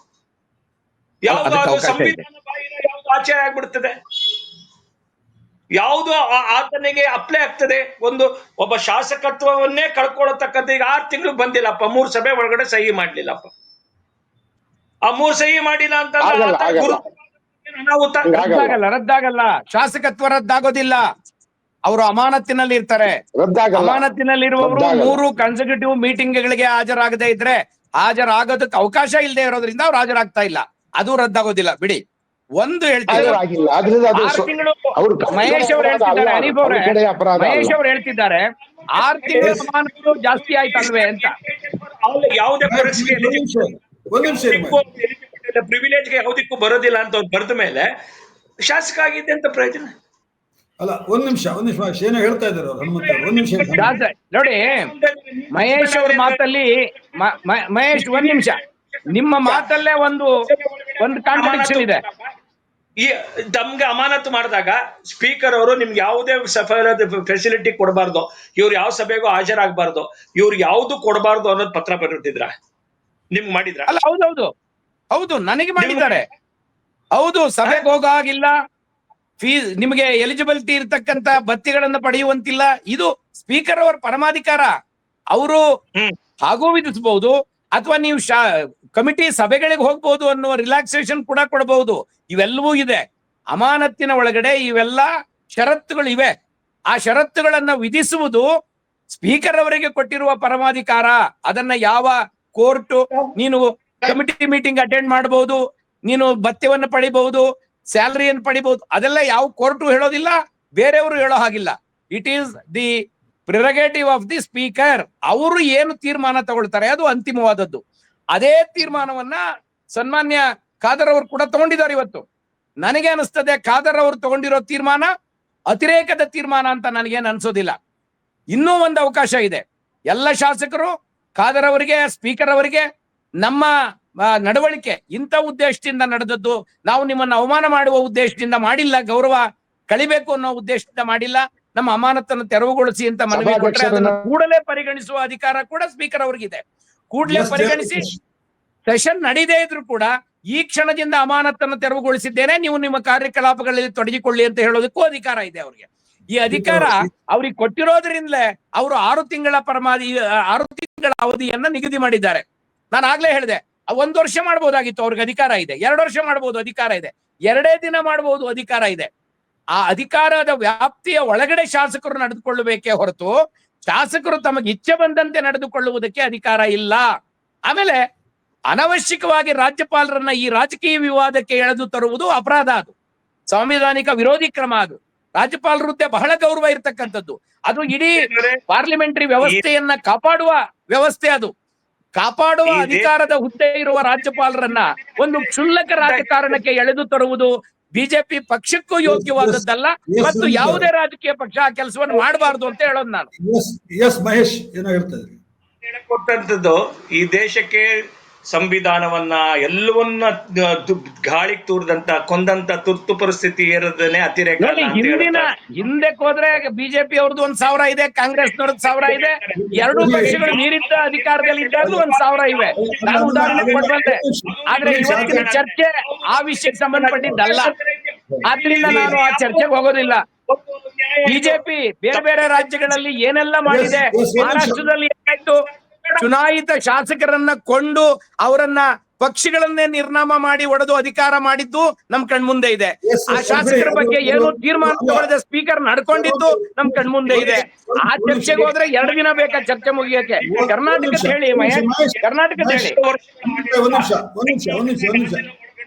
Speaker 3: ಯಾವ್ದು ಸಂವಿಧಾನ ಬಾಹಿರ, ಯಾವ್ದು ಆಚೆ ಆಗ್ಬಿಡ್ತದೆ, ಯಾವುದು ಆತನಿಗೆ ಅಪ್ಲೈ ಆಗ್ತದೆ? ಒಬ್ಬ ಶಾಸಕತ್ವವನ್ನೇ ಕಳ್ಕೊಳ್ಳತಕ್ಕಂಥ, ಈಗ 6 ತಿಂಗಳು ಬಂದಿಲ್ಲಪ್ಪ, 3 ಸಭೆ ಒಳಗಡೆ ಸಹಿ ಮಾಡ್ಲಿಲ್ಲಪ್ಪ, ಆ 3 ಸಹಿ ಮಾಡಿಲ್ಲ ಅಂತ
Speaker 2: ರದ್ದಾಗಲ್ಲ. ಶಾಸಕತ್ವ ರದ್ದಾಗೋದಿಲ್ಲ, ಅವರು ಅಮಾನತಿನಲ್ಲಿ ಇರ್ತಾರೆ. ಅಮಾನತಿನಲ್ಲಿರುವವರು 3 ಕನ್ಸಿಕ್ಯೂಟಿವ್ ಮೀಟಿಂಗ್ಗಳಿಗೆ ಹಾಜರಾಗದೇ ಇದ್ರೆ, ಹಾಜರಾಗೋದಕ್ಕೆ ಅವಕಾಶ ಇಲ್ಲದೆ ಇರೋದ್ರಿಂದ ಅವ್ರು ಹಾಜರಾಗ್ತಾ ಇಲ್ಲ, ಅದು ರದ್ದಾಗೋದಿಲ್ಲ ಬಿಡಿ. ಒಂದು ಹೇಳ್ತಿದ್ದಾರೆ ಮಹೇಶ್ ಅವರು ಹೇಳ್ತಿದ್ದಾರೆ, ಹನೀಫ್ ಅವರೇ, ಮಹೇಶ್ ಅವರು ಹೇಳ್ತಿದ್ದಾರೆ 6 ತಿಂಗಳ ಅಮಾನತು ಜಾಸ್ತಿ ಆಯ್ತಲ್ವೇ ಅಂತ.
Speaker 3: ಯಾವುದೇ ಪ್ರಿವಿಲೇಜ್ಗೆ ಯಾವುದಕ್ಕೂ ಬರೋದಿಲ್ಲ ಅಂತ ಅವ್ರು ಬರೆದ ಮೇಲೆ ಶಾಸಕ ಆಗಿದ್ದೆ ಅಂತ ಪ್ರಯೋಜನ
Speaker 1: ಅಲ್ಲ. ಒಂದ್ ನಿಮಿಷ ಏನೋ ಹೇಳ್ತಾ ಇದ್ದಾರೆ ಅವ್ರು, ಹನುಮಂತ, ಒಂದ್ ನಿಮಿಷ
Speaker 2: ನೋಡಿ. ಮಹೇಶ್ ಅವ್ರ ಮಾತಲ್ಲಿ ಮಹೇಶ್ ಒಂದ್ ನಿಮಿಷ, ನಿಮ್ಮ ಮಾತಲ್ಲೇ ಒಂದು ಕಾಂಟ್ರಡಿಕ್ಷನ್ ಇದೆ.
Speaker 3: ಈ ತಮ್ಗೆ ಅಮಾನತು ಮಾಡಿದಾಗ ಸ್ಪೀಕರ್ ಅವರು ನಿಮ್ಗೆ ಯಾವುದೇ ಫೆಸಿಲಿಟಿ ಕೊಡಬಾರ್ದು, ಇವ್ರು ಯಾವ ಸಭೆಗೂ ಹಾಜರಾಗಬಾರ್ದು, ಇವ್ರು ಯಾವ್ದು ಕೊಡಬಾರ್ದು ಅನ್ನೋದು ಪತ್ರ ಬರೆದಿದ್ರ, ನಿಮ್ಗೆ ಮಾಡಿದ್ರ?
Speaker 2: ಅಲ್ಲ, ಹೌದು ನನಗೆ ಮಾಡಿದ್ದಾರೆ. ಹೌದು, ಸಭೆಗೆ ಹೋಗಾಗಿಲ್ಲ, ಫೀಸ್ ನಿಮಗೆ ಎಲಿಜಿಬಿಲಿಟಿ ಇರ್ತಕ್ಕಂತ ಬತ್ತಿಗಳನ್ನ ಪಡೆಯುವಂತಿಲ್ಲ. ಇದು ಸ್ಪೀಕರ್ ಅವರ ಪರಮಾಧಿಕಾರ, ಅವರು ಹಾಗೂ ವಿಧಿಸಬಹುದು, ಅಥವಾ ನೀವು ಕಮಿಟಿ ಸಭೆಗಳಿಗೆ ಹೋಗ್ಬಹುದು ಅನ್ನುವ ರಿಲ್ಯಾಕ್ಸೇಷನ್ ಕೂಡ ಕೊಡಬಹುದು. ಇವೆಲ್ಲವೂ ಇದೆ. ಅಮಾನತಿನ ಒಳಗಡೆ ಇವೆಲ್ಲ ಷರತ್ತುಗಳು ಇವೆ. ಆ ಷರತ್ತುಗಳನ್ನ ವಿಧಿಸುವುದು ಸ್ಪೀಕರ್ ಅವರಿಗೆ ಕೊಟ್ಟಿರುವ ಪರಮಾಧಿಕಾರ. ಅದನ್ನ ಯಾವ ಕೋರ್ಟ್, ನೀನು ಕಮಿಟಿ ಮೀಟಿಂಗ್ ಅಟೆಂಡ್ ಮಾಡಬಹುದು, ನೀನು ಭತ್ಯವನ್ನು ಪಡಿಬಹುದು, ಸ್ಯಾಲರಿಯನ್ನು ಪಡಿಬಹುದು, ಅದೆಲ್ಲ ಯಾವ ಕೋರ್ಟು ಹೇಳೋದಿಲ್ಲ, ಬೇರೆಯವರು ಹೇಳೋ ಹಾಗಿಲ್ಲ. It is the prerogative of the speaker. ಅವರು ಏನು ತೀರ್ಮಾನ ತಗೊಳ್ತಾರೆ ಅದು ಅಂತಿಮವಾದದ್ದು. ಅದೇ ತೀರ್ಮಾನವನ್ನ ಸನ್ಮಾನ್ಯ ಖಾದರ್ ಅವರು ಕೂಡ ತಗೊಂಡಿದ್ದಾರೆ. ಇವತ್ತು ನನಗೆ ಅನಿಸ್ತದೆ ಖಾದರ್ ಅವರು ತಗೊಂಡಿರೋ ತೀರ್ಮಾನ ಅತಿರೇಕದ ತೀರ್ಮಾನ ಅಂತ ನನಗೇನು ಅನ್ಸೋದಿಲ್ಲ. ಇನ್ನೂ ಒಂದು ಅವಕಾಶ ಇದೆ. ಎಲ್ಲ ಶಾಸಕರು ಖಾದರ್ ಅವರಿಗೆ, ಸ್ಪೀಕರ್ ಅವರಿಗೆ, ನಮ್ಮ ನಡವಳಿಕೆ ಇಂಥ ಉದ್ದೇಶದಿಂದ ನಡೆದದ್ದು, ನಾವು ನಿಮ್ಮನ್ನು ಅವಮಾನ ಮಾಡುವ ಉದ್ದೇಶದಿಂದ ಮಾಡಿಲ್ಲ, ಗೌರವ ಕಳಿಬೇಕು ಅನ್ನೋ ಉದ್ದೇಶದಿಂದ ಮಾಡಿಲ್ಲ, ನಮ್ಮ ಅಮಾನತನ್ನು ತೆರವುಗೊಳಿಸಿ ಅಂತ ಮನವಿ ಕೊಟ್ಟರೆ ಅದನ್ನು ಕೂಡಲೇ ಪರಿಗಣಿಸುವ ಅಧಿಕಾರ ಕೂಡ ಸ್ಪೀಕರ್ ಅವ್ರಿಗಿದೆ. ಕೂಡಲೇ ಪರಿಗಣಿಸಿ ಸೆಷನ್ ನಡೀದೇ ಇದ್ರು ಕೂಡ ಈ ಕ್ಷಣದಿಂದ ಅಮಾನತನ್ನು ತೆರವುಗೊಳಿಸಿದ್ದೇನೆ, ನೀವು ನಿಮ್ಮ ಕಾರ್ಯಕಲಾಪಗಳಲ್ಲಿ ತೊಡಗಿಕೊಳ್ಳಿ ಅಂತ ಹೇಳೋದಕ್ಕೂ ಅಧಿಕಾರ ಇದೆ ಅವ್ರಿಗೆ. ಈ ಅಧಿಕಾರ ಅವ್ರಿಗೆ ಕೊಟ್ಟಿರೋದ್ರಿಂದಲೇ ಅವರು 6 ತಿಂಗಳ 6 ತಿಂಗಳ ಅವಧಿಯನ್ನ ನಿಗದಿ ಮಾಡಿದ್ದಾರೆ. ನಾನು ಆಗ್ಲೇ ಹೇಳಿದೆ, 1 ವರ್ಷ ಮಾಡ್ಬೋದಾಗಿತ್ತು, ಅವ್ರಿಗೆ ಅಧಿಕಾರ ಇದೆ. 2 ವರ್ಷ ಮಾಡ್ಬೋದು, ಅಧಿಕಾರ ಇದೆ. 2 ದಿನ ಮಾಡಬಹುದು, ಅಧಿಕಾರ ಇದೆ. ಆ ಅಧಿಕಾರದ ವ್ಯಾಪ್ತಿಯ ಒಳಗಡೆ ಶಾಸಕರು ನಡೆದುಕೊಳ್ಳಬೇಕೇ ಹೊರತು ಶಾಸಕರು ತಮಗೆ ಇಚ್ಛೆ ಬಂದಂತೆ ನಡೆದುಕೊಳ್ಳುವುದಕ್ಕೆ ಅಧಿಕಾರ ಇಲ್ಲ. ಆಮೇಲೆ ಅನವಶ್ಯಕವಾಗಿ ರಾಜ್ಯಪಾಲರನ್ನ ಈ ರಾಜಕೀಯ ವಿವಾದಕ್ಕೆ ಎಳೆದು ತರುವುದು ಅಪರಾಧ. ಅದು ಸಾಂವಿಧಾನಿಕ ವಿರೋಧಿ ಕ್ರಮ. ಅದು ರಾಜ್ಯಪಾಲರ ಹುದ್ದೆ ಬಹಳ ಗೌರವ ಇರತಕ್ಕಂಥದ್ದು. ಅದು ಇಡೀ ಪಾರ್ಲಿಮೆಂಟರಿ ವ್ಯವಸ್ಥೆಯನ್ನ ಕಾಪಾಡುವ ವ್ಯವಸ್ಥೆ. ಅದು ಕಾಪಾಡುವ ಅಧಿಕಾರದ ಹುದ್ದೆ ಇರುವ ರಾಜ್ಯಪಾಲರನ್ನ ಒಂದು ಕ್ಷುಲ್ಲಕ ರಾಜಕಾರಣಕ್ಕೆ ಎಳೆದು ತರುವುದು ಬಿಜೆಪಿ ಪಕ್ಷಕ್ಕೂ ಯೋಗ್ಯವಾದದ್ದಲ್ಲ, ಮತ್ತು ಯಾವುದೇ ರಾಜಕೀಯ ಪಕ್ಷ ಆ ಕೆಲಸವನ್ನು ಮಾಡಬಾರದು ಅಂತ ಹೇಳೋದು ನಾನು.
Speaker 1: ಎಸ್ ಮಹೇಶ್ ಏನೋ ಹೇಳ್ತಾ ಇದ್ರಿ.
Speaker 3: ಕೊಟ್ಟಂತದ್ದು ಈ ದೇಶಕ್ಕೆ ಸಂವಿಧಾನವನ್ನ ಎಲ್ಲವನ್ನ ಗಾಳಿಗೆ ತೂರ್ದಂತ ಕೊಂದಂತ ತುರ್ತು ಪರಿಸ್ಥಿತಿ ಇರೋದನ್ನೇ ಅತಿರೇಕ.
Speaker 2: ಹಿಂದಕ್ಕೆ ಹೋದ್ರೆ ಬಿಜೆಪಿ ಅವ್ರದ್ದು 1,000 ಇದೆ, ಕಾಂಗ್ರೆಸ್ನವ್ರದ್ದು 1,000 ಇದೆ. ಎರಡೂ ಪಕ್ಷಗಳು ನೀರಿದ್ದ ಅಧಿಕಾರದಲ್ಲಿ ಇದ್ದಾಗಲೂ 1,000 ಇವೆ. ನಾನು ಉದಾಹರಣೆ ಕೊಡ್ಬಂದೆ. ಆದ್ರೆ ಇವತ್ತಿನ ಚರ್ಚೆ ಆ ವಿಷಯಕ್ಕೆ ಸಂಬಂಧಪಟ್ಟಿದ್ದಲ್ಲ. ಆದ್ರಿಂದ ನಾನು ಆ ಚರ್ಚೆಗೆ ಹೋಗೋದಿಲ್ಲ. ಬಿಜೆಪಿ ಬೇರೆ ಬೇರೆ ರಾಜ್ಯಗಳಲ್ಲಿ ಏನೆಲ್ಲ ಮಾಡಿದೆ, ಮಹಾರಾಷ್ಟ್ರದಲ್ಲಿ ಏನಾಯ್ತು, ಚುನಾಯಿತ ಶಾಸಕರನ್ನ ಕೊಂಡು ಅವರನ್ನ ಪಕ್ಷಗಳನ್ನೇ ನಿರ್ನಾಮ ಮಾಡಿ ಒಡೆದು ಅಧಿಕಾರ ಮಾಡಿದ್ದು ನಮ್ ಕಣ್ಮುಂದೆ ಇದೆ. ಆ ಶಾಸಕರ ಬಗ್ಗೆ ಏನು ತೀರ್ಮಾನ ತಗೊಳ್ಳದೆ ಸ್ಪೀಕರ್ ನಡ್ಕೊಂಡಿದ್ದು ನಮ್ ಕಣ್ಮುಂದೆ ಇದೆ. ಆ ಚರ್ಚೆಗೆ ಹೋದ್ರೆ 2 ದಿನ ಬೇಕಾ ಚರ್ಚೆ ಮುಗಿಯಕ್ಕೆ. ಕರ್ನಾಟಕದ ಹೇಳಿ ಮಹೇಶ್, ಕರ್ನಾಟಕದ ಹೇಳಿ.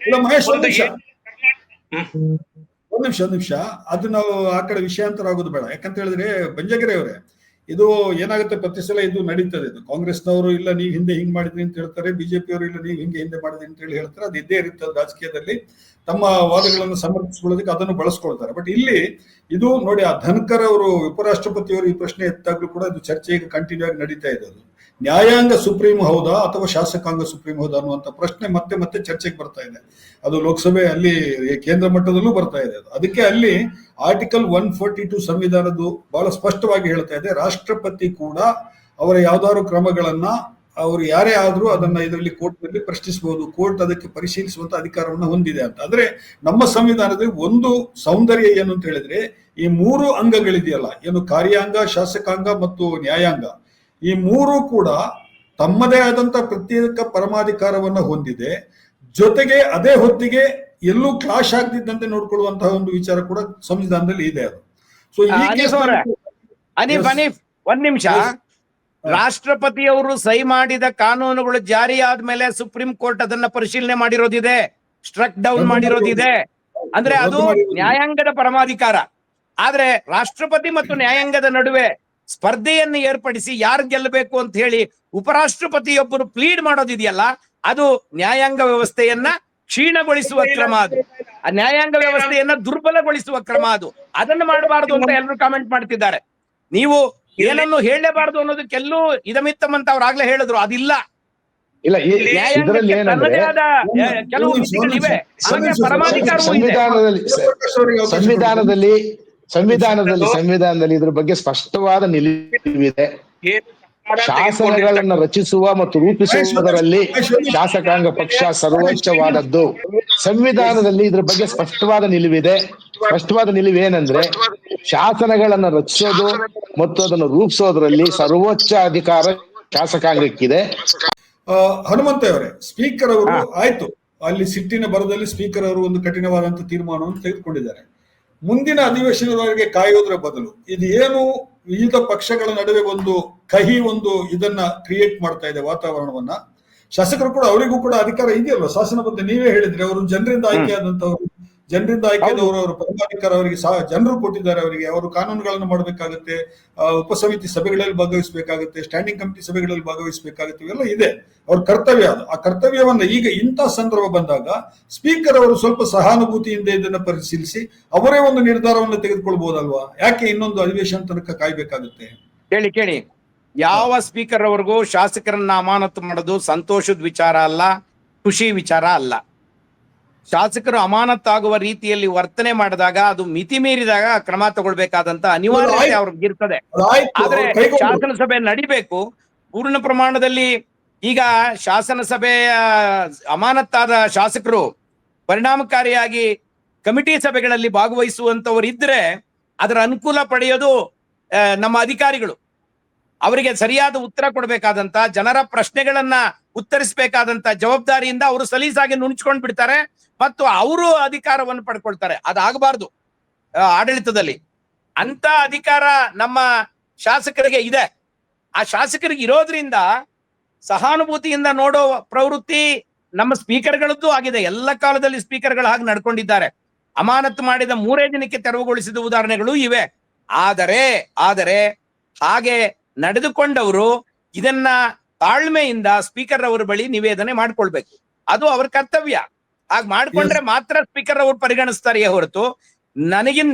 Speaker 1: ಒಂದ್ ನಿಮಿಷ ಅದು ನಾವು ಆ ಕಡೆ ವಿಷಯಾಂತರ ಆಗೋದು ಬೇಡ. ಯಾಕಂತ ಹೇಳಿದ್ರೆ ಬಂಜಗೆರೆ ಅವರೇ, ಇದು ಏನಾಗುತ್ತೆ, ಪ್ರತಿ ಸಲ ಇದು ನಡೀತದೆ. ಇದು ಕಾಂಗ್ರೆಸ್ನವರು ಇಲ್ಲ ನೀವು ಹಿಂದೆ ಹಿಂಗ್ ಮಾಡಿದ್ರಿ ಅಂತ ಹೇಳ್ತಾರೆ, ಬಿಜೆಪಿ ಅವರು ಇಲ್ಲ ನೀವು ಹಿಂದೆ ಮಾಡಿದ್ರಿ ಅಂತ ಹೇಳಿ ಹೇಳ್ತಾರೆ. ಅದು ಇದ್ದೇ ಇರ್ತದೆ ರಾಜಕೀಯದಲ್ಲಿ. ತಮ್ಮ ವಾದಗಳನ್ನು ಸಮರ್ಥಿಸಿಕೊಳ್ಳೋದಕ್ಕೆ ಅದನ್ನು ಬಳಸ್ಕೊಳ್ತಾರೆ. ಬಟ್ ಇಲ್ಲಿ ಇದು ನೋಡಿ, ಆ ಧನ್ಕರ್ ಅವರು ಉಪರಾಷ್ಟ್ರಪತಿಯವರು ಈ ಪ್ರಶ್ನೆ ಎತ್ತಾಗ್ಲೂ ಕೂಡ ಇದು ಚರ್ಚೆ ಈಗ ಕಂಟಿನ್ಯೂ ಆಗಿ ನಡೀತಾ ಇದೆ. ಅದು ನ್ಯಾಯಾಂಗ ಸುಪ್ರೀಂ ಹೌದಾ ಅಥವಾ ಶಾಸಕಾಂಗ ಸುಪ್ರೀಂ ಹೌದಾ ಅನ್ನುವಂಥ ಪ್ರಶ್ನೆ ಮತ್ತೆ ಮತ್ತೆ ಚರ್ಚೆಗೆ ಬರ್ತಾ ಇದೆ. ಅದು ಲೋಕಸಭೆ ಅಲ್ಲಿ ಕೇಂದ್ರ ಮಟ್ಟದಲ್ಲೂ ಬರ್ತಾ ಇದೆ. ಅದಕ್ಕೆ ಅಲ್ಲಿ ಆರ್ಟಿಕಲ್ 142 ಸಂವಿಧಾನದ್ದು ಬಹಳ ಸ್ಪಷ್ಟವಾಗಿ ಹೇಳ್ತಾ ಇದೆ, ರಾಷ್ಟ್ರಪತಿ ಕೂಡ ಅವರ ಯಾವ್ದಾದ್ರು ಕ್ರಮಗಳನ್ನ ಅವರು ಯಾರೇ ಆದ್ರೂ ಅದನ್ನ ಇದರಲ್ಲಿ ಕೋರ್ಟ್ ನಲ್ಲಿ ಪ್ರಶ್ನಿಸಬಹುದು. ಕೋರ್ಟ್ ಅದಕ್ಕೆ ಪರಿಶೀಲಿಸುವಂತ ಅಧಿಕಾರವನ್ನು ಹೊಂದಿದೆ ಅಂತ. ಅಂದ್ರೆ ನಮ್ಮ ಸಂವಿಧಾನದಲ್ಲಿ ಒಂದು ಸೌಂದರ್ಯ ಏನು ಅಂತ ಹೇಳಿದ್ರೆ, ಈ 3 ಅಂಗಗಳಿದೆಯಲ್ಲ, ಏನು ಕಾರ್ಯಾಂಗ, ಶಾಸಕಾಂಗ ಮತ್ತು ನ್ಯಾಯಾಂಗ, ಈ 3 ಕೂಡ ತಮ್ಮದೇ ಆದಂತ ಪ್ರತ್ಯೇಕ ಪರಮಾಧಿಕಾರವನ್ನ ಹೊಂದಿದೆ. ಜೊತೆಗೆ ಅದೇ ಹೊತ್ತಿಗೆ ಎಲ್ಲೂ ಕ್ಲಾಶ್ ಆಗದಿದ್ದಂತೆ ನೋಡ್ಕೊಳ್ಳುವಂತಹ ಒಂದು ವಿಚಾರ ಕೂಡ ಸಂವಿಧಾನದಲ್ಲಿ ಇದೆ. ಅದು ಸೊ
Speaker 2: ಅನೀಫ್ ಒಂದ್ ನಿಮಿಷ. ರಾಷ್ಟ್ರಪತಿಯವರು ಸಹಿ ಮಾಡಿದ ಕಾನೂನುಗಳು ಜಾರಿ ಆದ್ಮೇಲೆ ಸುಪ್ರೀಂ ಕೋರ್ಟ್ ಅದನ್ನ ಪರಿಶೀಲನೆ ಮಾಡಿರೋದಿದೆ, ಸ್ಟ್ರಕ್ ಡೌನ್ ಮಾಡಿರೋದಿದೆ. ಅಂದ್ರೆ ಅದು ನ್ಯಾಯಾಂಗದ ಪರಮಾಧಿಕಾರ. ಆದ್ರೆ ರಾಷ್ಟ್ರಪತಿ ಮತ್ತು ನ್ಯಾಯಾಂಗದ ನಡುವೆ ಸ್ಪರ್ಧೆಯನ್ನು ಏರ್ಪಡಿಸಿ ಯಾರು ಗೆಲ್ಲಬೇಕು ಅಂತ ಹೇಳಿ ಉಪರಾಷ್ಟ್ರಪತಿಯೊಬ್ಬರು ಪ್ಲೀಡ್ ಮಾಡೋದಿದೆಯಲ್ಲ, ಅದು ನ್ಯಾಯಾಂಗ ವ್ಯವಸ್ಥೆಯನ್ನ ಕ್ಷೀಣಗೊಳಿಸುವ ಕ್ರಮ. ಅದು ಆ ನ್ಯಾಯಾಂಗ ವ್ಯವಸ್ಥೆಯನ್ನ ದುರ್ಬಲಗೊಳಿಸುವ ಕ್ರಮ. ಅದು ಅದನ್ನು ಮಾಡಬಾರದು ಅಂತ ಎಲ್ಲರೂ ಕಾಮೆಂಟ್ ಮಾಡ್ತಿದ್ದಾರೆ. ನೀವು ಏನನ್ನು ಹೇಳಲೇಬಾರದು ಅನ್ನೋದಕ್ಕೆಲ್ಲೂ ಇದಮಿತ್ತಂ ಅಂತ ಅವ್ರು ಆಗ್ಲೇ ಹೇಳಿದ್ರು. ಅದಿಲ್ಲ.
Speaker 4: ಇಲ್ಲ, ಇದರಲ್ಲಿ ಏನಂದ್ರೆ
Speaker 2: ಕೆಲವು ಮಿತಿಗಳಿವೆ.
Speaker 4: ಸಂವಿಧಾನದಲ್ಲಿ ಇದ್ರ ಬಗ್ಗೆ ಸ್ಪಷ್ಟವಾದ ನಿಲುವಿದೆ. ಶಾಸನಗಳನ್ನ ರಚಿಸುವ ಮತ್ತು ರೂಪಿಸುವುದರಲ್ಲಿ ಶಾಸಕಾಂಗ ಪಕ್ಷ ಸರ್ವೋಚ್ಚವಾದದ್ದು. ಸಂವಿಧಾನದಲ್ಲಿ ಇದ್ರ ಬಗ್ಗೆ ಸ್ಪಷ್ಟವಾದ ನಿಲುವಿದೆ. ಸ್ಪಷ್ಟವಾದ ನಿಲುವೇನೆಂದ್ರೆ, ಶಾಸನಗಳನ್ನ ರಚಿಸೋದು ಮತ್ತು ಅದನ್ನು ರೂಪಿಸೋದ್ರಲ್ಲಿ ಸರ್ವೋಚ್ಚ ಅಧಿಕಾರ ಶಾಸಕಾಂಗಕ್ಕಿದೆ.
Speaker 1: ಹನುಮಂತ ಅವರೇ, ಸ್ಪೀಕರ್ ಅವರು ಆಯ್ತು, ಅಲ್ಲಿ ಸಿಟ್ಟಿನ ಬರದಲ್ಲಿ ಸ್ಪೀಕರ್ ಅವರು ಒಂದು ಕಠಿಣವಾದಂತ ತೀರ್ಮಾನವನ್ನು ತೆಗೆದುಕೊಂಡಿದ್ದಾರೆ. ಮುಂದಿನ ಅಧಿವೇಶನದವರೆಗೆ ಕಾಯೋದ್ರ ಬದಲು ಇದು ಏನು ವಿವಿಧ ಪಕ್ಷಗಳ ನಡುವೆ ಒಂದು ಕಹಿ ಇದನ್ನ ಕ್ರಿಯೇಟ್ ಮಾಡ್ತಾ ಇದೆ ವಾತಾವರಣವನ್ನ. ಶಾಸಕರು ಕೂಡ, ಅವರಿಗೂ ಕೂಡ ಅಧಿಕಾರ ಇದೆಯಲ್ವ ಶಾಸನಬದ್ಧ. ನೀವೇ ಹೇಳಿದ್ರೆ ಅವರು ಜನರಿಂದ ಆಯ್ಕೆಯಾದಂತವರು, ಜನರಿಂದ ಆಯ್ಕೆಯಾದವರು, ಅವರ ಪರಮಾಧಿಕಾರ ಅವರಿಗೆ ಜನರು ಕೊಟ್ಟಿದ್ದಾರೆ. ಅವರಿಗೆ ಅವರು ಕಾನೂನುಗಳನ್ನು ಮಾಡಬೇಕಾಗುತ್ತೆ, ಉಪಸಮಿತಿ ಸಭೆಗಳಲ್ಲಿ ಭಾಗವಹಿಸಬೇಕಾಗುತ್ತೆ, ಸ್ಟ್ಯಾಂಡಿಂಗ್ ಕಮಿಟಿ ಸಭೆಗಳಲ್ಲಿ ಭಾಗವಹಿಸಬೇಕಾಗುತ್ತೆ, ಇವೆಲ್ಲ ಇದೆ ಅವ್ರ ಕರ್ತವ್ಯ. ಅದು ಆ ಕರ್ತವ್ಯವನ್ನ ಈಗ ಇಂಥ ಸಂದರ್ಭ ಬಂದಾಗ ಸ್ಪೀಕರ್ ಅವರು ಸ್ವಲ್ಪ ಸಹಾನುಭೂತಿಯಿಂದ ಇದನ್ನ ಪರಿಶೀಲಿಸಿ ಅವರೇ ಒಂದು ನಿರ್ಧಾರವನ್ನು ತೆಗೆದುಕೊಳ್ಬಹುದಲ್ವಾ? ಯಾಕೆ ಇನ್ನೊಂದು ಅಧಿವೇಶನ ತನಕ ಕಾಯ್ಬೇಕಾಗುತ್ತೆ?
Speaker 2: ಕೇಳಿ, ಯಾವ ಸ್ಪೀಕರ್ ಅವ್ರಿಗೂ ಶಾಸಕರನ್ನ ಅಮಾನತು ಮಾಡೋದು ಸಂತೋಷದ ವಿಚಾರ ಅಲ್ಲ, ಖುಷಿ ವಿಚಾರ ಅಲ್ಲ. ಶಾಸಕರು ಅಮಾನತ್ತಾಗುವ ರೀತಿಯಲ್ಲಿ ವರ್ತನೆ ಮಾಡಿದಾಗ, ಅದು ಮಿತಿ ಮೀರಿದಾಗ ಕ್ರಮ ತಗೊಳ್ಬೇಕಾದಂತ ಅನಿವಾರ್ಯತೆ ಅವ್ರಿಗಿರ್ತದೆ. ಆದ್ರೆ ಶಾಸನಸಭೆ ನಡಿಬೇಕು ಪೂರ್ಣ ಪ್ರಮಾಣದಲ್ಲಿ. ಈಗ ಶಾಸನಸಭೆಯ ಅಮಾನತ್ತಾದ ಶಾಸಕರು ಪರಿಣಾಮಕಾರಿಯಾಗಿ ಕಮಿಟಿ ಸಭೆಗಳಲ್ಲಿ ಭಾಗವಹಿಸುವಂತವರು ಇದ್ರೆ ಅದರ ಅನುಕೂಲ ಪಡೆಯೋದು ನಮ್ಮ ಅಧಿಕಾರಿಗಳು. ಅವರಿಗೆ ಸರಿಯಾದ ಉತ್ತರ ಕೊಡಬೇಕಾದಂತ, ಜನರ ಪ್ರಶ್ನೆಗಳನ್ನ ಉತ್ತರಿಸಬೇಕಾದಂತ ಜವಾಬ್ದಾರಿಯಿಂದ ಅವರು ಸಲೀಸಾಗಿ ನುಣುಚ್ಕೊಂಡ್ ಬಿಡ್ತಾರೆ ಮತ್ತು ಅವರು ಅಧಿಕಾರವನ್ನು ಪಡ್ಕೊಳ್ತಾರೆ. ಅದಾಗಬಾರ್ದು. ಆಡಳಿತದಲ್ಲಿ ಅಂತ ಅಧಿಕಾರ ನಮ್ಮ ಶಾಸಕರಿಗೆ ಇದೆ. ಆ ಶಾಸಕರಿಗೆ ಇರೋದ್ರಿಂದ ಸಹಾನುಭೂತಿಯಿಂದ ನೋಡೋ ಪ್ರವೃತ್ತಿ ನಮ್ಮ ಸ್ಪೀಕರ್ಗಳದ್ದು ಆಗಿದೆ. ಎಲ್ಲ ಕಾಲದಲ್ಲಿ ಸ್ಪೀಕರ್ಗಳು ಹಾಗೆ ನಡ್ಕೊಂಡಿದ್ದಾರೆ. ಅಮಾನತು ಮಾಡಿದ 3 ದಿನಕ್ಕೆ ತೆರವುಗೊಳಿಸಿದ ಉದಾಹರಣೆಗಳು ಇವೆ. ಆದರೆ ಹಾಗೆ ನಡೆದುಕೊಂಡವರು ಇದನ್ನ ತಾಳ್ಮೆಯಿಂದ ಸ್ಪೀಕರ್ ಅವರ ಬಳಿ ನಿವೇದನೆ ಮಾಡ್ಕೊಳ್ಬೇಕು. ಅದು ಅವ್ರ ಕರ್ತವ್ಯ. ಹಾಗೆ ಮಾಡ್ಕೊಂಡ್ರೆ ಮಾತ್ರ ಸ್ಪೀಕರ್ ಅವರು ಪರಿಗಣಿಸ್ತಾರೆಯೇ ಹೊರತು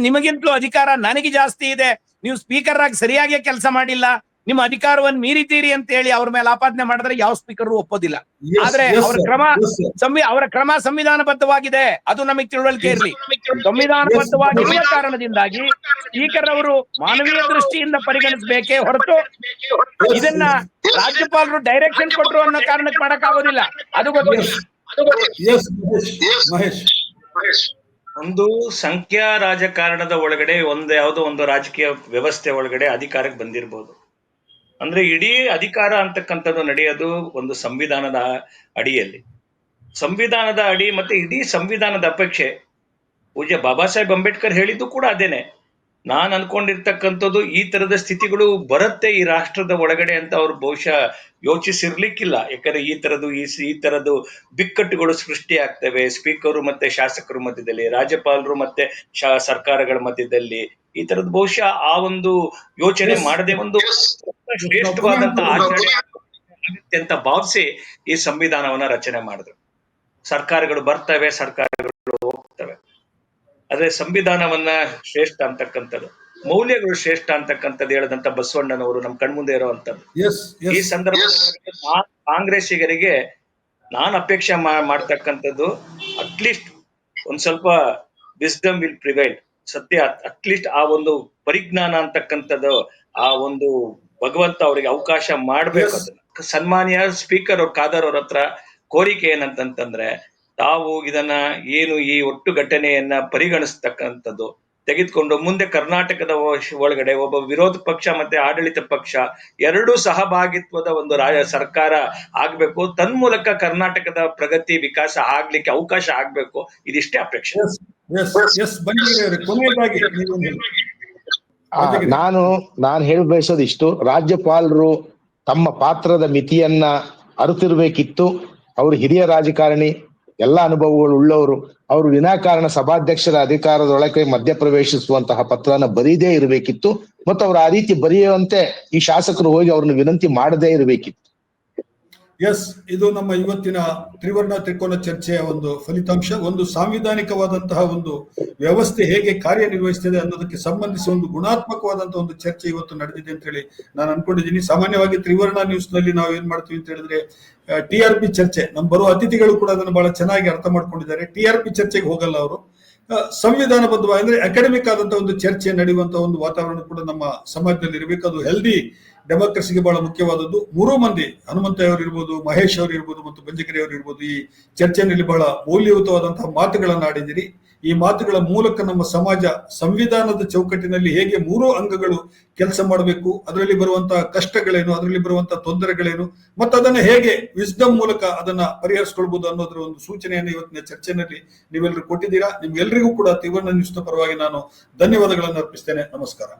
Speaker 2: ನಿಮಗಿಂತಲೂ ಅಧಿಕಾರ ನನಗೆ ಜಾಸ್ತಿ ಇದೆ, ನೀವು ಸ್ಪೀಕರ್ ಆಗಿ ಸರಿಯಾಗಿ ಕೆಲಸ ಮಾಡಿಲ್ಲ, ನಿಮ್ಮ ಅಧಿಕಾರವನ್ನು ಮೀರಿದ್ದೀರಿ ಅಂತ ಹೇಳಿ ಅವ್ರ ಮೇಲೆ ಆಪಾದನೆ ಮಾಡಿದ್ರೆ ಯಾವ ಸ್ಪೀಕರ್ ಒಪ್ಪೋದಿಲ್ಲ. ಆದ್ರೆ ಅವರ ಕ್ರಮ ಸಂವಿಧಾನಬದ್ಧವಾಗಿದೆ, ಅದು ನಮಗೆ ತಿಳುವಳಿಕೆ ಇರಲಿ. ಸಂವಿಧಾನಬದ್ಧವಾಗಿರುವ ಕಾರಣದಿಂದಾಗಿ ಸ್ಪೀಕರ್ ಅವರು ಮಾನವೀಯ ದೃಷ್ಟಿಯಿಂದ ಪರಿಗಣಿಸಬೇಕೇ ಹೊರತು ಇದನ್ನ ರಾಜ್ಯಪಾಲರು ಡೈರೆಕ್ಷನ್ ಕೊಟ್ಟರು ಅನ್ನೋ ಕಾರಣಕ್ಕೆ ಮಾಡಕ್ಕಾಗೋದಿಲ್ಲ. ಅದು ಗೊತ್ತಿಲ್ಲ.
Speaker 3: ಒಂದು ಸಂಖ್ಯಾ ರಾಜಕಾರಣದ ಒಳಗಡೆ ಯಾವುದೋ ಒಂದು ರಾಜಕೀಯ ವ್ಯವಸ್ಥೆ ಒಳಗಡೆ ಅಧಿಕಾರಕ್ಕೆ ಬಂದಿರಬಹುದು. ಅಂದ್ರೆ ಇಡೀ ಅಧಿಕಾರ ಅಂತಕ್ಕಂಥದ್ದು ನಡೆಯೋದು ಒಂದು ಸಂವಿಧಾನದ ಅಡಿಯಲ್ಲಿ. ಸಂವಿಧಾನದ ಅಡಿ ಮತ್ತೆ ಇಡೀ ಸಂವಿಧಾನದ ಅಪೇಕ್ಷೆ ಪೂಜ್ಯ ಬಾಬಾ ಸಾಹೇಬ್ ಅಂಬೇಡ್ಕರ್ ಹೇಳಿದ್ದು ಕೂಡ ಅದೇನೆ. ನಾನ್ ಅನ್ಕೊಂಡಿರ್ತಕ್ಕಂಥದ್ದು ಈ ತರದ ಸ್ಥಿತಿಗಳು ಬರುತ್ತೆ ಈ ರಾಷ್ಟ್ರದ ಒಳಗಡೆ ಅಂತ ಅವ್ರು ಬಹುಶಃ ಯೋಚಿಸಿರ್ಲಿಕ್ಕಿಲ್ಲ. ಯಾಕಂದ್ರೆ ಈ ತರದ್ದು ಬಿಕ್ಕಟ್ಟುಗಳು ಸೃಷ್ಟಿ ಆಗ್ತವೆ ಸ್ಪೀಕರು ಮತ್ತೆ ಶಾಸಕರ ಮಧ್ಯದಲ್ಲಿ, ರಾಜ್ಯಪಾಲರು ಮತ್ತೆ ಸರ್ಕಾರಗಳ ಮಧ್ಯದಲ್ಲಿ. ಈ ತರದ್ದು ಬಹುಶಃ ಆ ಒಂದು ಯೋಚನೆ ಮಾಡದೆ ಒಂದು ಶ್ರೇಷ್ಠವಾದಂತಹ ಆಚರಣೆ ಆಗುತ್ತೆ ಅಂತ ಭಾವಿಸಿ ಈ ಸಂವಿಧಾನವನ್ನ ರಚನೆ ಮಾಡಿದ್ರು. ಸರ್ಕಾರಗಳು ಬರ್ತವೆ, ಸರ್ಕಾರಗಳು ಹೋಗ್ತವೆ. ಆದ್ರೆ ಸಂವಿಧಾನವನ್ನ ಶ್ರೇಷ್ಠ ಅಂತಕ್ಕಂಥದ್ದು, ಮೌಲ್ಯಗಳು ಶ್ರೇಷ್ಠ ಅಂತಕ್ಕಂಥದ್ದು ಹೇಳದಂತ ಬಸವಣ್ಣನವರು ನಮ್ ಕಣ್ಮುಂದೆ ಇರುವಂತದ್ದು. ಈ ಸಂದರ್ಭದಲ್ಲಿ ಕಾಂಗ್ರೆಸ್ಸಿಗರಿಗೆ ನಾನು ಅಪೇಕ್ಷೆ ಮಾಡ್ತಕ್ಕಂಥದ್ದು ಅಟ್ಲೀಸ್ಟ್ ಒಂದ್ ಸ್ವಲ್ಪ ವಿಸ್ಡಮ್ ವಿಲ್ ಪ್ರಿವೈಲ್. ಸತ್ಯ ಅಟ್ಲೀಸ್ಟ್ ಆ ಒಂದು ಪರಿಜ್ಞಾನ ಅಂತಕ್ಕಂಥದ್ದು, ಆ ಒಂದು ಭಗವಂತ ಅವರಿಗೆ ಅವಕಾಶ ಮಾಡ್ಬೇಕು. ಅದನ್ನ ಸನ್ಮಾನ್ಯ ಸ್ಪೀಕರ್ ಅವ್ರ ಖಾದರ್ ಅವ್ರ ಹತ್ರ ಕೋರಿಕೆ ಏನಂತಂದ್ರೆ, ತಾವು ಇದನ್ನ ಏನು ಈ ಒಟ್ಟು ಘಟನೆಯನ್ನ ಪರಿಗಣಿಸ್ತಕ್ಕಂಥದ್ದು ತೆಗೆದುಕೊಂಡು ಮುಂದೆ ಕರ್ನಾಟಕದ ಒಳಗಡೆ ಒಬ್ಬ ವಿರೋಧ ಪಕ್ಷ ಮತ್ತೆ ಆಡಳಿತ ಪಕ್ಷ ಎರಡೂ ಸಹಭಾಗಿತ್ವದ ಒಂದು ಸರ್ಕಾರ ಆಗ್ಬೇಕು. ತನ್ಮೂಲಕ ಕರ್ನಾಟಕದ ಪ್ರಗತಿ ವಿಕಾಸ ಆಗ್ಲಿಕ್ಕೆ ಅವಕಾಶ ಆಗ್ಬೇಕು. ಇದಿಷ್ಟೇ ಅಪೇಕ್ಷೆ.
Speaker 4: ನಾನು ಹೇಳ ಬಯಸೋದು ಇಷ್ಟು, ರಾಜ್ಯಪಾಲರು ತಮ್ಮ ಪಾತ್ರದ ಮಿತಿಯನ್ನ ಅರಿತಿರ್ಬೇಕಿತ್ತು. ಅವರು ಹಿರಿಯ ರಾಜಕಾರಣಿ, ಎಲ್ಲಾ ಅನುಭವಗಳು ಉಳ್ಳವರು. ಅವರು ವಿನಾಕಾರಣ ಸಭಾಧ್ಯಕ್ಷರ ಅಧಿಕಾರದೊಳಗೆ ಮಧ್ಯಪ್ರವೇಶಿಸುವಂತಹ ಪತ್ರನ ಬರೀದೇ ಇರಬೇಕಿತ್ತು ಮತ್ತು ಅವ್ರು ಆ ರೀತಿ ಬರೆಯುವಂತೆ ಈ ಶಾಸಕರು ಹೋಗಿ ಅವ್ರನ್ನ ವಿನಂತಿ ಮಾಡದೇ ಇರಬೇಕಿತ್ತು.
Speaker 1: ಇದು ನಮ್ಮ ಇವತ್ತಿನ ತ್ರಿವರ್ಣ ತ್ರಿಕೋನ ಚರ್ಚೆಯ ಒಂದು ಫಲಿತಾಂಶ. ಒಂದು ಸಾಂವಿಧಾನಿಕವಾದಂತಹ ಒಂದು ವ್ಯವಸ್ಥೆ ಹೇಗೆ ಕಾರ್ಯನಿರ್ವಹಿಸ್ತದೆ ಅನ್ನೋದಕ್ಕೆ ಸಂಬಂಧಿಸಿ ಒಂದು ಗುಣಾತ್ಮಕವಾದಂತಹ ಒಂದು ಚರ್ಚೆ ಇವತ್ತು ನಡೆದಿದೆ ಅಂತ ಹೇಳಿ ನಾನು ಅನ್ಕೊಂಡಿದ್ದೀನಿ. ಸಾಮಾನ್ಯವಾಗಿ ತ್ರಿವರ್ಣ ನ್ಯೂಸ್ ನಲ್ಲಿ ನಾವು ಏನ್ ಮಾಡ್ತೀವಿ ಅಂತ ಹೇಳಿದ್ರೆ TRP ಚರ್ಚೆ, ನಮ್ಮ ಬರುವ ಅತಿಥಿಗಳು ಕೂಡ ಅದನ್ನು ಬಹಳ ಚೆನ್ನಾಗಿ ಅರ್ಥ ಮಾಡ್ಕೊಂಡಿದ್ದಾರೆ. TRP ಚರ್ಚೆಗೆ ಹೋಗಲ್ಲ ಅವರು. ಸಂವಿಧಾನಬದ್ಧವಾಗಿ ಅಂದ್ರೆ ಅಕಾಡೆಮಿಕ್ ಆದಂತಹ ಒಂದು ಚರ್ಚೆ ನಡೆಯುವಂತಹ ಒಂದು ವಾತಾವರಣ ಕೂಡ ನಮ್ಮ ಸಮಾಜದಲ್ಲಿ ಇರಬೇಕು. ಅದು ಹೆಲ್ದಿ ಡೆಮೋಕ್ರಸಿಗೆ ಬಹಳ ಮುಖ್ಯವಾದದ್ದು. 3 ಮಂದಿ, ಹನುಮಂತ ಅವರು ಇರ್ಬೋದು, ಮಹೇಶ್ ಅವರು ಇರ್ಬೋದು ಮತ್ತು ಬಂಜಗೆರೆ ಅವರು ಇರ್ಬೋದು, ಈ ಚರ್ಚೆಯಲ್ಲಿ ಬಹಳ ಮೌಲ್ಯಯುತವಾದಂತಹ ಮಾತುಗಳನ್ನು ಆಡಿದಿರಿ. ಈ ಮಾತುಗಳ ಮೂಲಕ ನಮ್ಮ ಸಮಾಜ ಸಂವಿಧಾನದ ಚೌಕಟ್ಟಿನಲ್ಲಿ ಹೇಗೆ 3 ಅಂಗಗಳು ಕೆಲಸ ಮಾಡಬೇಕು, ಅದರಲ್ಲಿ ಬರುವಂತಹ ಕಷ್ಟಗಳೇನು, ಅದರಲ್ಲಿ ಬರುವಂತಹ ತೊಂದರೆಗಳೇನು, ಮತ್ತು ಅದನ್ನು ಹೇಗೆ ವಿಸ್ಡಮ್ ಮೂಲಕ ಅದನ್ನ ಪರಿಹರಿಸಿಕೊಳ್ಬಹುದು ಅನ್ನೋದ್ರ ಒಂದು ಸೂಚನೆಯನ್ನು ಇವತ್ತಿನ ಚರ್ಚೆಯಲ್ಲಿ ನೀವೆಲ್ಲರೂ ಕೊಟ್ಟಿದ್ದೀರಾ. ನಿಮ್ಗೆಲ್ಲರಿಗೂ ಕೂಡ ತ್ರಿವರ್ಣ ನ್ಯೂಸ್ನ ಪರವಾಗಿ ನಾನು ಧನ್ಯವಾದಗಳನ್ನು ಅರ್ಪಿಸ್ತೇನೆ. ನಮಸ್ಕಾರ.